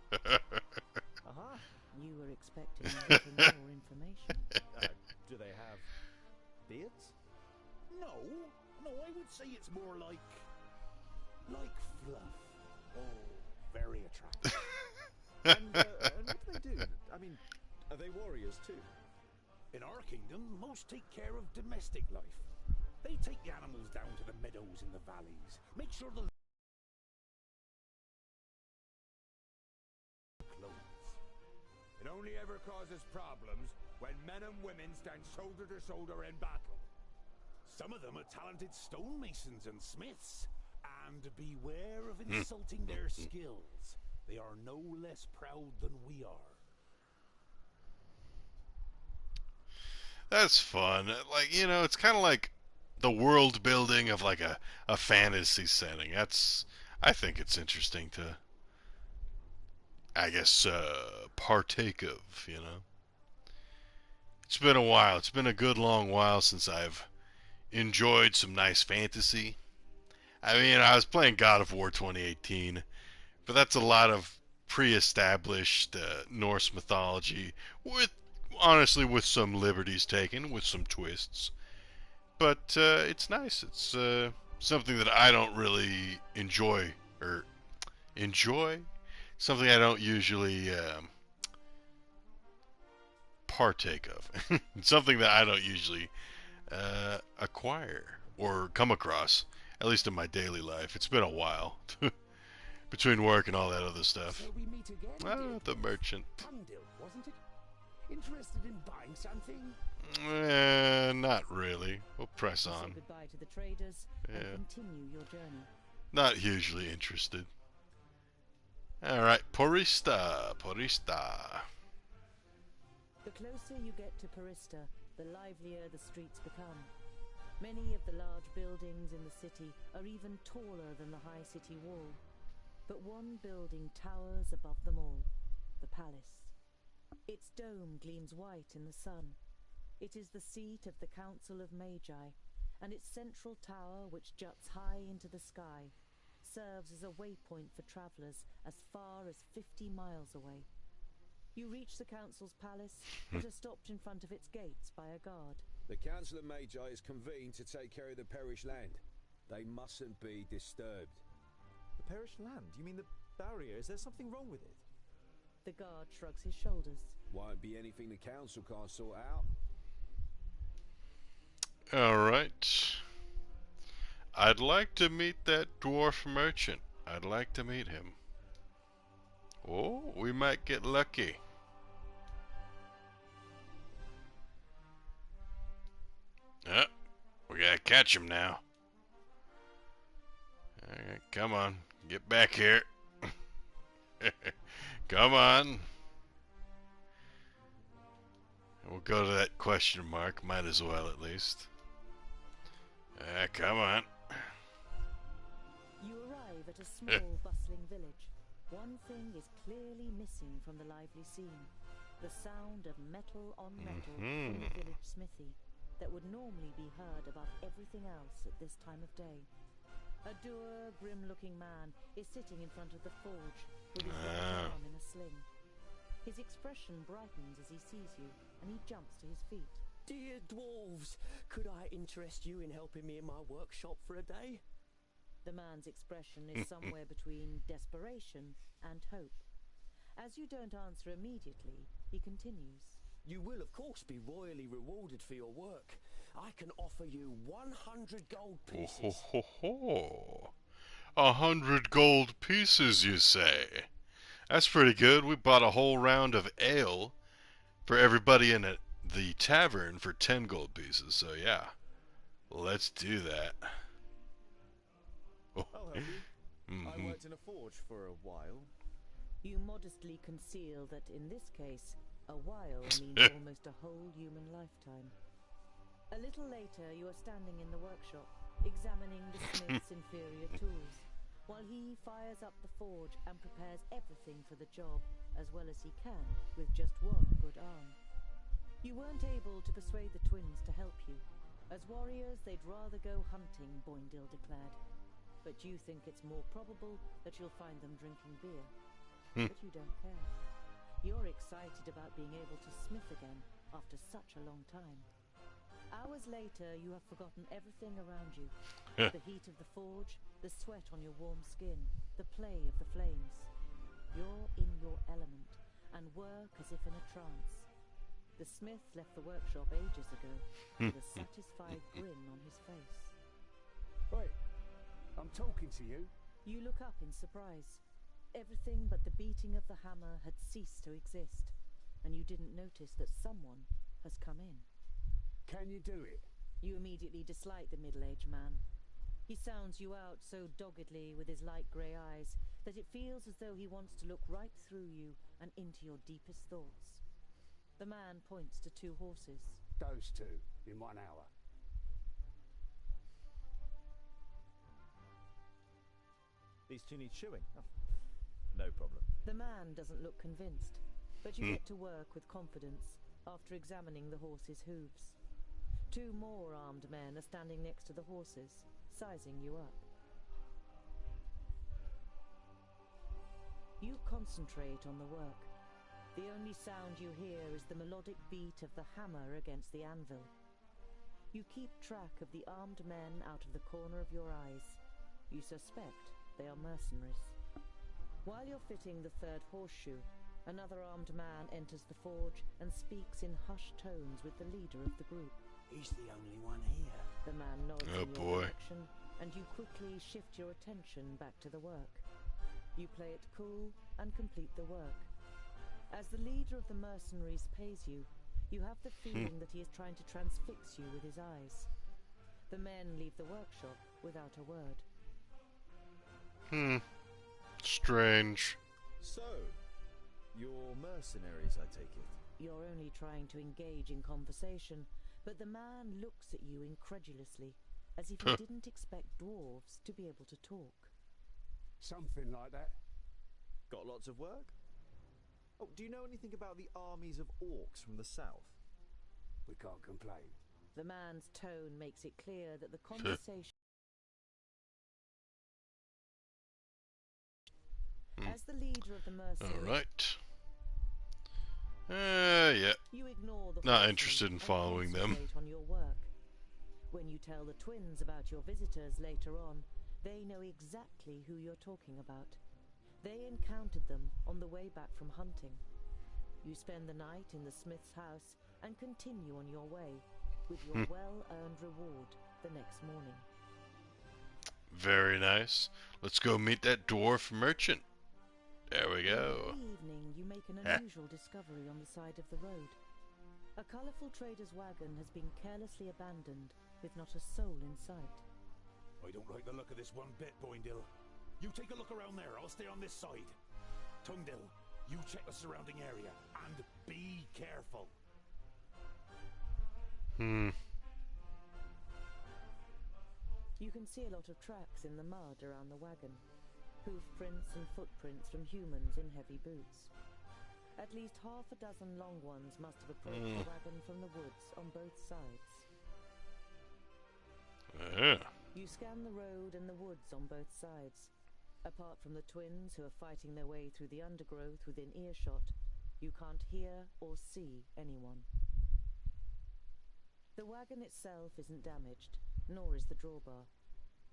And what do they do? I mean, are they warriors too? In our kingdom, most take care of domestic life. They take the animals down to the meadows and the valleys, make sure the clothes. It only ever causes problems when men and women stand shoulder to shoulder in battle. Some of them are talented stonemasons and smiths. And beware of insulting their skills. They are no less proud than we are. That's fun. Like, you know, it's kind of like the world building of like a fantasy setting. I think it's interesting to, I guess, partake of, you know. It's been a while. It's been a good long while since I've enjoyed some nice fantasy. I mean, I was playing God of War 2018, but that's a lot of pre-established Norse mythology with, honestly, with some liberties taken, with some twists. But it's nice. It's something that I don't really enjoy, or enjoy? Something I don't usually partake of. Something that I don't usually acquire or come across, at least in my daily life. It's been a while. Between work and all that other stuff. So we meet again, Ah, the merchant. Tundil, wasn't it? Interested in buying something? Not really. We'll press on. Say goodbye to the traders Yeah. and continue your journey. Not hugely interested. Alright, Porista. The closer you get to Porista, the livelier the streets become. Many of the large buildings in the city are even taller than the high city wall. But one building towers above them all, the palace. Its dome gleams white in the sun. It is the seat of the Council of Magi, and its central tower, which juts high into the sky, serves as a waypoint for travelers as far as 50 miles away. You reach the Council's palace, but are stopped in front of its gates by a guard. The Council of Magi is convened to take care of the parish land. They mustn't be disturbed. The parish land? You mean the barrier? Is there something wrong with it? The guard shrugs his shoulders. Won't be anything the council can't sort out. Alright. I'd like to meet that dwarf merchant. I'd like to meet him. Oh, we might get lucky. We gotta catch him now. Alright, come on. Get back here. Come on. We'll go to that question mark. Might as well, at least. Come on. You arrive at a small, bustling village. One thing is clearly missing from the lively scene. The sound of metal on metal from the village smithy that would normally be heard above everything else at this time of day. A dour, grim-looking man is sitting in front of the forge with his right arm in a sling. His expression brightens as he sees you, and he jumps to his feet. Dear dwarves, could I interest you in helping me in my workshop for a day? The man's expression is somewhere between desperation and hope. As you don't answer immediately, he continues. You will, of course, be royally rewarded for your work. I can offer you 100 gold pieces. 100 gold pieces, you say? That's pretty good. We bought a whole round of ale for everybody in the tavern for 10 gold pieces, so yeah. Let's do that. I'll help you. I worked in a forge for a while. You modestly conceal that in this case, a while means almost a whole human lifetime. A little later, you are standing in the workshop, examining the smith's inferior tools, while he fires up the forge and prepares everything for the job as well as he can with just one good arm. You weren't able to persuade the twins to help you. As warriors, they'd rather go hunting, Boindil declared. But you think it's more probable that you'll find them drinking beer. But you don't care. You're excited about being able to smith again after such a long time. Hours later, you have forgotten everything around you. The heat of the forge, the sweat on your warm skin, the play of the flames. You're in your element. and work as if in a trance. The smith left the workshop ages ago with a satisfied grin on his face. Wait, I'm talking to you. You look up in surprise. Everything but the beating of the hammer had ceased to exist, and you didn't notice that someone has come in. Can you do it? You immediately dislike the middle-aged man. He sounds you out so doggedly with his light grey eyes that it feels as though he wants to look right through you and into your deepest thoughts. The man points to 2 horses. Those 2 in 1 hour. These 2 need shoeing. Oh, no problem. The man doesn't look convinced, but you get to work with confidence after examining the horses' hooves. 2 more armed men are standing next to the horses, sizing you up. You concentrate on the work. The only sound you hear is the melodic beat of the hammer against the anvil. You keep track of the armed men out of the corner of your eyes. You suspect they are mercenaries. While you're fitting the 3rd horseshoe, another armed man enters the forge and speaks in hushed tones with the leader of the group. He's the only one here. The man nods Oh, in your boy. direction, and you quickly shift your attention back to the work. You play it cool and complete the work. As the leader of the mercenaries pays you, you have the feeling that he is trying to transfix you with his eyes. The men leave the workshop without a word. Strange. So, you're mercenaries, I take it? You're only trying to engage in conversation, but the man looks at you incredulously, as if he didn't expect dwarves to be able to talk. Something like that. Got lots of work? Oh, do you know anything about the armies of orcs from the south? We can't complain. The man's tone makes it clear that the conversation... As the leader of the mercenaries... Alright. Yeah. You ignore the Not horsemen interested in and following them. concentrate on your work. When you tell the twins about your visitors later on, they know exactly who you're talking about. They encountered them on the way back from hunting. You spend the night in the smith's house and continue on your way, with your well-earned reward the next morning. Very nice. Let's go meet that dwarf merchant. There we go. In the evening, you make an unusual discovery on the side of the road. A colourful trader's wagon has been carelessly abandoned, with not a soul in sight. I don't like the look of this one bit, Boindil. You take a look around there, I'll stay on this side. Tungdil, you check the surrounding area, and be careful. You can see a lot of tracks in the mud around the wagon. Hoof prints and footprints from humans in heavy boots. At least half a dozen long ones must have approached the wagon from the woods on both sides. You scan the road and the woods on both sides. Apart from the twins who are fighting their way through the undergrowth within earshot, you can't hear or see anyone. The wagon itself isn't damaged, nor is the drawbar,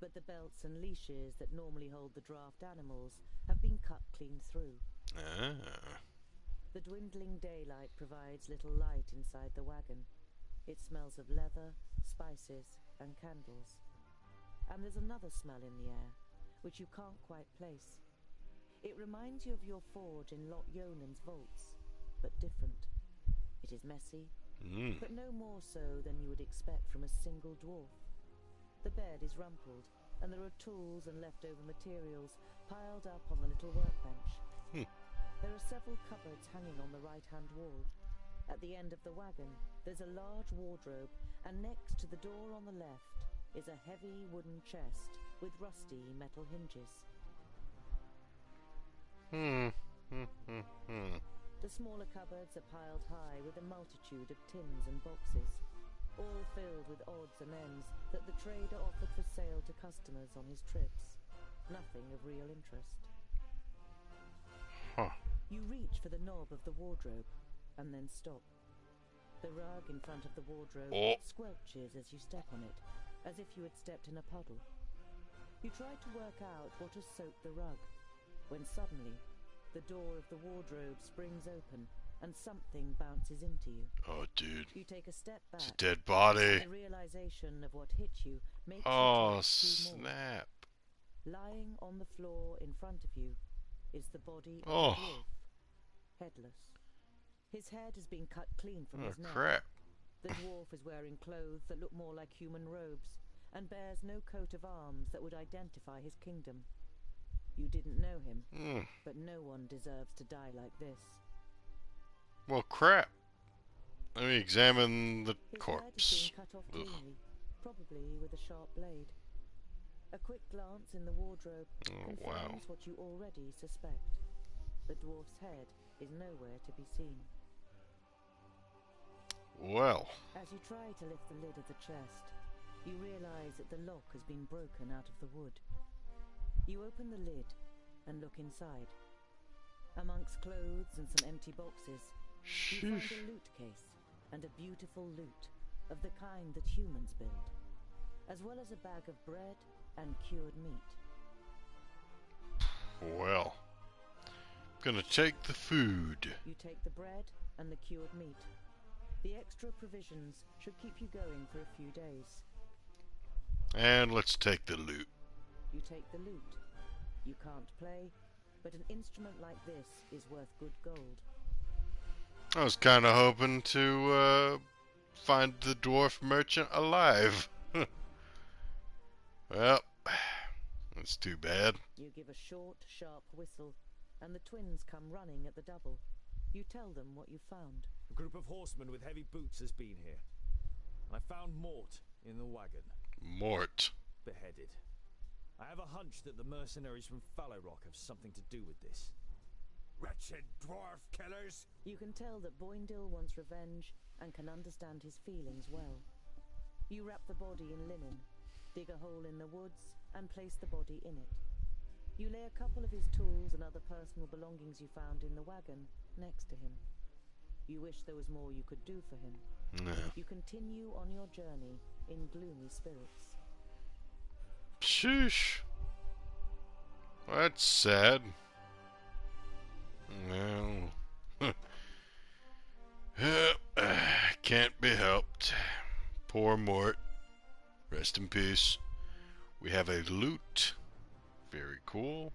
but the belts and leashes that normally hold the draft animals have been cut clean through. The dwindling daylight provides little light inside the wagon. It smells of leather, spices, and candles. And there's another smell in the air, which you can't quite place. It reminds you of your forge in Lot Yonan's vaults, but different. It is messy, but no more so than you would expect from a single dwarf. The bed is rumpled, and there are tools and leftover materials piled up on the little workbench. There are several cupboards hanging on the right-hand wall. At the end of the wagon, there's a large wardrobe, and next to the door on the left is a heavy wooden chest with rusty metal hinges. The smaller cupboards are piled high with a multitude of tins and boxes, all filled with odds and ends that the trader offered for sale to customers on his trips. Nothing of real interest. You reach for the knob of the wardrobe, and then stop. The rug in front of the wardrobe squelches as you step on it, as if you had stepped in a puddle. You try to work out what has soaked the rug, when suddenly The door of the wardrobe springs open, and something bounces into you. Oh, dude. You take a step back. It's a dead body. The realization of what hit you makes Oh, you take 2 more. snap. Lying on the floor in front of you is the body of Oh. a dwarf, headless. His head has been cut clean from his neck. Crap. The dwarf is wearing clothes that look more like human robes and bears no coat of arms that would identify his kingdom. You didn't know him, but no one deserves to die like this. Well, crap. Let me examine the His corpse. head has been cut off cleanly, probably with a sharp blade. A quick glance in the wardrobe confirms what you already suspect. The dwarf's head is nowhere to be seen. Well. As you try to lift the lid of the chest, you realize that the lock has been broken out of the wood. You open the lid and look inside. Amongst clothes and some empty boxes, you find a loot case and a beautiful loot of the kind that humans build, as well as a bag of bread and cured meat. Well. Gonna take the food. You take the bread and the cured meat. The extra provisions should keep you going for a few days. And let's take the loot. You take the loot. You can't play, but an instrument like this is worth good gold. I was kind of hoping to find the dwarf merchant alive. Well, that's too bad. You give a short, sharp whistle, and the twins come running at the double. You tell them what you found. A group of horsemen with heavy boots has been here. And I found Mort in the wagon. Mort. Beheaded. I have a hunch that the mercenaries from Fallow Rock have something to do with this. Wretched dwarf killers! You can tell that Boindil wants revenge and can understand his feelings well. You wrap the body in linen, dig a hole in the woods, and place the body in it. You lay a couple of his tools and other personal belongings you found in the wagon next to him. You wish there was more you could do for him. No. You continue on your journey in gloomy spirits. Sheesh. That's sad. Well, can't be helped. Poor Mort. Rest in peace. We have a loot. Very cool.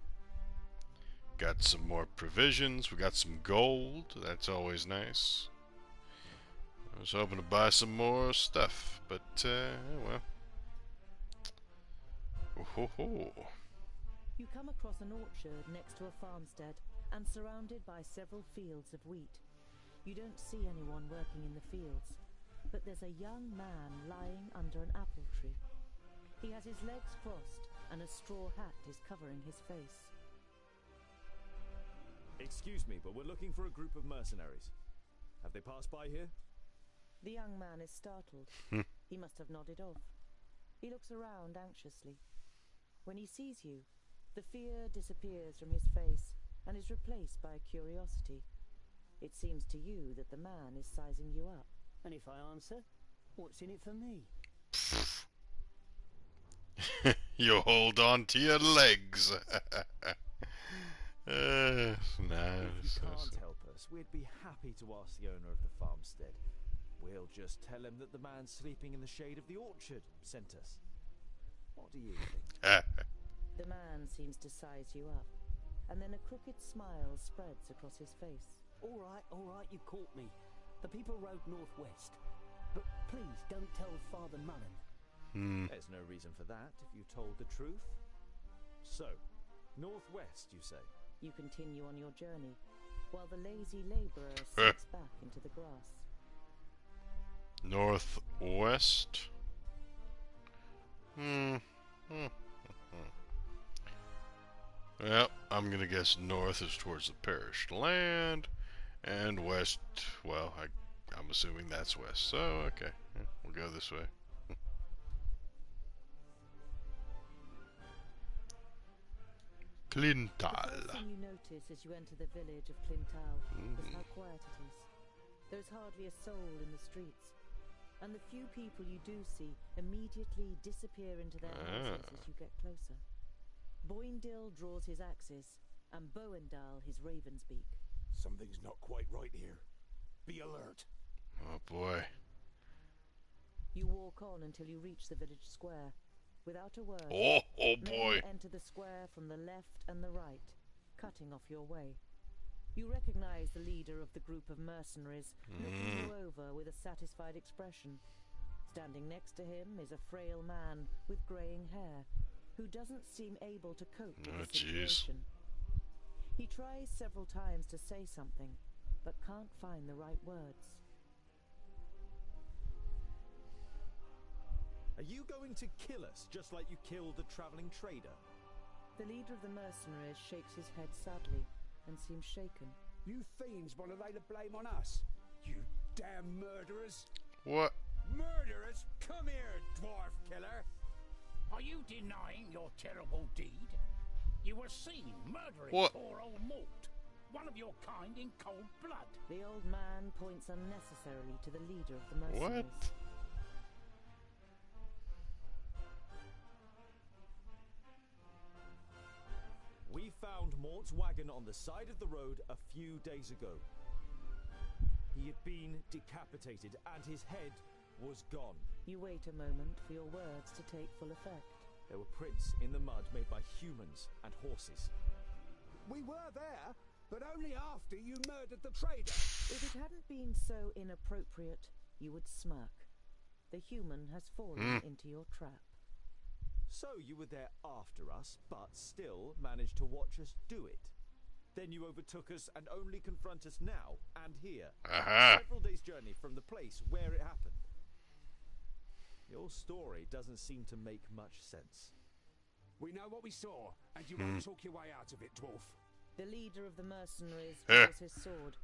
Got some more provisions. We got some gold. That's always nice. I was hoping to buy some more stuff, but well. Oh. You come across an orchard next to a farmstead and surrounded by several fields of wheat. You don't see anyone working in the fields, but there's a young man lying under an apple tree. He has his legs crossed and a straw hat is covering his face. Excuse me, but we're looking for a group of mercenaries. Have they passed by here? The young man is startled. He must have nodded off. He looks around anxiously. When he sees you, the fear disappears from his face and is replaced by curiosity. It seems to you that the man is sizing you up. And if I answer, what's in it for me? You hold on to your legs. Nice. If you can't help us, we'd be happy to ask the owner of the farmstead. We'll just tell him that the man sleeping in the shade of the orchard sent us. What do you think? The man seems to size you up, and then a crooked smile spreads across his face. All right, you caught me. The people rode northwest. But please don't tell Father Mullen. There's no reason for that if you told the truth. So, northwest, you say? You continue on your journey, while the lazy labourer sinks back into the grass. Northwest? Well, I'm gonna guess north is towards the perished land, and west, well, I'm assuming that's west, so okay, yeah, we'll go this way. Clintal. The first thing you notice as you enter the village of Clintal is how quiet it is. There's hardly a soul in the streets, and the few people you do see immediately disappear into their houses as you get closer. Boindil draws his axes, and Boendal his raven's beak. Something's not quite right here. Be alert. Oh boy. You walk on until you reach the village square. Without a word, Oh boy. men enter the square from the left and the right, cutting off your way. You recognize the leader of the group of mercenaries, looking you over with a satisfied expression. Standing next to him is a frail man with greying hair, who doesn't seem able to cope with the situation. He tries several times to say something, but can't find the right words. Are you going to kill us just like you killed the traveling trader? The leader of the mercenaries shakes his head sadly and seems shaken. You fiends want to lay the blame on us? You damn murderers! What? Murderers? Come here, dwarf killer! Are you denying your terrible deed? You were seen murdering poor old Mort, one of your kind, in cold blood. The old man points unnecessarily to the leader of the mercenaries. What? We found Mort's wagon on the side of the road a few days ago. He had been decapitated and his head was gone. You wait a moment for your words to take full effect. There were prints in the mud made by humans and horses. We were there, but only after you murdered the trader. If it hadn't been so inappropriate, you would smirk. The human has fallen into your trap. So you were there after us, but still managed to watch us do it. Then you overtook us and only confront us now and here. Several days' journey from the place where it happened. Your story doesn't seem to make much sense. We know what we saw, and you won't talk your way out of it, dwarf. The leader of the mercenaries draws his sword.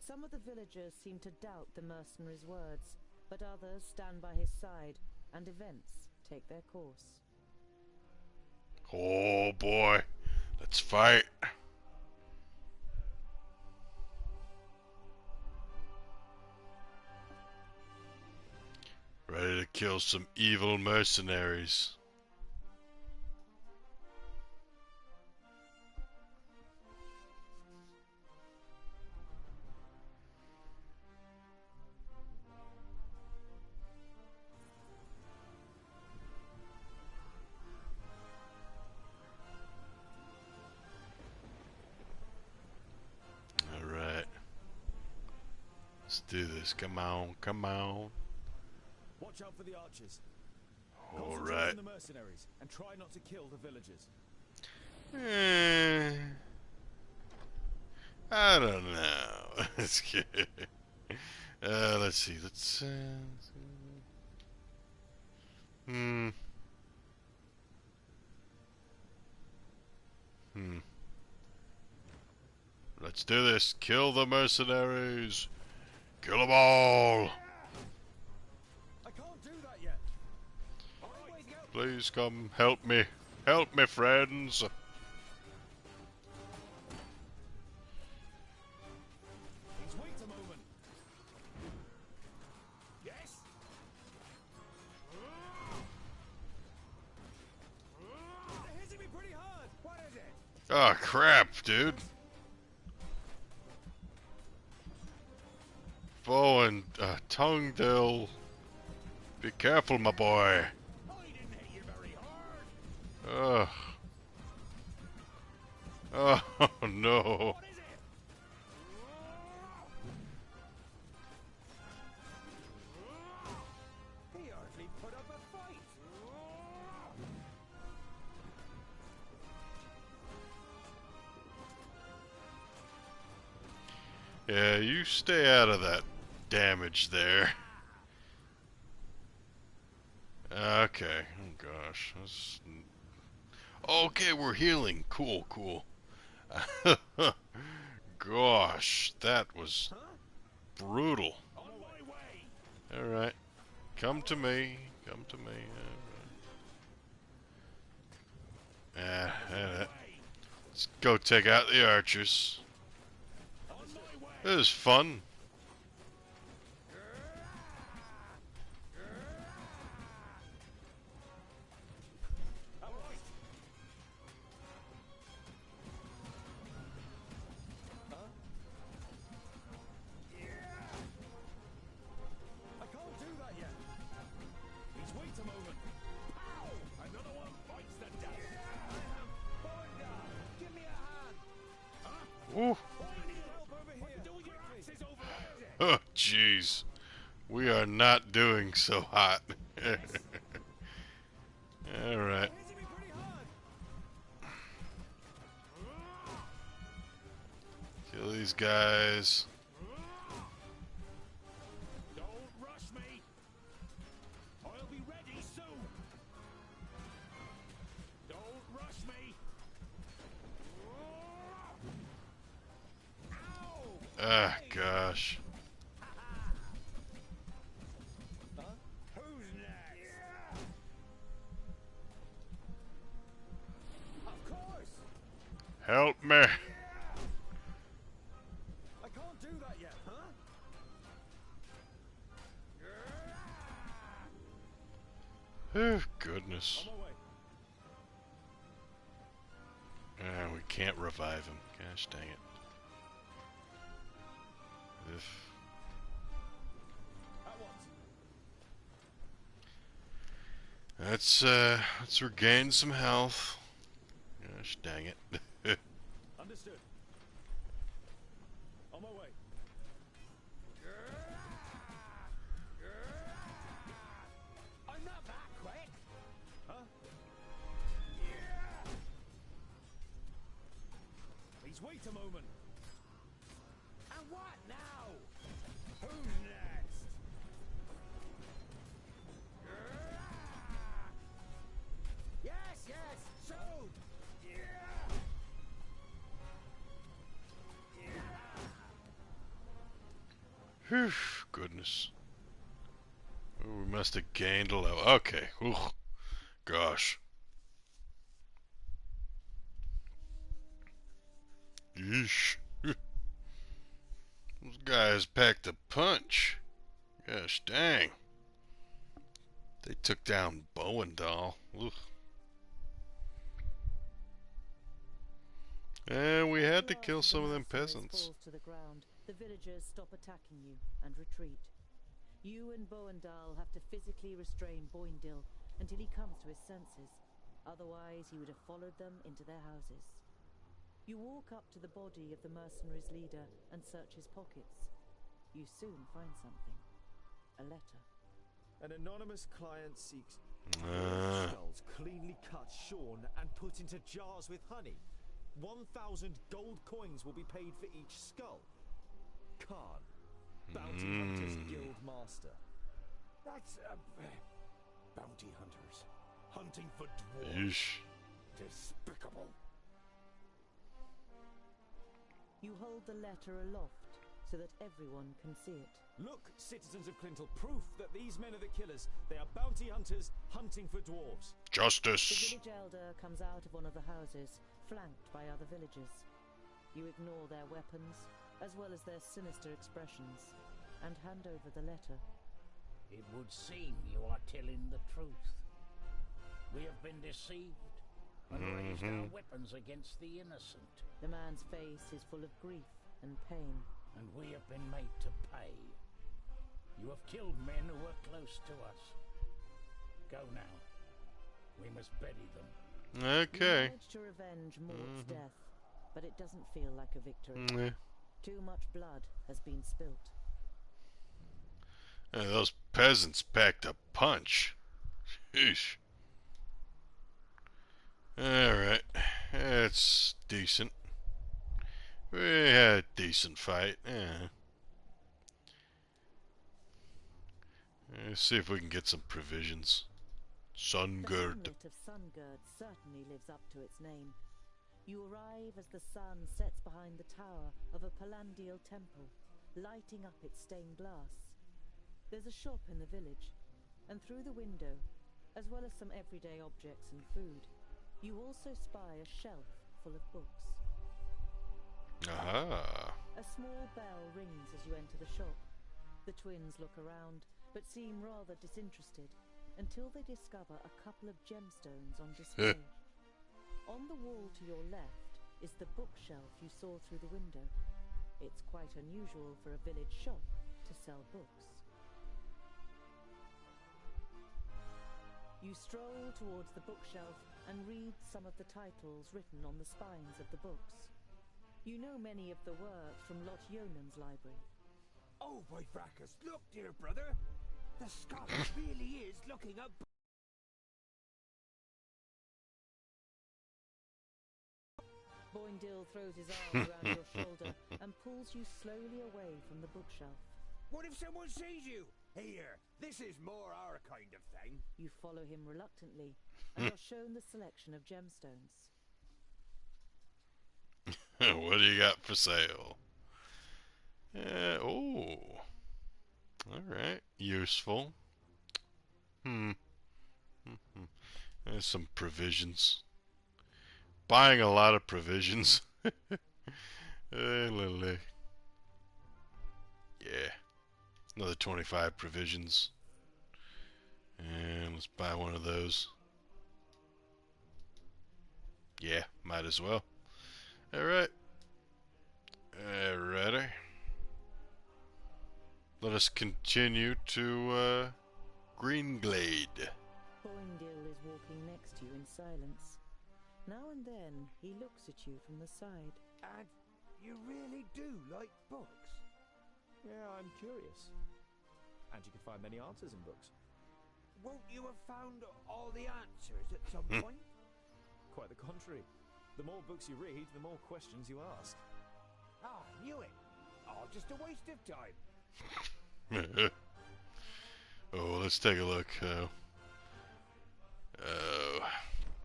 Some of the villagers seem to doubt the mercenaries' words, but others stand by his side, and events take their course. Oh boy. Let's fight. Ready to kill some evil mercenaries. Alright. Let's do this. Come on, come on. Watch out for the archers. All Concentrate right. on the mercenaries and try not to kill the villagers. I don't know. Let's see. Let's. Let's do this. Kill the mercenaries. Kill them all. I can't do that yet. Please come help me. Help me, friends. Please wait a moment. Yes? They're hitting me pretty hard. What is it? Oh, crap, dude. Bow and tongue, Dill. Be careful, my boy. Ugh. Oh, no. He hardly put up a fight. Yeah, you stay out of that damage there. Okay. Oh, gosh. Okay, we're healing. Cool, cool. Gosh, that was brutal. Alright. Come to me. Come to me. Let's go take out the archers. This is fun. Oh, jeez. We are not doing so hot. Alright. Kill these guys. Don't rush me. I'll be ready soon. Don't rush me. Ah, gosh. Who's next? Of course. Help me. I can't do that yet, huh? Oh, goodness. On my way. Ah, we can't revive him. Gosh dang it. Ugh. Let's regain some health. Gosh dang it. Understood. On my way. I'm not that quick. Huh? Please wait a moment. And what now? Who's next? Yes, yes, so. Whew, goodness. Oh, we must have gained a level. Okay. Ooh. Gosh. Yeesh. Those guys packed a punch. Gosh dang. They took down Bowendahl. Ugh. And we had to kill some of them peasants. Falls to the ground, the villagers stop attacking you and retreat. You and Bowendahl have to physically restrain Boindil until he comes to his senses. Otherwise, he would have followed them into their houses. You walk up to the body of the mercenaries' leader and search his pockets. You soon find something. A letter. An anonymous client seeks skulls cleanly cut, shorn, and put into jars with honey. 1,000 gold coins will be paid for each skull. Khan, Bounty Hunters Guild Master. That's bounty hunters hunting for dwarves. Yeesh. Despicable. You hold the letter aloft so that everyone can see it. Look, citizens of Clintel, proof that these men are the killers. They are bounty hunters hunting for dwarves. Justice. The village elder comes out of one of the houses, flanked by other villagers. You ignore their weapons, as well as their sinister expressions, and hand over the letter. It would seem you are telling the truth. We have been deceived and raised our weapons against the innocent. The man's face is full of grief and pain. And we have been made to pay. You have killed men who were close to us. Go now. We must bury them. Okay. You manage to revenge Mort's death, but it doesn't feel like a victory. Too much blood has been spilt. Those peasants packed a punch. Sheesh. Alright. That's decent. We had a decent fight. Yeah. Let's see if we can get some provisions. Sungurd. The hamlet of Sungurd certainly lives up to its name. You arrive as the sun sets behind the tower of a Palandial temple, lighting up its stained glass. There's a shop in the village, and through the window, as well as some everyday objects and food, you also spy a shelf full of books. Aha. A small bell rings as you enter the shop. The twins look around, but seem rather disinterested, until they discover a couple of gemstones on display. On the wall to your left is the bookshelf you saw through the window. It's quite unusual for a village shop to sell books. You stroll towards the bookshelf and read some of the titles written on the spines of the books. You know many of the works from Lot Yonan's library. Oh, by Vracus, look, dear brother. The scholar really is looking up. Boindil throws his arm around your shoulder and pulls you slowly away from the bookshelf. What if someone sees you? Here, this is more our kind of thing. You follow him reluctantly and are shown the selection of gemstones. What do you got for sale? Oh. Alright. Useful. There's some provisions. Buying a lot of provisions. Yeah. Another 25 provisions. And let's buy one of those. Yeah, might as well. Alright. Alrighty. Let us continue to Greenglade. Boindil is walking next to you in silence. Now and then he looks at you from the side. And you really do like books? Yeah, I'm curious. And you can find many answers in books. Won't you have found all the answers at some point? Quite the contrary. The more books you read, the more questions you ask. Ah, I knew it. Oh, just a waste of time. Oh, let's take a look.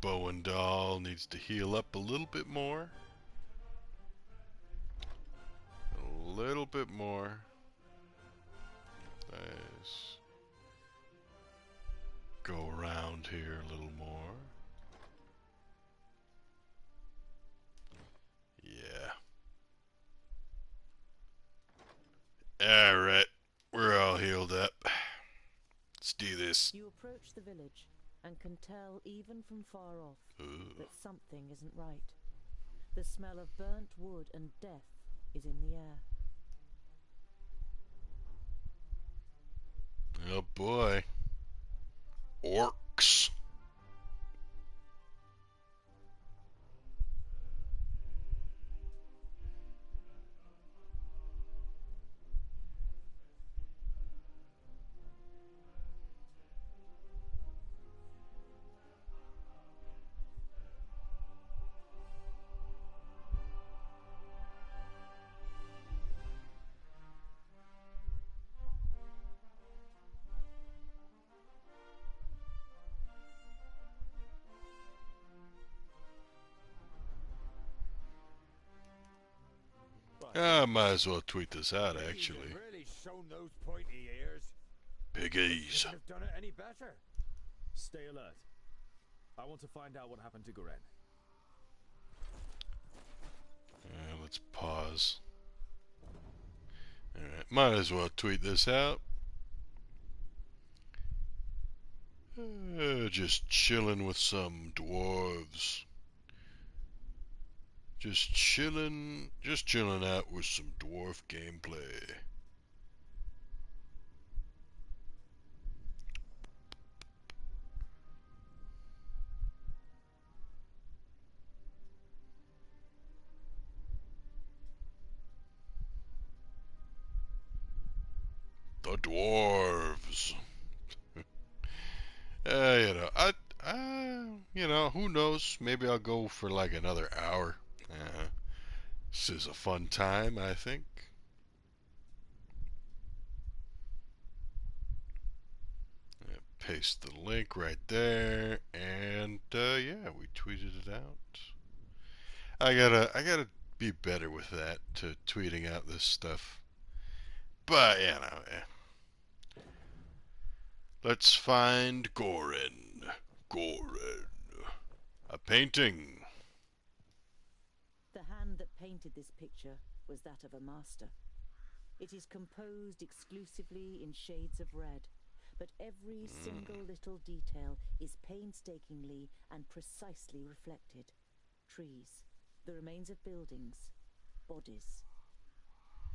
Bowendahl needs to heal up a little bit more. A little bit more. Nice. Go around here a little more. Yeah. Alright. We're all healed up. Let's do this. You approach the village and can tell even from far off that something isn't right. The smell of burnt wood and death is in the air. Oh boy. Orcs. I might as well tweet this out, actually. You've really shown those pointy ears. Piggies. Couldn't have done it any better. Stay alert. I want to find out what happened to Goren. Let's pause. Alright, might as well tweet this out. Just chilling with some dwarves. Just chilling out with some dwarf gameplay. The dwarves. Who knows? Maybe I'll go for like another hour. This is a fun time, I think. Paste the link right there, and yeah, we tweeted it out. I gotta be better with that, to tweeting out this stuff. But let's find Goren. A painting. The hand that painted this picture was that of a master. It is composed exclusively in shades of red, but every single little detail is painstakingly and precisely reflected. Trees, the remains of buildings, bodies.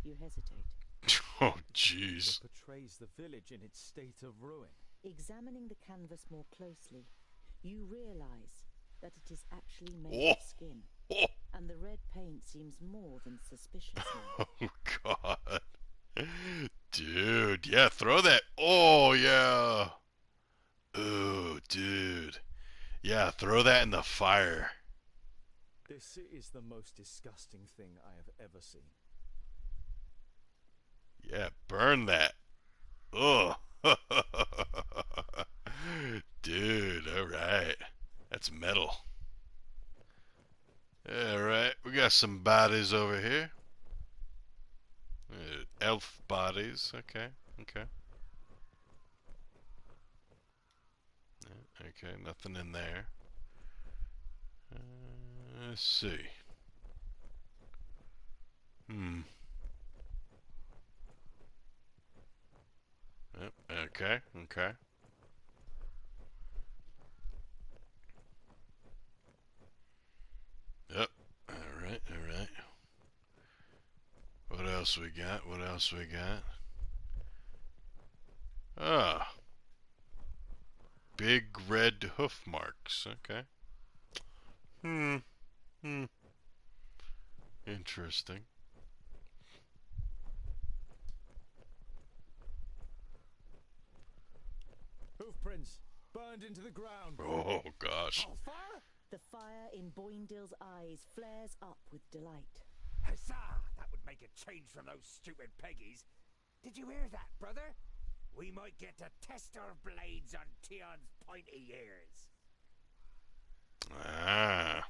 You hesitate. Oh, jeez. It portrays the village in its state of ruin. Examining the canvas more closely, you realize that it is actually made of skin. And the red paint seems more than suspicious now. Oh, God. Yeah, throw that. Oh, yeah. Oh, dude. Yeah, throw that in the fire. This is the most disgusting thing I have ever seen. Yeah, burn that. Oh. Dude, alright. That's metal. Alright, we got some bodies over here. Elf bodies. Okay, okay. Okay, nothing in there. Let's see. Yep, okay, okay. Yep. Alright, alright. What else we got? What else we got? Ah. Big red hoof marks. Okay. Interesting. Hoofprints burned into the ground. Oh, gosh. Fire? The fire in Boindale's eyes flares up with delight. Huzzah! That would make a change from those stupid Peggies. Did you hear that, brother? We might get to test our blades on Tion's pointy ears. Ah.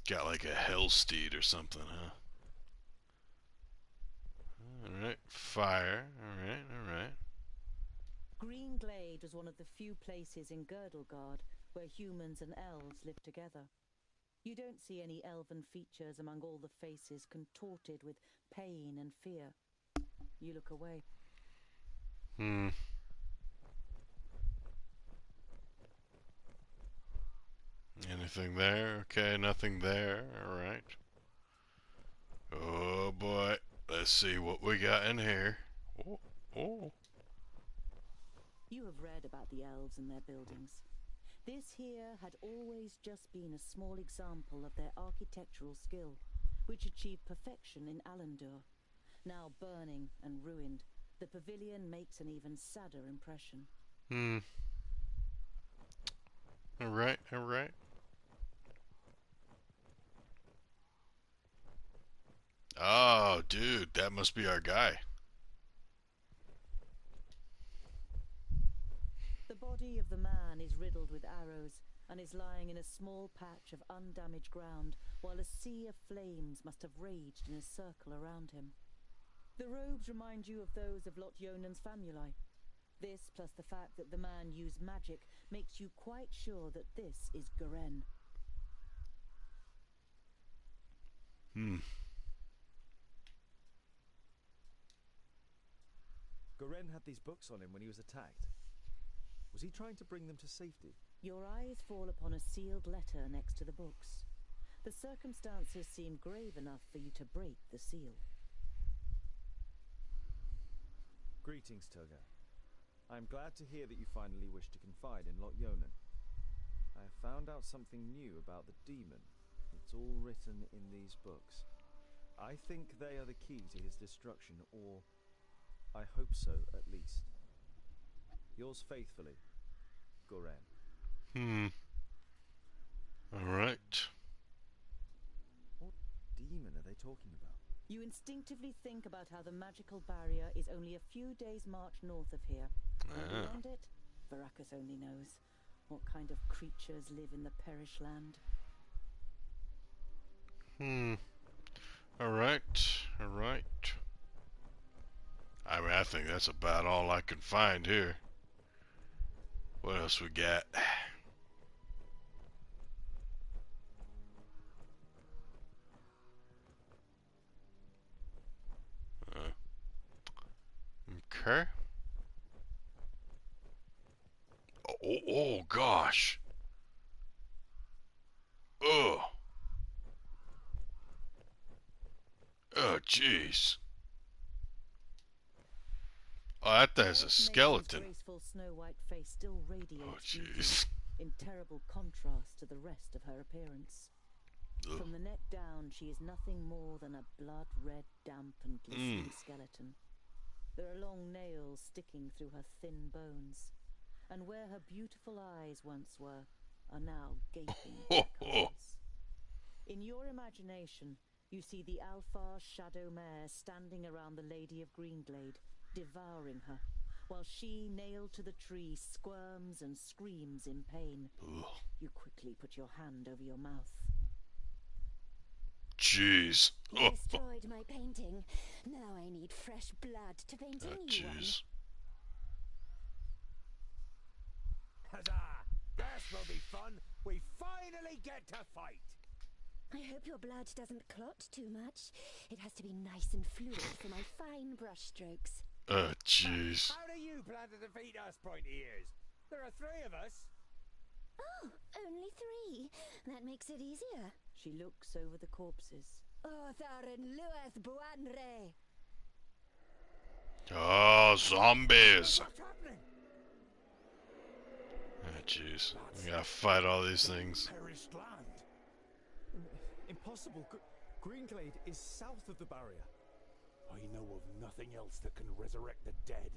Got like a Hellsteed or something, huh? Alright, fire. Alright, alright. Green Glade was one of the few places in Girdlegard where humans and elves live together. You don't see any elven features among all the faces contorted with pain and fear. You look away. Anything there? Okay, nothing there. Alright. Oh boy. Let's see what we got in here. Oh, oh. You have read about the elves and their buildings. This here had always just been a small example of their architectural skill, which achieved perfection in Alandur. Now burning and ruined, the pavilion makes an even sadder impression. Alright, alright. Oh, dude, that must be our guy. The body of the man is riddled with arrows and is lying in a small patch of undamaged ground, while a sea of flames must have raged in a circle around him. The robes remind you of those of Lot Yonan's famuli. This, plus the fact that the man used magic, makes you quite sure that this is Garen. Garen had these books on him when he was attacked. Was he trying to bring them to safety? Your eyes fall upon a sealed letter next to the books. The circumstances seem grave enough for you to break the seal. Greetings, Turga. I am glad to hear that you finally wish to confide in Lot Yonan. I have found out something new about the demon. It's all written in these books. I think they are the key to his destruction, or I hope so, at least. Yours faithfully, Goren. Alright. What demon are they talking about? You instinctively think about how the magical barrier is only a few days' march north of here. And beyond it, Varakas only knows what kind of creatures live in the Perish Land. Alright, alright. I mean, I think that's about all I can find here. What else we got? Okay. Oh gosh. Oh. Oh, jeez. Oh, that thing's a skeleton. His graceful snow-white face still radiates jeez. in terrible contrast to the rest of her appearance. Ugh. From the neck down, she is nothing more than a blood-red, damp and glistening skeleton. There are long nails sticking through her thin bones, and where her beautiful eyes once were are now gaping black holes. In your imagination, you see the Alfar Shadow Mare standing around the Lady of Greenglade, devouring her, while she, nailed to the tree, squirms and screams in pain. You quickly put your hand over your mouth. Jeez. You destroyed my painting. Now I need fresh blood to paint a new one. Huzzah! This will be fun. We finally get to fight. I hope your blood doesn't clot too much. It has to be nice and fluid for my fine brushstrokes. Jeez. How do you plan to defeat us, pointy ears? There are 3 of us. Oh, only 3. That makes it easier. She looks over the corpses. Oh, Tavern lueth buanre. Oh, zombies. What's happening? Jeez. We gotta fight all these things. Perished land. Impossible. Greenglade is south of the barrier. I know of nothing else that can resurrect the dead.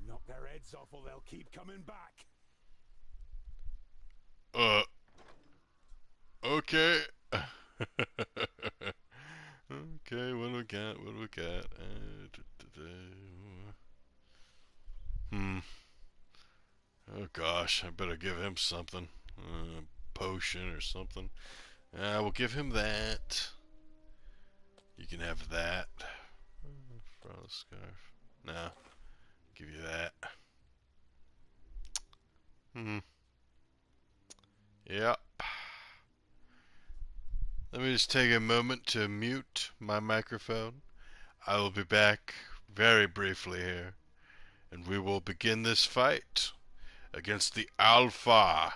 Knock their heads off or they'll keep coming back. Okay. Okay, what do we got? What do we got? Oh gosh, I better give him something. Potion or something. We'll give him that. You can have that. Frost scarf. No. Give you that. Yep. Let me just take a moment to mute my microphone. I will be back very briefly here, and we will begin this fight against the Alpha.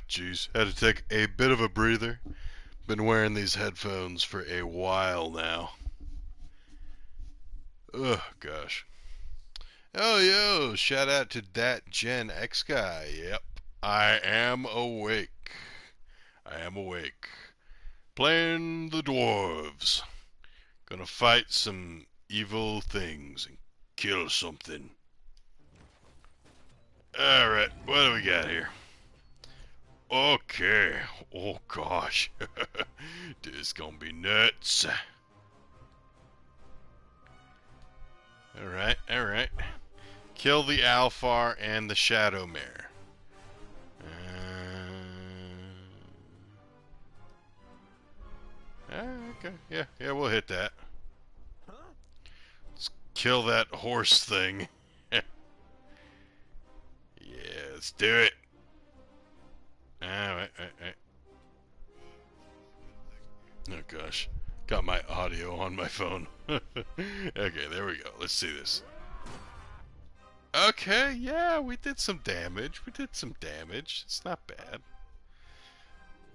Jeez. Had to take a bit of a breather. Been wearing these headphones for a while now. Gosh. Oh, yo, shout out to that Gen X guy. Yep, I am awake. I am awake. Playing the Dwarves. Gonna fight some evil things and kill something. Alright, what do we got here? Okay. Oh, gosh. This is gonna be nuts. Alright, alright. Kill the Alfar and the Shadow Mare. Okay, yeah, we'll hit that. Let's kill that horse thing. Yeah, let's do it. Alright. Oh gosh. Got my audio on my phone. Okay, there we go. Let's see this. Okay, yeah, we did some damage. It's not bad.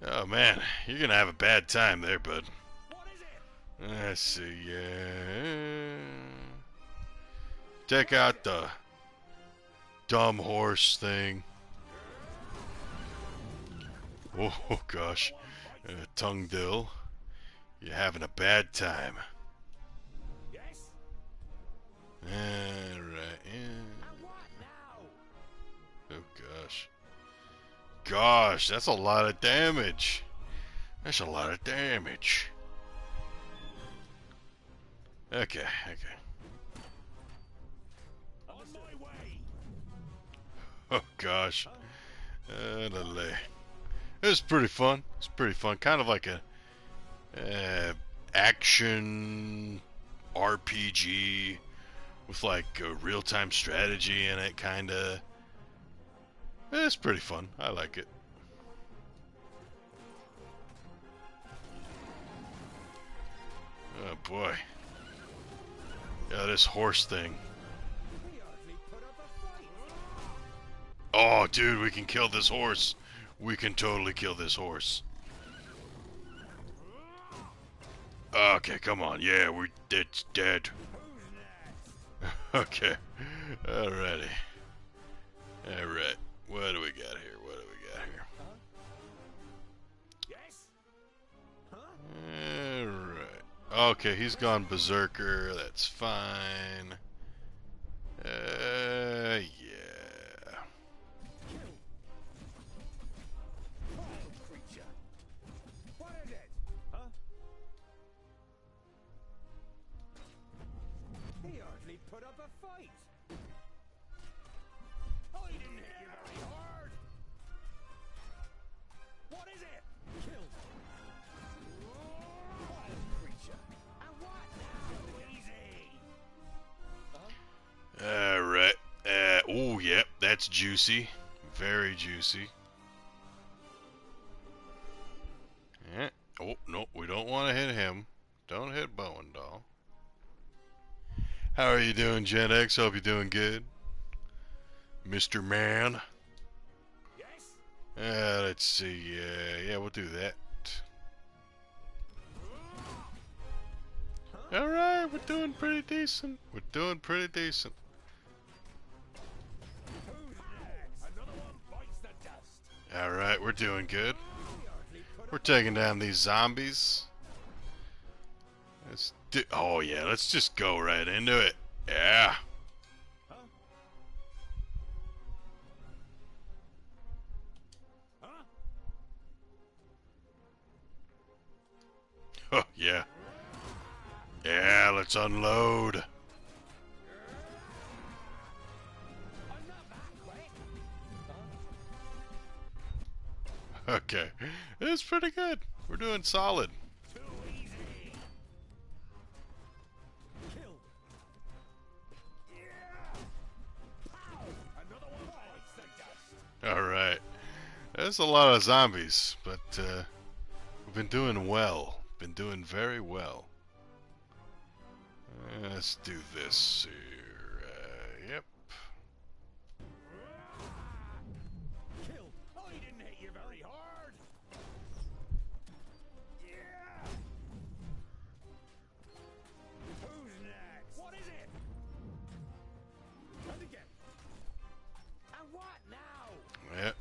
Oh man, you're gonna have a bad time there, bud. Let's see, yeah. Take out the dumb horse thing. Oh gosh, tongue dill. You're having a bad time. Yes? Alright, yeah. Oh gosh. gosh, that's a lot of damage. That's a lot of damage. Okay. On my way. Oh gosh. It's pretty fun. It's pretty fun. Kind of like a action RPG with like a real-time strategy in it, kinda. It's pretty fun. I like it. Oh boy. Yeah, this horse thing. Oh, dude, we can kill this horse. We can totally kill this horse. Okay, come on. Yeah, it's dead. Okay. Alrighty. Alright. What do we got here? Alright. Okay, he's gone berserker. That's fine. Yeah. He hardly put up a fight. I didn't hit you very hard. What is it? Killed. Wild creature. And what now? Easy. Alright. Oh, yep, that's juicy. Very juicy. Yeah. Oh, no, we don't want to hit him. Don't hit Bowen Doll. How are you doing, Gen X? Hope you're doing good. Mr. Man. Yes. Let's see. Yeah, we'll do that. Alright, we're doing pretty decent. We're doing pretty decent. Alright, we're doing good. We're taking down these zombies. Oh yeah, let's just go right into it. Yeah. Oh yeah. Yeah, let's unload. Okay. It's pretty good. We're doing solid. Alright. There's a lot of zombies, but we've been doing well. Been doing very well. Let's do this here. Yep. Killed. I didn't hit you very hard. Yeah. Who's next? What is it? And again. And what now? Yep.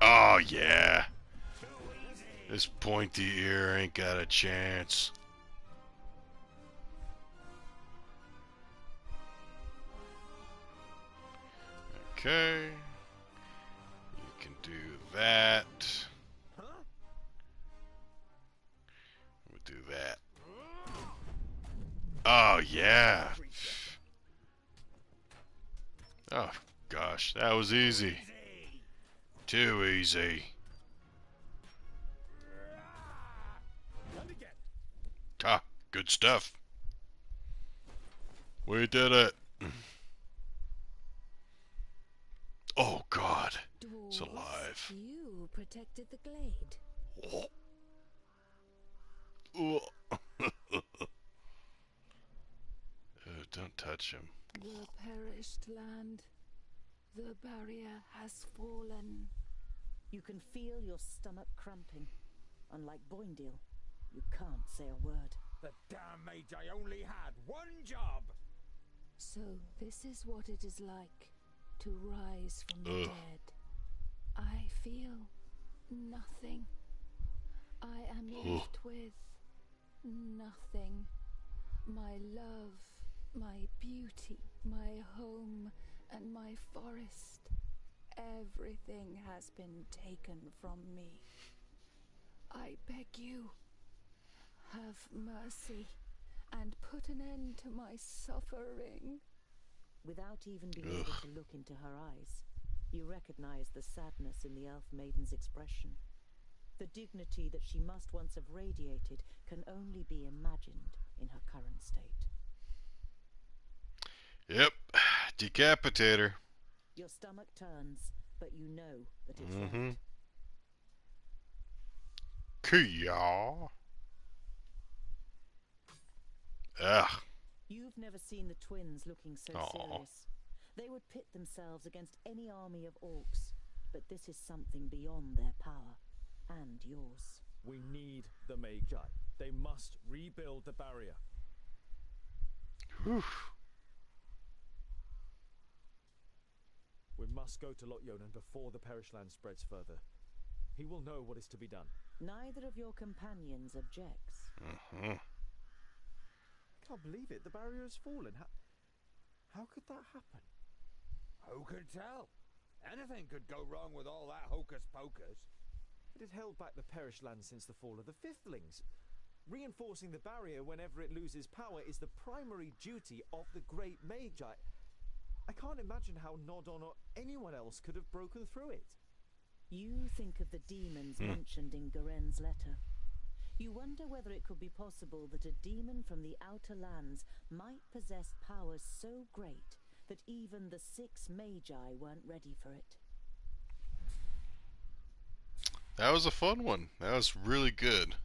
Oh yeah. This pointy ear ain't got a chance. Okay. You can do that. We'll do that. Oh yeah. Oh gosh, that was easy. Too easy. Ah, good stuff. We did it. Oh God, it's alive. You protected the glade. Oh. Oh, don't touch him. The perished land. The barrier has fallen. You can feel your stomach cramping. Unlike Boindale, you can't say a word. The damn Magi only had one job. So this is what it is like to rise from the dead. I feel nothing. I am left with nothing. My love, my beauty, my home, and my forest. Everything has been taken from me. I beg you, have mercy and put an end to my suffering. Without even being able to look into her eyes, you recognize the sadness in the elf maiden's expression. The dignity that she must once have radiated can only be imagined in her current state. Yep, decapitator. Your stomach turns, but you know that it's right. Kia. Ugh. You've never seen the twins looking so serious. They would pit themselves against any army of orcs, but this is something beyond their power, and yours. We need the Magi. They must rebuild the barrier. Whew. We must go to Lot-Yonan before the Perish Land spreads further. He will know what is to be done. Neither of your companions objects. I can't believe it. The barrier has fallen. How could that happen? Who could tell? Anything could go wrong with all that hocus pocus. It had held back the Perish Land since the fall of the Fifthlings. Reinforcing the barrier whenever it loses power is the primary duty of the Great Magi. I can't imagine how Nodon or anyone else could have broken through it. You think of the demons mentioned in Garen's letter. You wonder whether it could be possible that a demon from the Outer Lands might possess powers so great that even the 6 Magi weren't ready for it. That was a fun one. That was really good.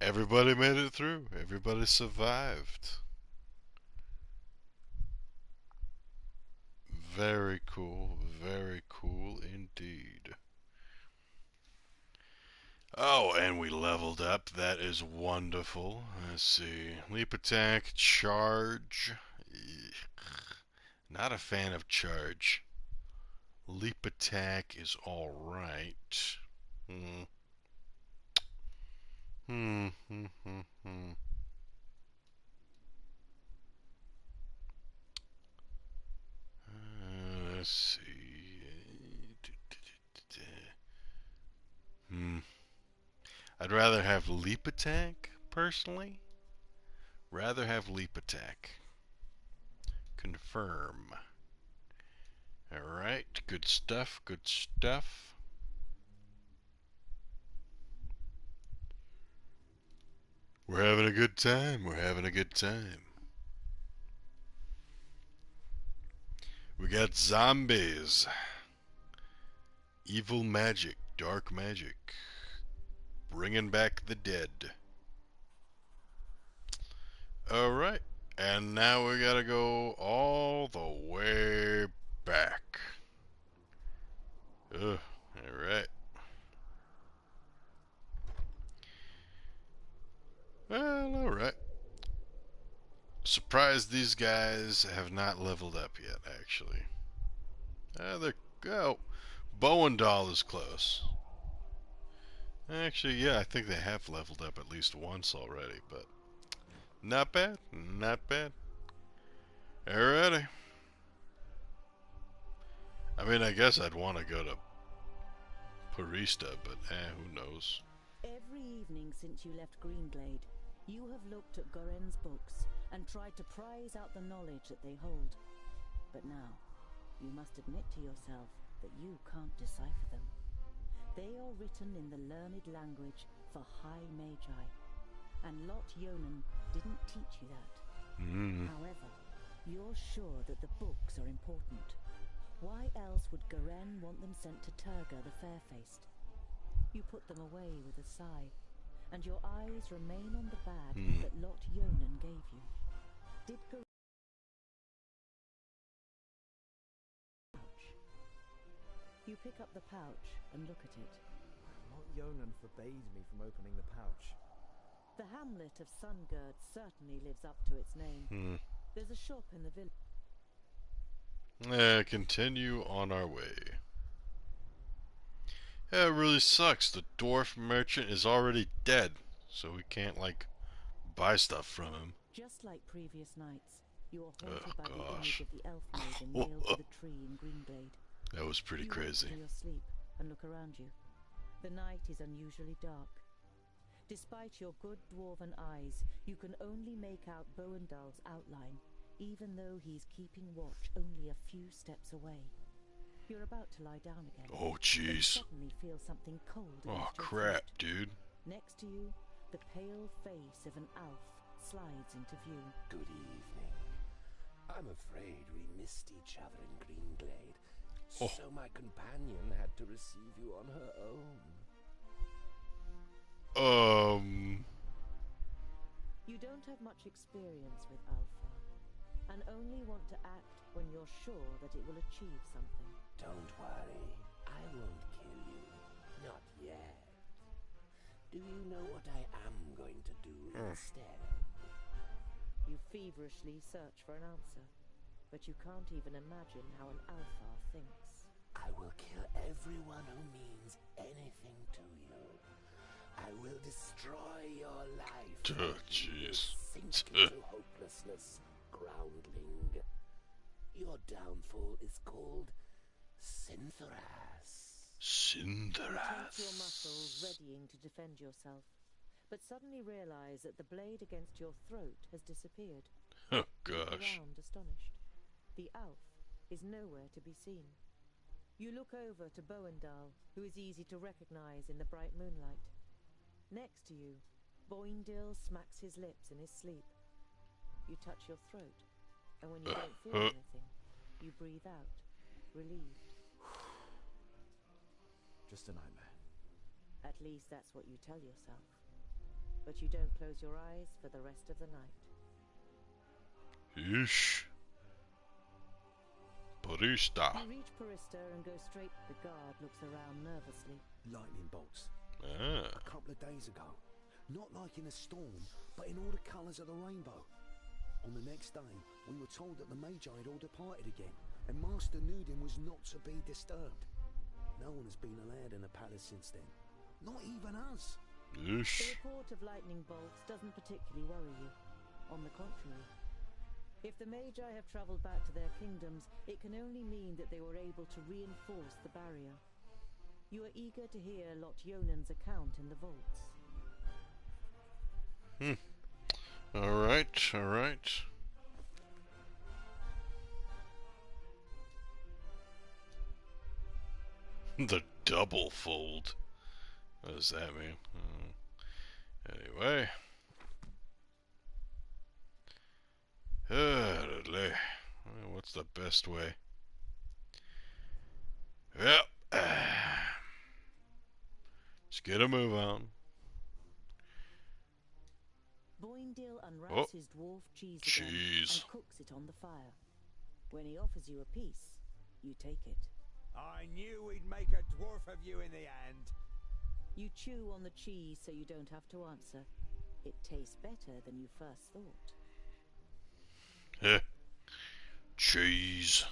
Everybody made it through. Everybody survived. Very cool indeed. Oh, and we leveled up. That is wonderful. Let's see. Leap attack, charge. Not a fan of charge. Leap attack is alright. Let's see. I'd rather have leap attack, personally. Rather have leap attack. Confirm. Alright, good stuff, good stuff. We're having a good time, we're having a good time. We got zombies. Evil magic, dark magic. Bringing back the dead. Alright, and now we gotta go all the way back. Ugh, alright. Well, alright. Surprised these guys have not leveled up yet, actually. Bowendahl is close. Actually, yeah, I think they have leveled up at least once already, but not bad, not bad. Alrighty. I mean, I guess I'd want to go to Parista, but who knows. Every evening since you left Greenglade, you have looked at Garen's books and tried to prize out the knowledge that they hold. But now, you must admit to yourself that you can't decipher them. They are written in the learned language for High Magi, and Lot-Yonan didn't teach you that. However, you're sure that the books are important. Why else would Garen want them sent to Turga the Fair-Faced? You put them away with a sigh, and your eyes remain on the bag that Lot-Yonan gave you. Did Garen... You pick up the pouch and look at it. Lot-Yonan forbade me from opening the pouch. The hamlet of Sungird certainly lives up to its name. There's a shop in the village. Continue on our way. Yeah, it really sucks. The dwarf merchant is already dead, so we can't, like, buy stuff from him. Just like previous nights, You are haunted by the gosh. image of the elf maiden nailed to the tree in Greenglade. That was pretty You wake crazy. from your sleep and look around you. The night is unusually dark. Despite your good dwarven eyes, you can only make out Boendal's outline, even though he's keeping watch only a few steps away. You're about to lie down again. Oh, When you jeez. suddenly feel something cold Oh, against your crap, throat. dude. Next to you, the pale face of an elf slides into view. Good evening. I'm afraid we missed each other in Greenglade, Oh. so my companion had to receive you on her own. You don't have much experience with Alpha, and only want to act when you're sure that it will achieve something. Don't worry, I won't kill you. Not yet. Do you know what I am going to do instead? You feverishly search for an answer, but you can't even imagine how an Alpha thinks. I will kill everyone who means anything to you. I will destroy your life. Oh, jeez. Sink into hopelessness, groundling. Your downfall is called Syntheras. You tense your muscles, readying to defend yourself, but suddenly realize that the blade against your throat has disappeared. Oh, You look gosh. around, astonished. The elf is nowhere to be seen. You look over to Boendal, who is easy to recognize in the bright moonlight. Next to you, Boindil smacks his lips in his sleep. You touch your throat, and when you don't feel anything, you breathe out, relieved. Just a nightmare. At least that's what you tell yourself. But you don't close your eyes for the rest of the night. Yeesh. Barista. You reach Parista and go straight. The guard looks around nervously. Lightning bolts. Ah. A couple of days ago. Not like in a storm, but in all the colours of the rainbow. On the next day, we were told that the Magi had all departed again, and Master Nudin was not to be disturbed. No one has been allowed in the palace since then. Not even us. The Yeesh. report of lightning bolts doesn't particularly worry you. On the contrary. If the Magi have travelled back to their kingdoms, it can only mean that they were able to reinforce the barrier. You are eager to hear Lot Yonan's account in the vaults. Alright, alright. The double fold. What does that mean? Anyway. What's the best way? Yep. Let's get a move on. Boindil unwraps his dwarf cheese again and cooks it on the fire. When he offers you a piece, you take it. I knew we'd make a dwarf of you in the end. You chew on the cheese so you don't have to answer. It tastes better than you first thought. Cheese.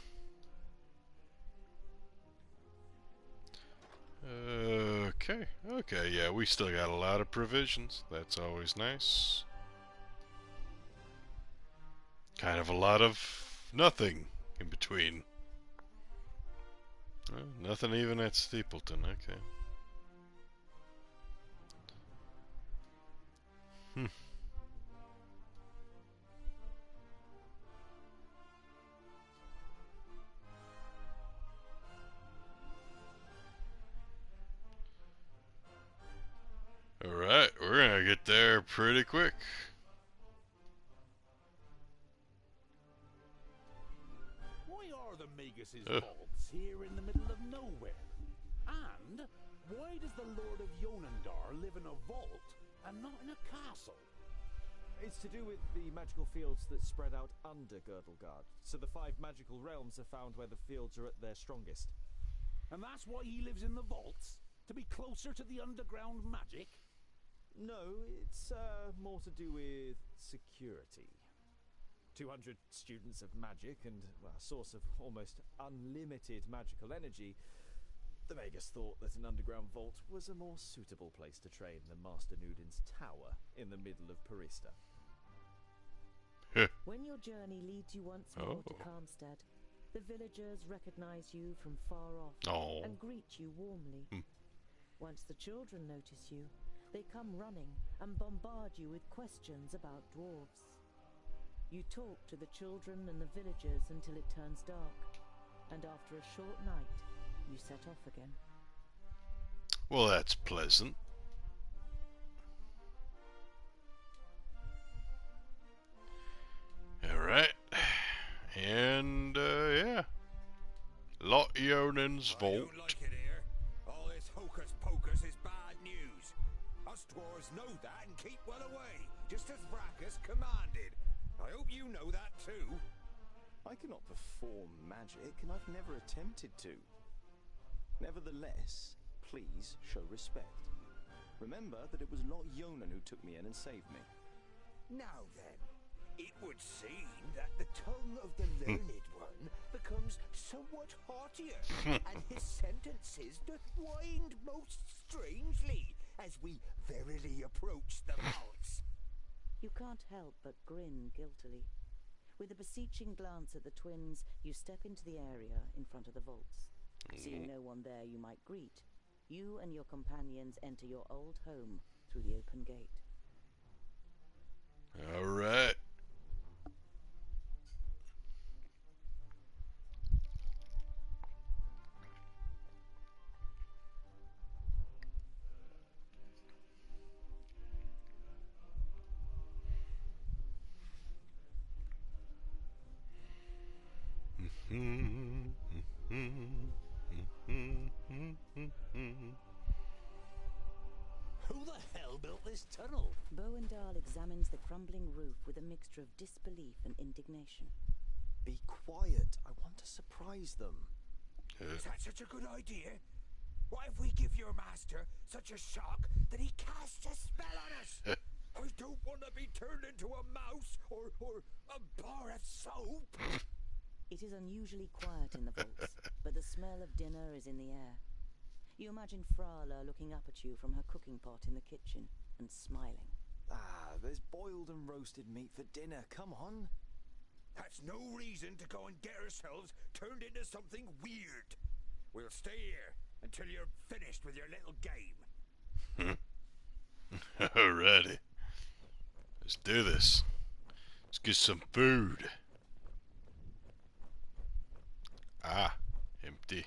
Okay, yeah, we still got a lot of provisions. That's always nice. Kind of a lot of nothing in between. Nothing even at Steepleton, okay. Alright, we're gonna get there pretty quick. Why are the Magus' vaults here in the middle of nowhere? And why does the Lord of Yonandar live in a vault and not in a castle? It's to do with the magical fields that spread out under Girdlegard. So the 5 magical realms are found where the fields are at their strongest. And that's why he lives in the vaults? To be closer to the underground magic? No, it's more to do with security. 200 students of magic and well, a source of almost unlimited magical energy. The Magus thought that an underground vault was a more suitable place to train than Master Nudin's tower in the middle of Parista. When your journey leads you once more to Calmstead, the villagers recognize you from far off and greet you warmly. Once the children notice you, they come running and bombard you with questions about dwarves. You talk to the children and the villagers until it turns dark, and after a short night, you set off again. Well, that's pleasant. Alright. And, yeah. Lot Yonan's Vault. I don't like it here. All this hocus pocus is bad news. Us dwarves know that and keep well away, just as Vracus commanded. I hope you know that too. I cannot perform magic, and I've never attempted to. Nevertheless, please show respect. Remember that it was Lot Yonan who took me in and saved me. Now then, it would seem that the tongue of the learned one becomes somewhat haughtier, and his sentences doth wind most strangely as we verily approach the vaults. You can't help but grin guiltily. With a beseeching glance at the twins, you step into the area in front of the vaults. Seeing no one there you might greet, you and your companions enter your old home through the open gate. All right. Who the hell built this tunnel? Boendal examines the crumbling roof with a mixture of disbelief and indignation. Be quiet. I want to surprise them. Is that such a good idea? What if we give your master such a shock that he casts a spell on us? I don't want to be turned into a mouse or a bar of soap. It is unusually quiet in the vaults, but the smell of dinner is in the air. You imagine Frala looking up at you from her cooking pot in the kitchen and smiling. Ah, there's boiled and roasted meat for dinner. Come on. That's no reason to go and get ourselves turned into something weird. We'll stay here until you're finished with your little game. Alrighty. Let's do this. Let's get some food. Ah, empty.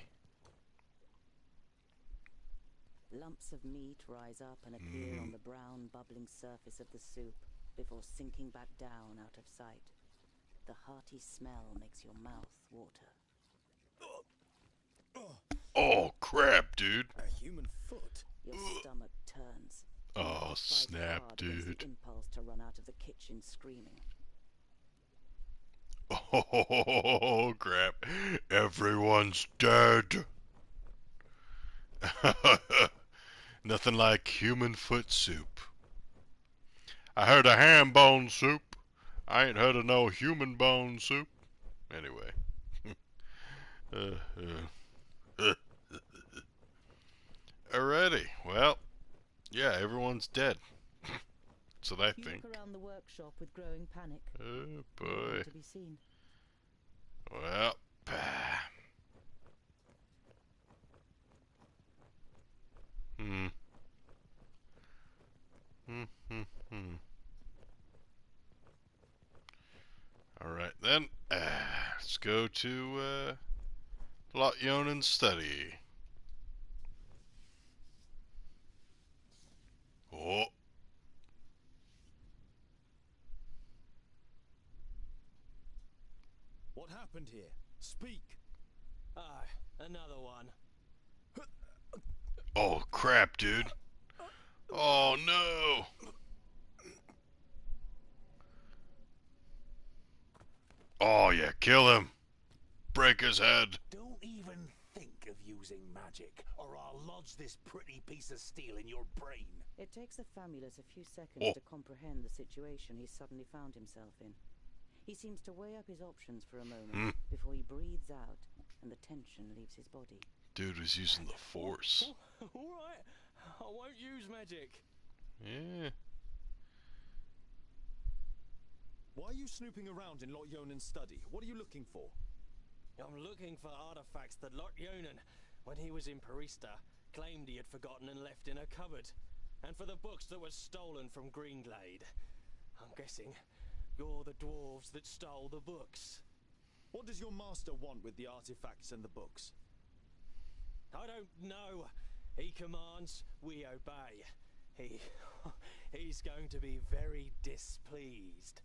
Lumps of meat rise up and appear on the brown, bubbling surface of the soup before sinking back down out of sight. The hearty smell makes your mouth water. Oh, crap, dude. A human foot. Your stomach turns. Oh, You fight snap, hard against dude. the impulse to run out of the kitchen screaming. Oh, crap. Everyone's dead. Nothing like human foot soup. I heard of ham bone soup. I ain't heard of no human bone soup. Anyway. Alrighty. Well, yeah, everyone's dead. So I You think. look around the workshop with growing panic. Oh, Nowhere boy. to be seen. Well. Alright then. Let's go to Lot Yonan's study. Oh. What happened here? Speak. Ah, another one. Oh crap, dude. Oh no. Oh yeah, kill him. Break his head. Don't even think of using magic, or I'll lodge this pretty piece of steel in your brain. It takes the Famulus a few seconds to comprehend the situation he's suddenly found himself in. He seems to weigh up his options for a moment before he breathes out and the tension leaves his body. Dude was using the force. Alright, I won't use magic. Yeah. Why are you snooping around in Lot Yonan's study? What are you looking for? I'm looking for artifacts that Lot Yonan, when he was in Parista, claimed he had forgotten and left in a cupboard. And for the books that were stolen from Greenglade. I'm guessing you're the dwarves that stole the books. What does your master want with the artifacts and the books? I don't know. He commands, we obey. He's going to be very displeased.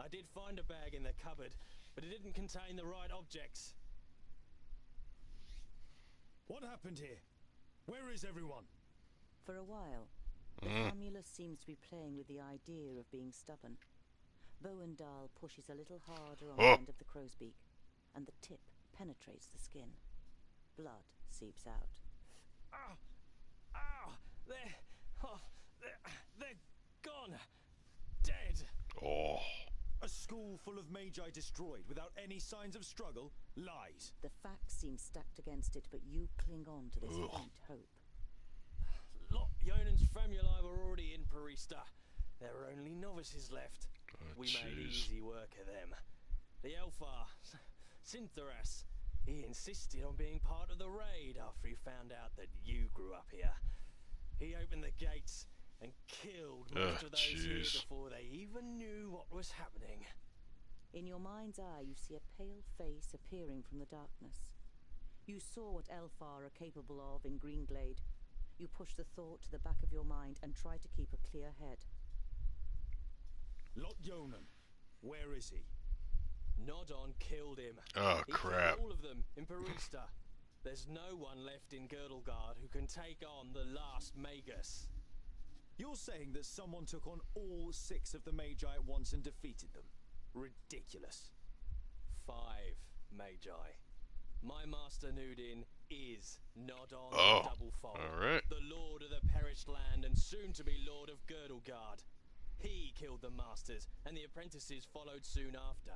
I did find a bag in the cupboard, but it didn't contain the right objects. What happened here? Where is everyone? For a while, the Famulus seems to be playing with the idea of being stubborn. Bowendahl pushes a little harder on the end of the crow's beak, and the tip penetrates the skin. Blood seeps out. Ow! Ow! They're gone! Dead! Oh. A school full of magi destroyed without any signs of struggle? Lies. The facts seem stacked against it, but you cling on to this faint hope. Lot Yonan's Famuli were already in Parista. There were only novices left. We made easy work of them. The Elfar, Syntharas, he insisted on being part of the raid after he found out that you grew up here. He opened the gates and killed most of those here before they even knew what was happening. In your mind's eye, you see a pale face appearing from the darkness. You saw what Elfar are capable of in Greenglade. You push the thought to the back of your mind and try to keep a clear head. Lot Yonan, where is he? Nodon killed him. Oh, he crap. killed all of them in Parista. There's no one left in Girdlegard who can take on the last Magus. You're saying that someone took on all 6 of the Magi at once and defeated them? Ridiculous. 5 Magi. My master Nudin is Nodon Doublefold, the lord of the perished land and soon to be lord of Girdlegard. He killed the masters, and the apprentices followed soon after.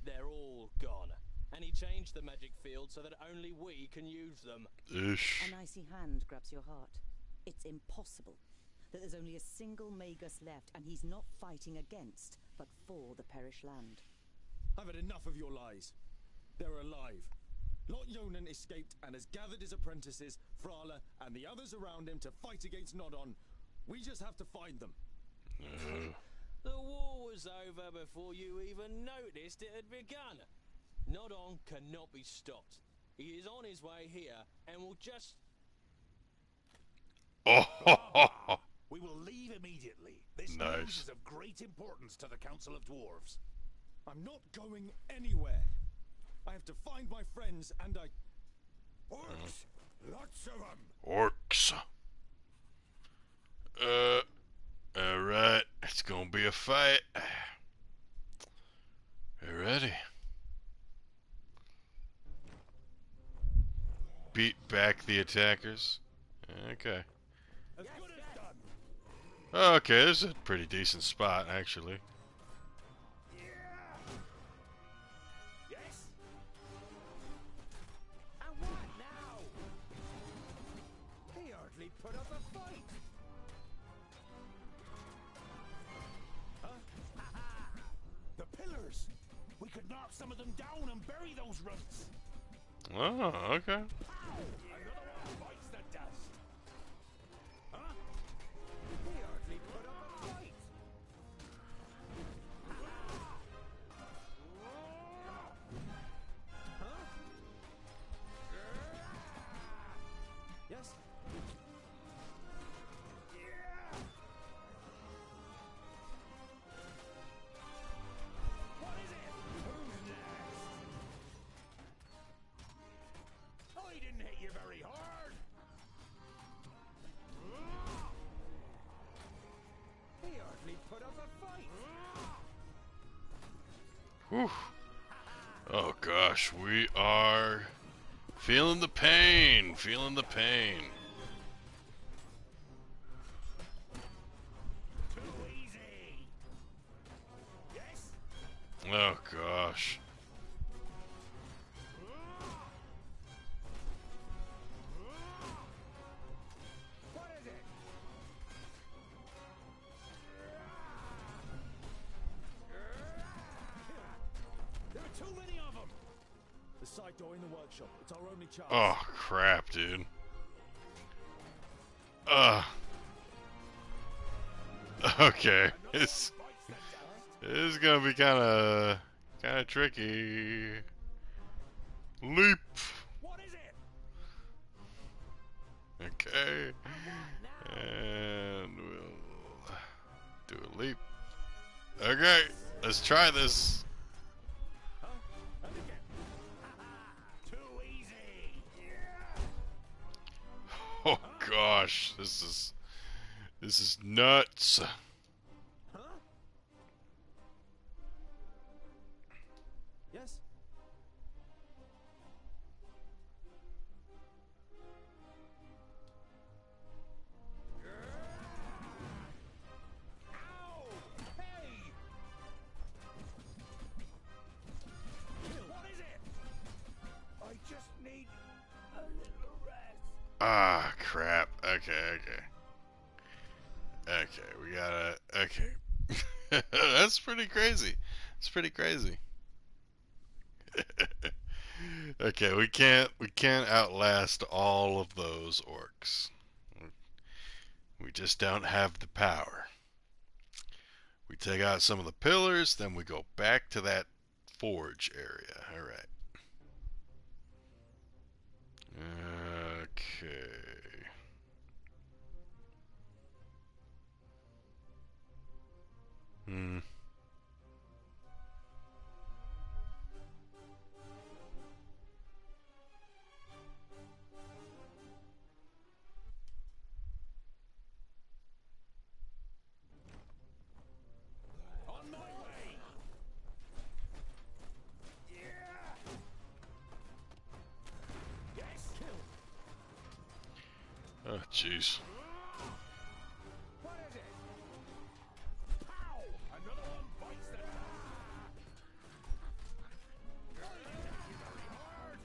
They're all gone, and he changed the magic field so that only we can use them. An icy hand grabs your heart. It's impossible that there's only a single Magus left, and he's not fighting against, but for the perished land. I've had enough of your lies. They're alive. Lot Yonan escaped and has gathered his apprentices, Frala, and the others around him to fight against Nodon. We just have to find them. The war was over before you even noticed it had begun. Nodon cannot be stopped. He is on his way here and will just... We will leave immediately. This news is of great importance to the Council of Dwarves. I'm not going anywhere. I have to find my friends and I... Orcs! Lots of them! Orcs. Alright. It's gonna be a fight. You ready? Beat back the attackers. Okay. Okay, this is a pretty decent spot, actually. Yes? And what now? He hardly put up a fight. The pillars! We could knock some of them down and bury those roots! Oh, okay. Another one bites the dust! Huh? He hardly put up a fight. Yes? What is it? Who's next? I didn't hit you very hard! He hardly put up a fight. Whew. Oh gosh, we are feeling the pain, feeling the pain. Too easy! Yes? Oh gosh. What is it? The side door in the workshop. It's our only chance. Oh, crap, dude. Okay. This is gonna be kinda tricky. Leap. What is it? Okay. And we'll do a leap. Okay, let's try this. Too easy. Oh gosh, this is nuts. Huh? Yes? Ow! Hey! What is it? I just need a little rest. Ah, crap. Okay. Okay, we gotta. Okay. That's pretty crazy. It's pretty crazy. Okay, we can't outlast all of those orcs. We just don't have the power. We take out some of the pillars, then we go back to that forge area. Alright. Okay. On my way. Yes. Oh, jeez. What is it? Pow! Another one bites the very hard.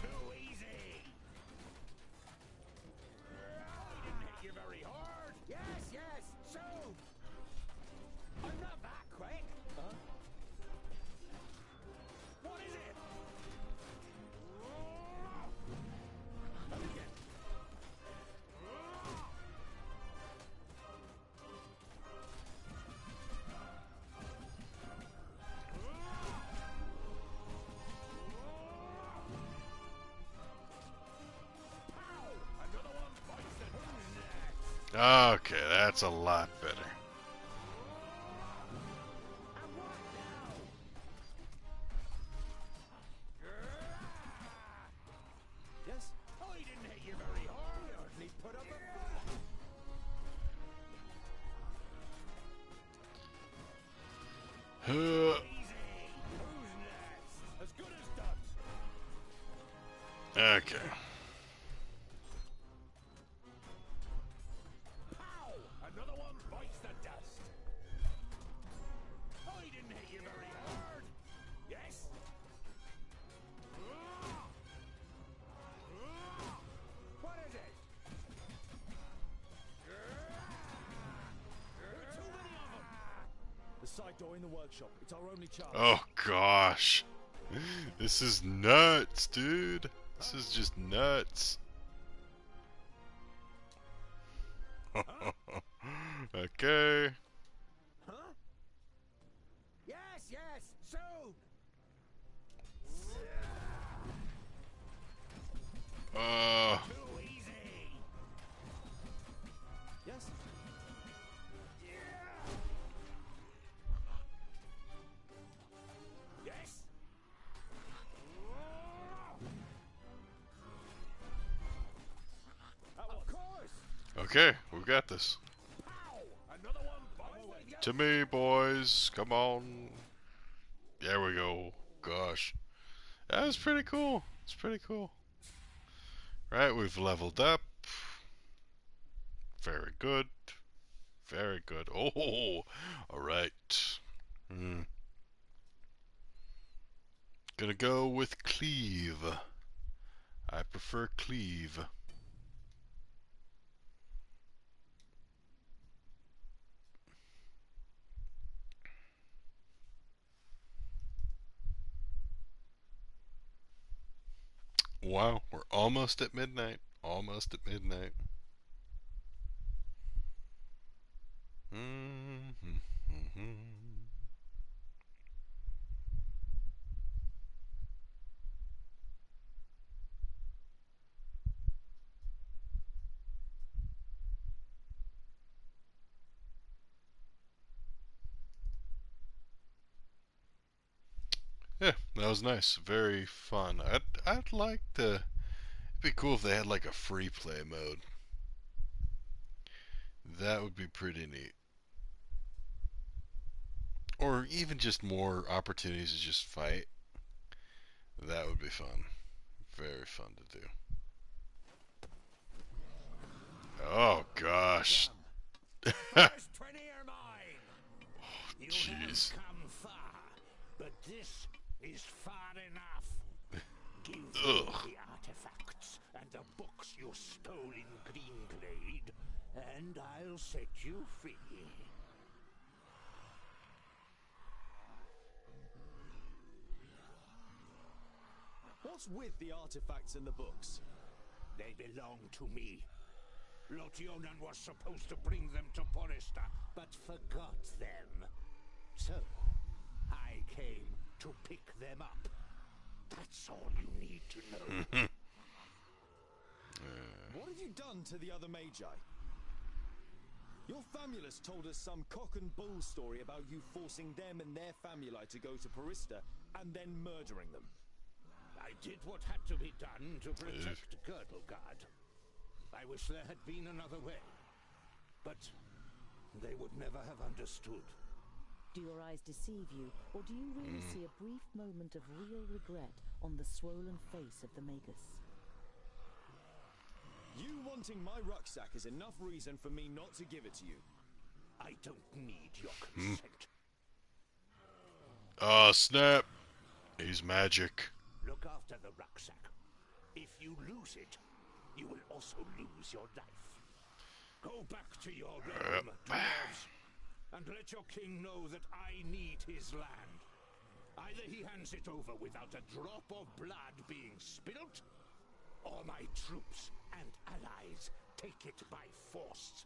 Too easy. I didn't hit you very hard. Yes. So. I'm not that quick. What is it? Another one bites the who's next? Okay, that's a lot better. And what now? Yes? I didn't hit you very hard. You hardly put up a fight. Uh, Easy. Who's next? As good as done. okay. Pow! Another one bites the dust. I didn't hit you very hard. Yes? What is it? There are too many of them. The side door in the workshop. It's our only chance. Oh gosh. This is nuts, dude. This is just nuts. Okay. Huh? Yes, soon. Too easy. Yes? Yes. Of course. Okay, we got this. Another one bites the dust. To me, boys. Come on. There we go. Gosh. That was pretty cool. It's pretty cool. Right, we've leveled up. Very good. Very good. Oh, alright. Gonna go with cleave. I prefer cleave. Wow, we're almost at midnight. Almost at midnight. Yeah, that was nice. Very fun. I'd like to. It'd be cool if they had like a free play mode. That would be pretty neat. Or even just more opportunities to just fight. That would be fun. Very fun to do. Oh gosh. First 20 are mine. You Jeez. have come far, but this is far enough. Give me the artifacts and the books you stole in Greenglade, and I'll set you free. What's with the artifacts and the books? They belong to me. Lotyonan was supposed to bring them to Porista, but forgot them. So, I came to pick them up. That's all you need to know. What have you done to the other Magi? Your famulus told us some cock and bull story about you forcing them and their famuli to go to Porista and then murdering them. I did what had to be done to protect Girdlegard. I wish there had been another way, but they would never have understood. Do your eyes deceive you, or do you really see a brief moment of real regret on the swollen face of the Magus? You wanting my rucksack is enough reason for me not to give it to you. I don't need your consent. Oh, snap. He's magic. Look after the rucksack. If you lose it, you will also lose your life. Go back to your realm, Dwarves, and let your king know that I need his land. Either he hands it over without a drop of blood being spilt, or my troops and allies take it by force.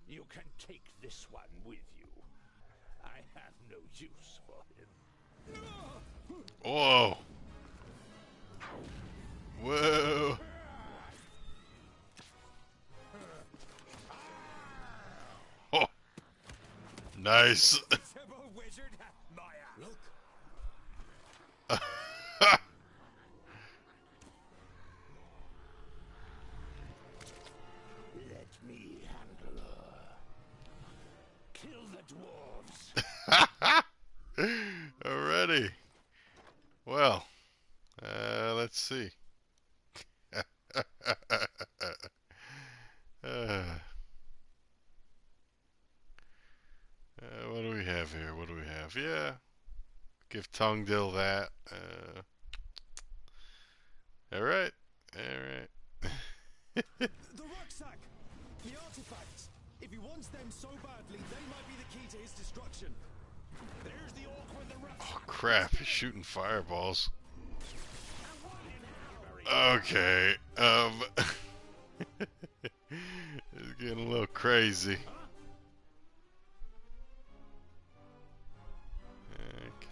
You can take this one with you. I have no use for him. Whoa. Whoa. Oh. Nice. Let me handle her. Kill the dwarves. Alrighty. Well, let's see. What do we have here? What do we have? Yeah. Give Tongdil that. Alright. Alright. The rucksack! The artifacts! If he wants them so badly, they might be the key to his destruction. There's the orc with the rucksack. Oh crap, he's shooting fireballs. Okay, it's getting a little crazy.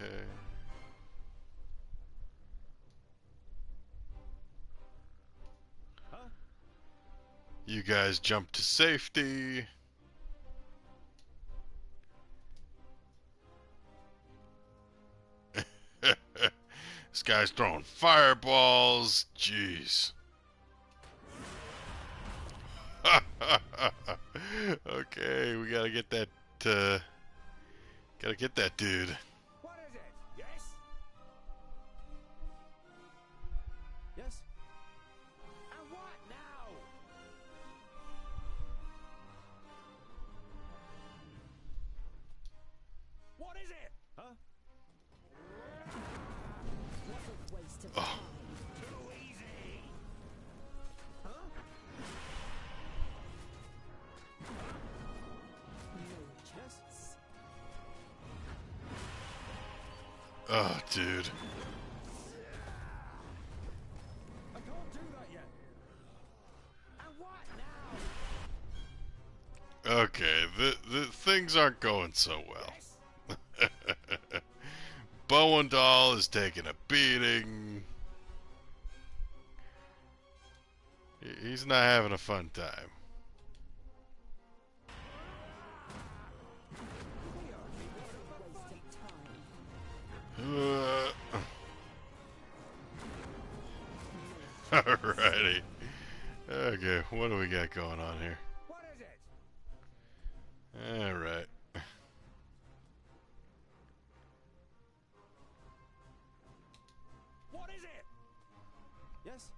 Okay. You guys jump to safety. This guy's throwing fireballs. Jeez. Okay, we gotta get that. Gotta get that dude. What is it? Yes? Yes? And what now? What is it? Huh? What a waste of Oh. time. Too easy. Huh? No chance. Oh, dude. I can't Okay, the things aren't going so well. Bowendal is taking a beating. He's not having a fun time. Alrighty. Okay, what do we got going on here? What is it? Alright. What is it? Yes?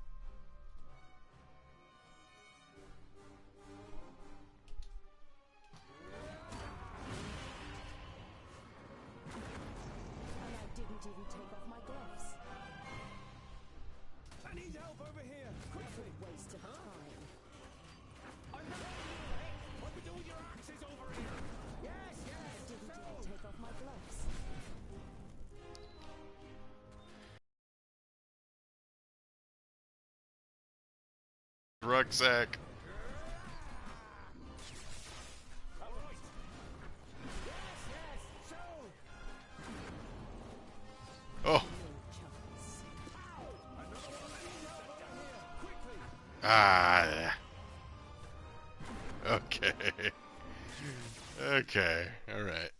And I didn't even take off my gloves. I need help over here, quickly. Waste of time. I'm not doing what we do with your axes over here. Yes, yes. I didn't even take off my gloves. Rucksack. All right. Yes, yes. So. Oh. Another one. I need help over here, quickly. Ah. Okay. Okay. Alright.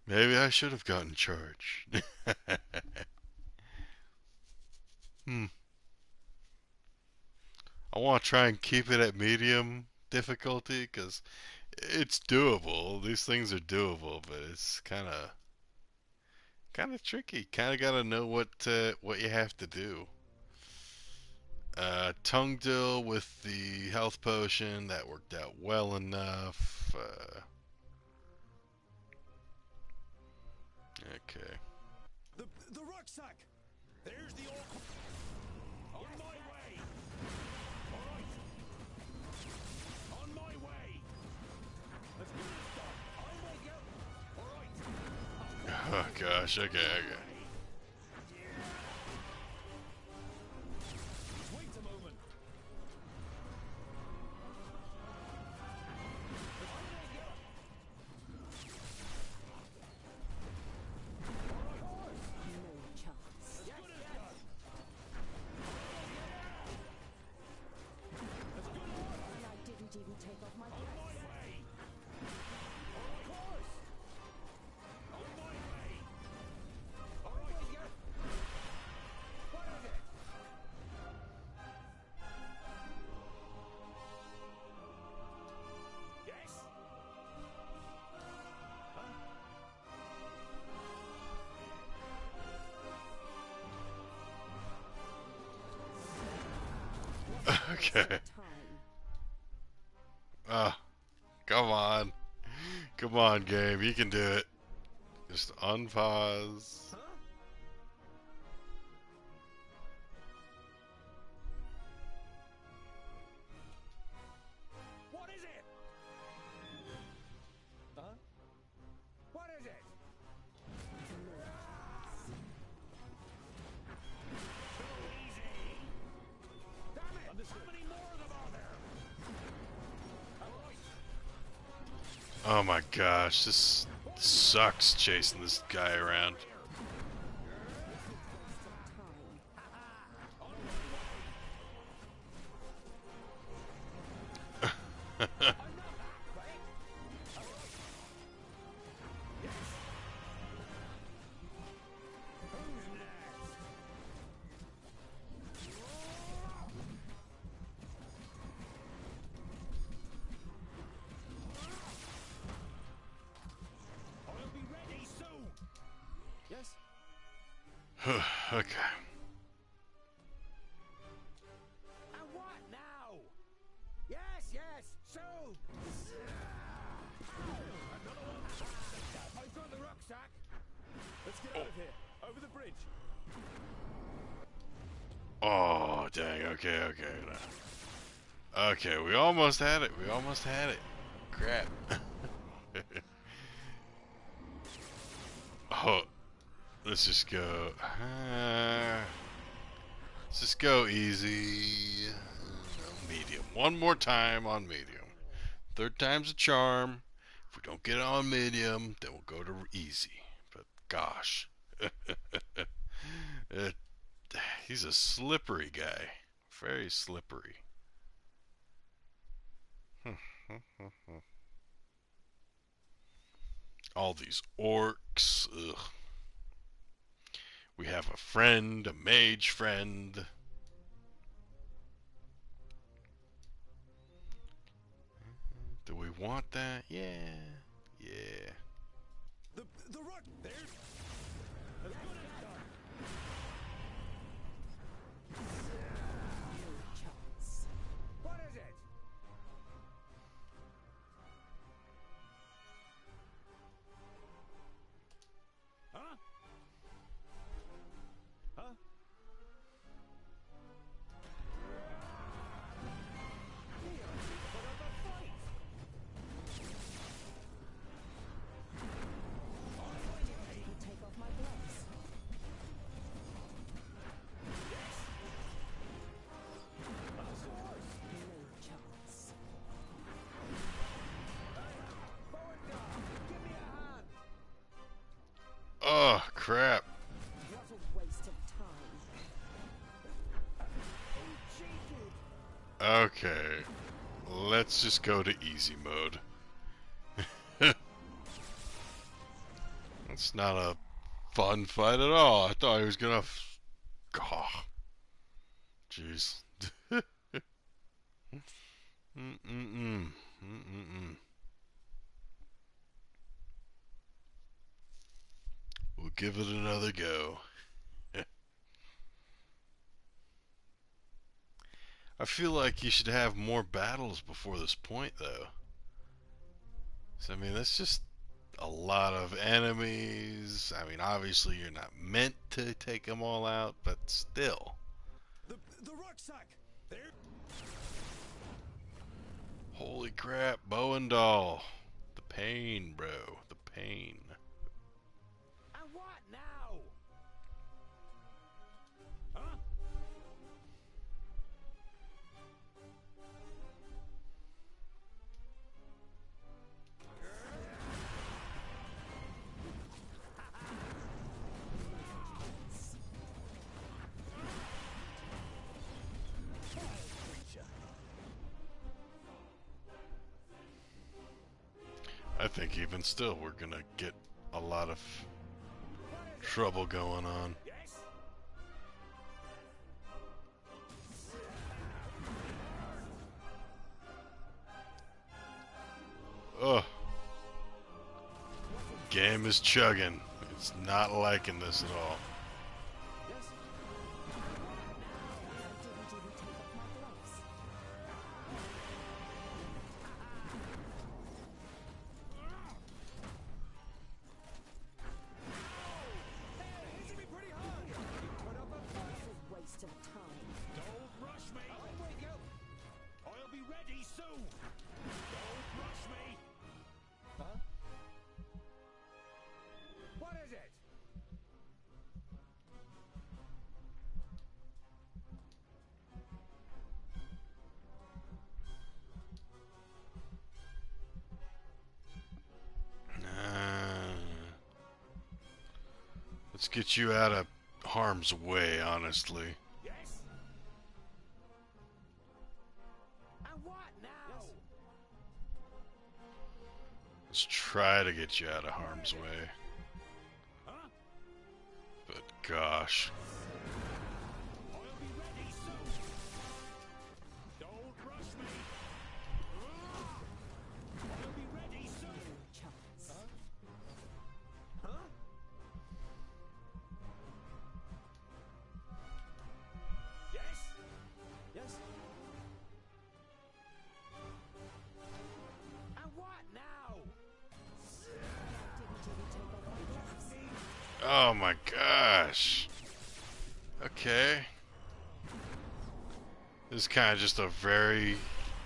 Maybe I should have gotten charged. I want to try and keep it at medium difficulty because it's doable. These things are doable, but it's kind of tricky. Kind of got to know what you have to do. Tongue Dill with the health potion that worked out well enough. Okay. The rucksack. There's the orc. On my way. All right. On my way. Let's do this stuff. I'm with you. All right. Oh gosh. Okay. Okay. Wait a moment. No chance. As good as done. As good as done. And I didn't even take off my On gloves. my way. Of course. On my way. All right. What is it? Yes. Okay. Time. Ah, come on. Come on, game. You can do it. Just unpause. What is it? Huh? What is it? So easy. Damn it! Understood. How many more of them are there? All right. Oh my gosh, this sucks chasing this guy around. I'll be ready soon. Yes? Okay. And what now? Yes, yes, soon. Another one. I've got the rucksack. Let's get out of here. Over the bridge. Oh, dang. Okay, okay. Okay, we almost had it. We almost had it. Crap. Oh, let's just go. Let's just go easy. medium. One more time on medium. Third time's a charm. If we don't get it on medium, then we'll go to easy. But gosh. He's a slippery guy. Very slippery. All these orcs. Ugh. We have a friend, a mage friend. Do we want that? Yeah. Yeah. The rock there. As good as done. What is it? Huh? Huh? Take off my gloves. No chance. Oh, crap. What a waste of time. Okay. Let's just go to easy mode. It's not a fun fight at all. I thought he was gonna... Oh. Jeez. We'll give it another go. I feel like you should have more battles before this point, though. So, I mean, that's just a lot of enemies. I mean, obviously you're not meant to take them all out, but still. The rucksack. There. Holy crap, bow and doll. The pain, bro. The pain. And what now? Huh? I think even still we're gonna get a lot of trouble going on. Ugh. Game is chugging. It's not liking this at all. Waste of time. Don't rush me. I'm with you. I'll be ready soon. Don't rush me. Huh? What is it? Let's get you out of harm's way, honestly. Yes. And what now? Let's try to get you out of harm's way. Huh? But gosh. I'll be ready soon. Don't rush me. I'll be ready soon. Chance. Huh? Yes? Yes? And what now? Oh my gosh. Okay. This is kind of just a very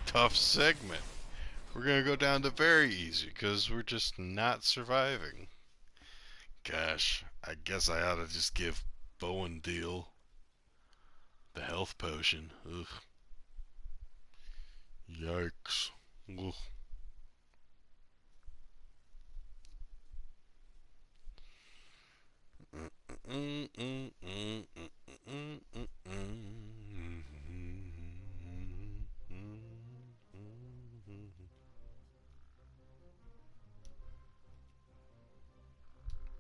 tough segment. We're going to go down to very easy because we're just not surviving. Gosh, I guess I ought to just give Bowen Deal the health potion. Ugh. Yikes. Ugh.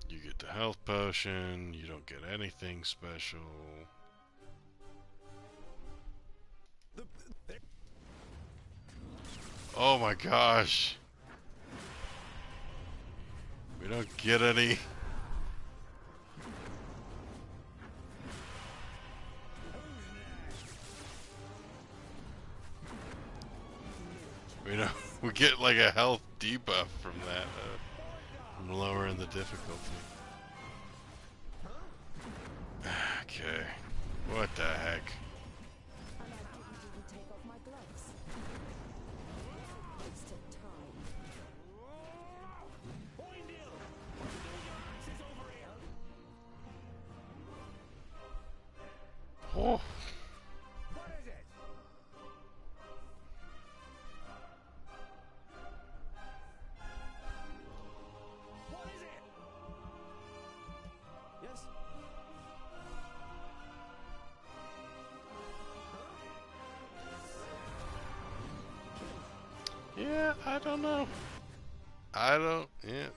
You get the health potion, you don't get anything special. Oh my gosh. We don't get any. We get like a health debuff from that, from lowering the difficulty. Okay. What the heck? And I didn't even take off my gloves. Waste of time. Oh. What is it? What is it? Yes? Yeah, I don't know. Yeah.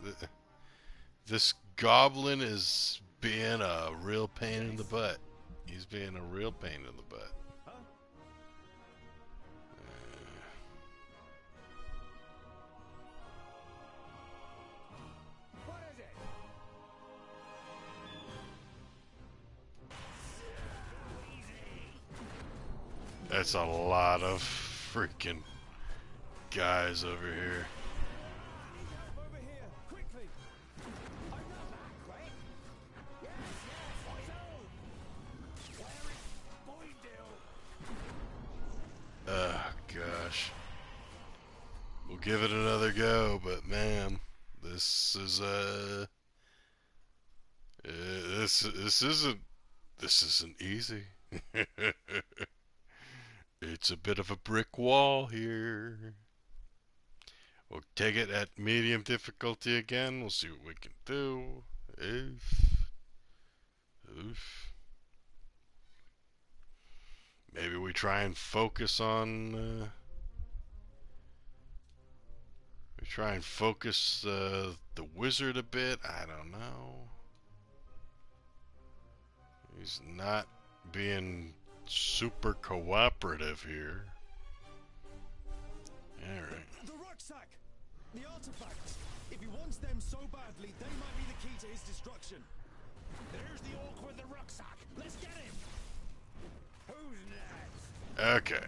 This goblin is being a real pain in the butt. He's being a real pain in the butt. What is it? That's a lot of freaking guys over here. Over here, quickly. I'm not that quick. Yes, so. Where is Boydell? Oh gosh. We'll give it another go, but man, this is this isn't easy. It's a bit of a brick wall here. We'll take it at medium difficulty again. We'll see what we can do. Oof. Maybe we try and focus on. We try and focus the wizard a bit. I don't know. He's not being super cooperative here. Alright. The rucksack! The artifacts! If he wants them so badly, they might be the key to his destruction. There's the orc with the rucksack! Let's get him! Who's next? Okay.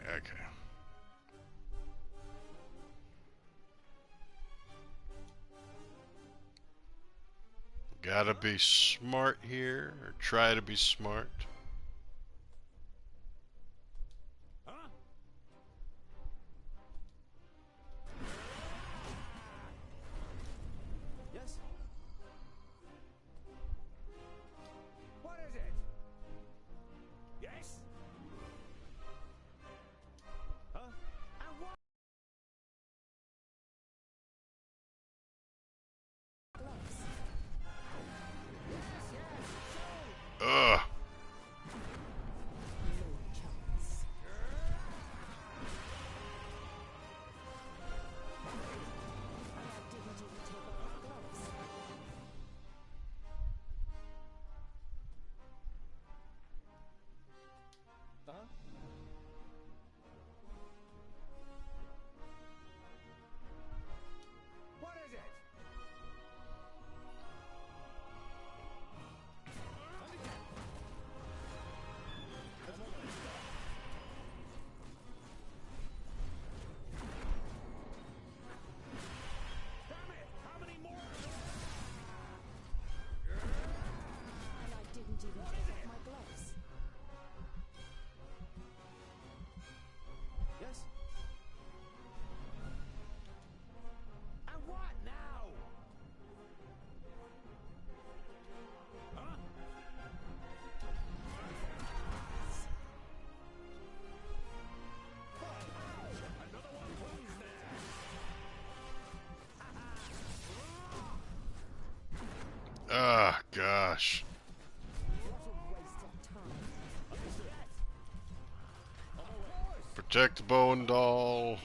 Gotta be smart here, or try to be smart. Huh? Yes? What is it? Yes? Huh? And what? Ugh. Ah, gosh. Protect the bow and doll.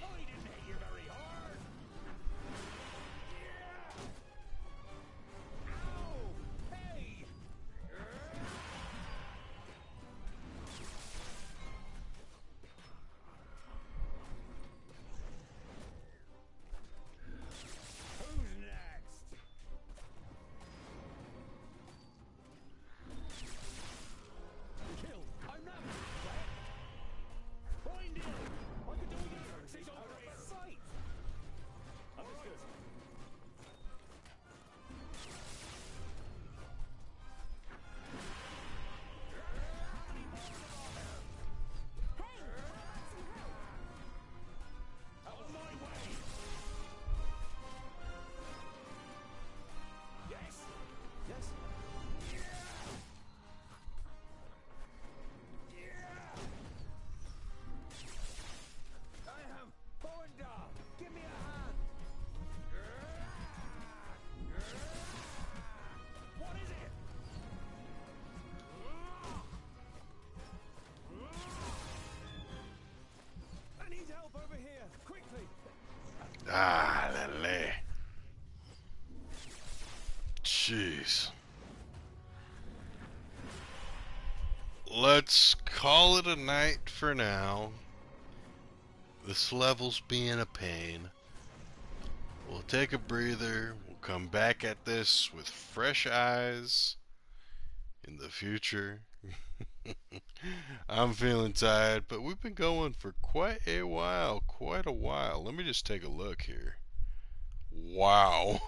Ah, lele. Jeez. Let's call it a night for now. This level's being a pain. We'll take a breather. We'll come back at this with fresh eyes in the future. I'm feeling tired, but we've been going for quite a while. Let me just take a look here. Wow.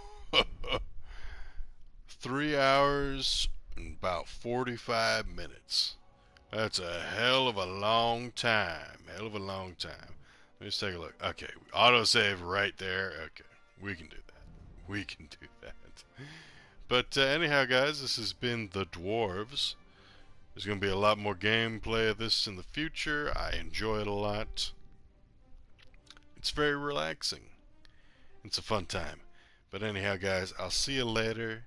3 hours and about 45 minutes. That's a hell of a long time. Let me just take a look. Okay, autosave right there. Okay, we can do that. But anyhow, guys, this has been the Dwarves. There's going to be a lot more gameplay of this in the future. I enjoy it a lot. It's very relaxing. It's a fun time. But anyhow, guys, I'll see you later.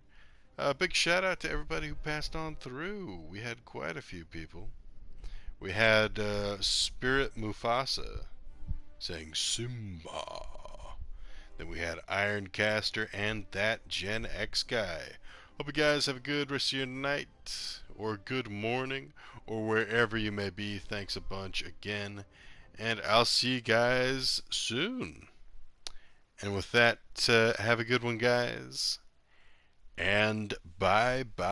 Big shout out to everybody who passed on through. We had quite a few people. We had Spirit Mufasa saying Simba. Then we had Ironcaster and that Gen X guy. Hope you guys have a good rest of your night or good morning or wherever you may be. Thanks a bunch again. And I'll see you guys soon. And with that, have a good one, guys. And bye-bye.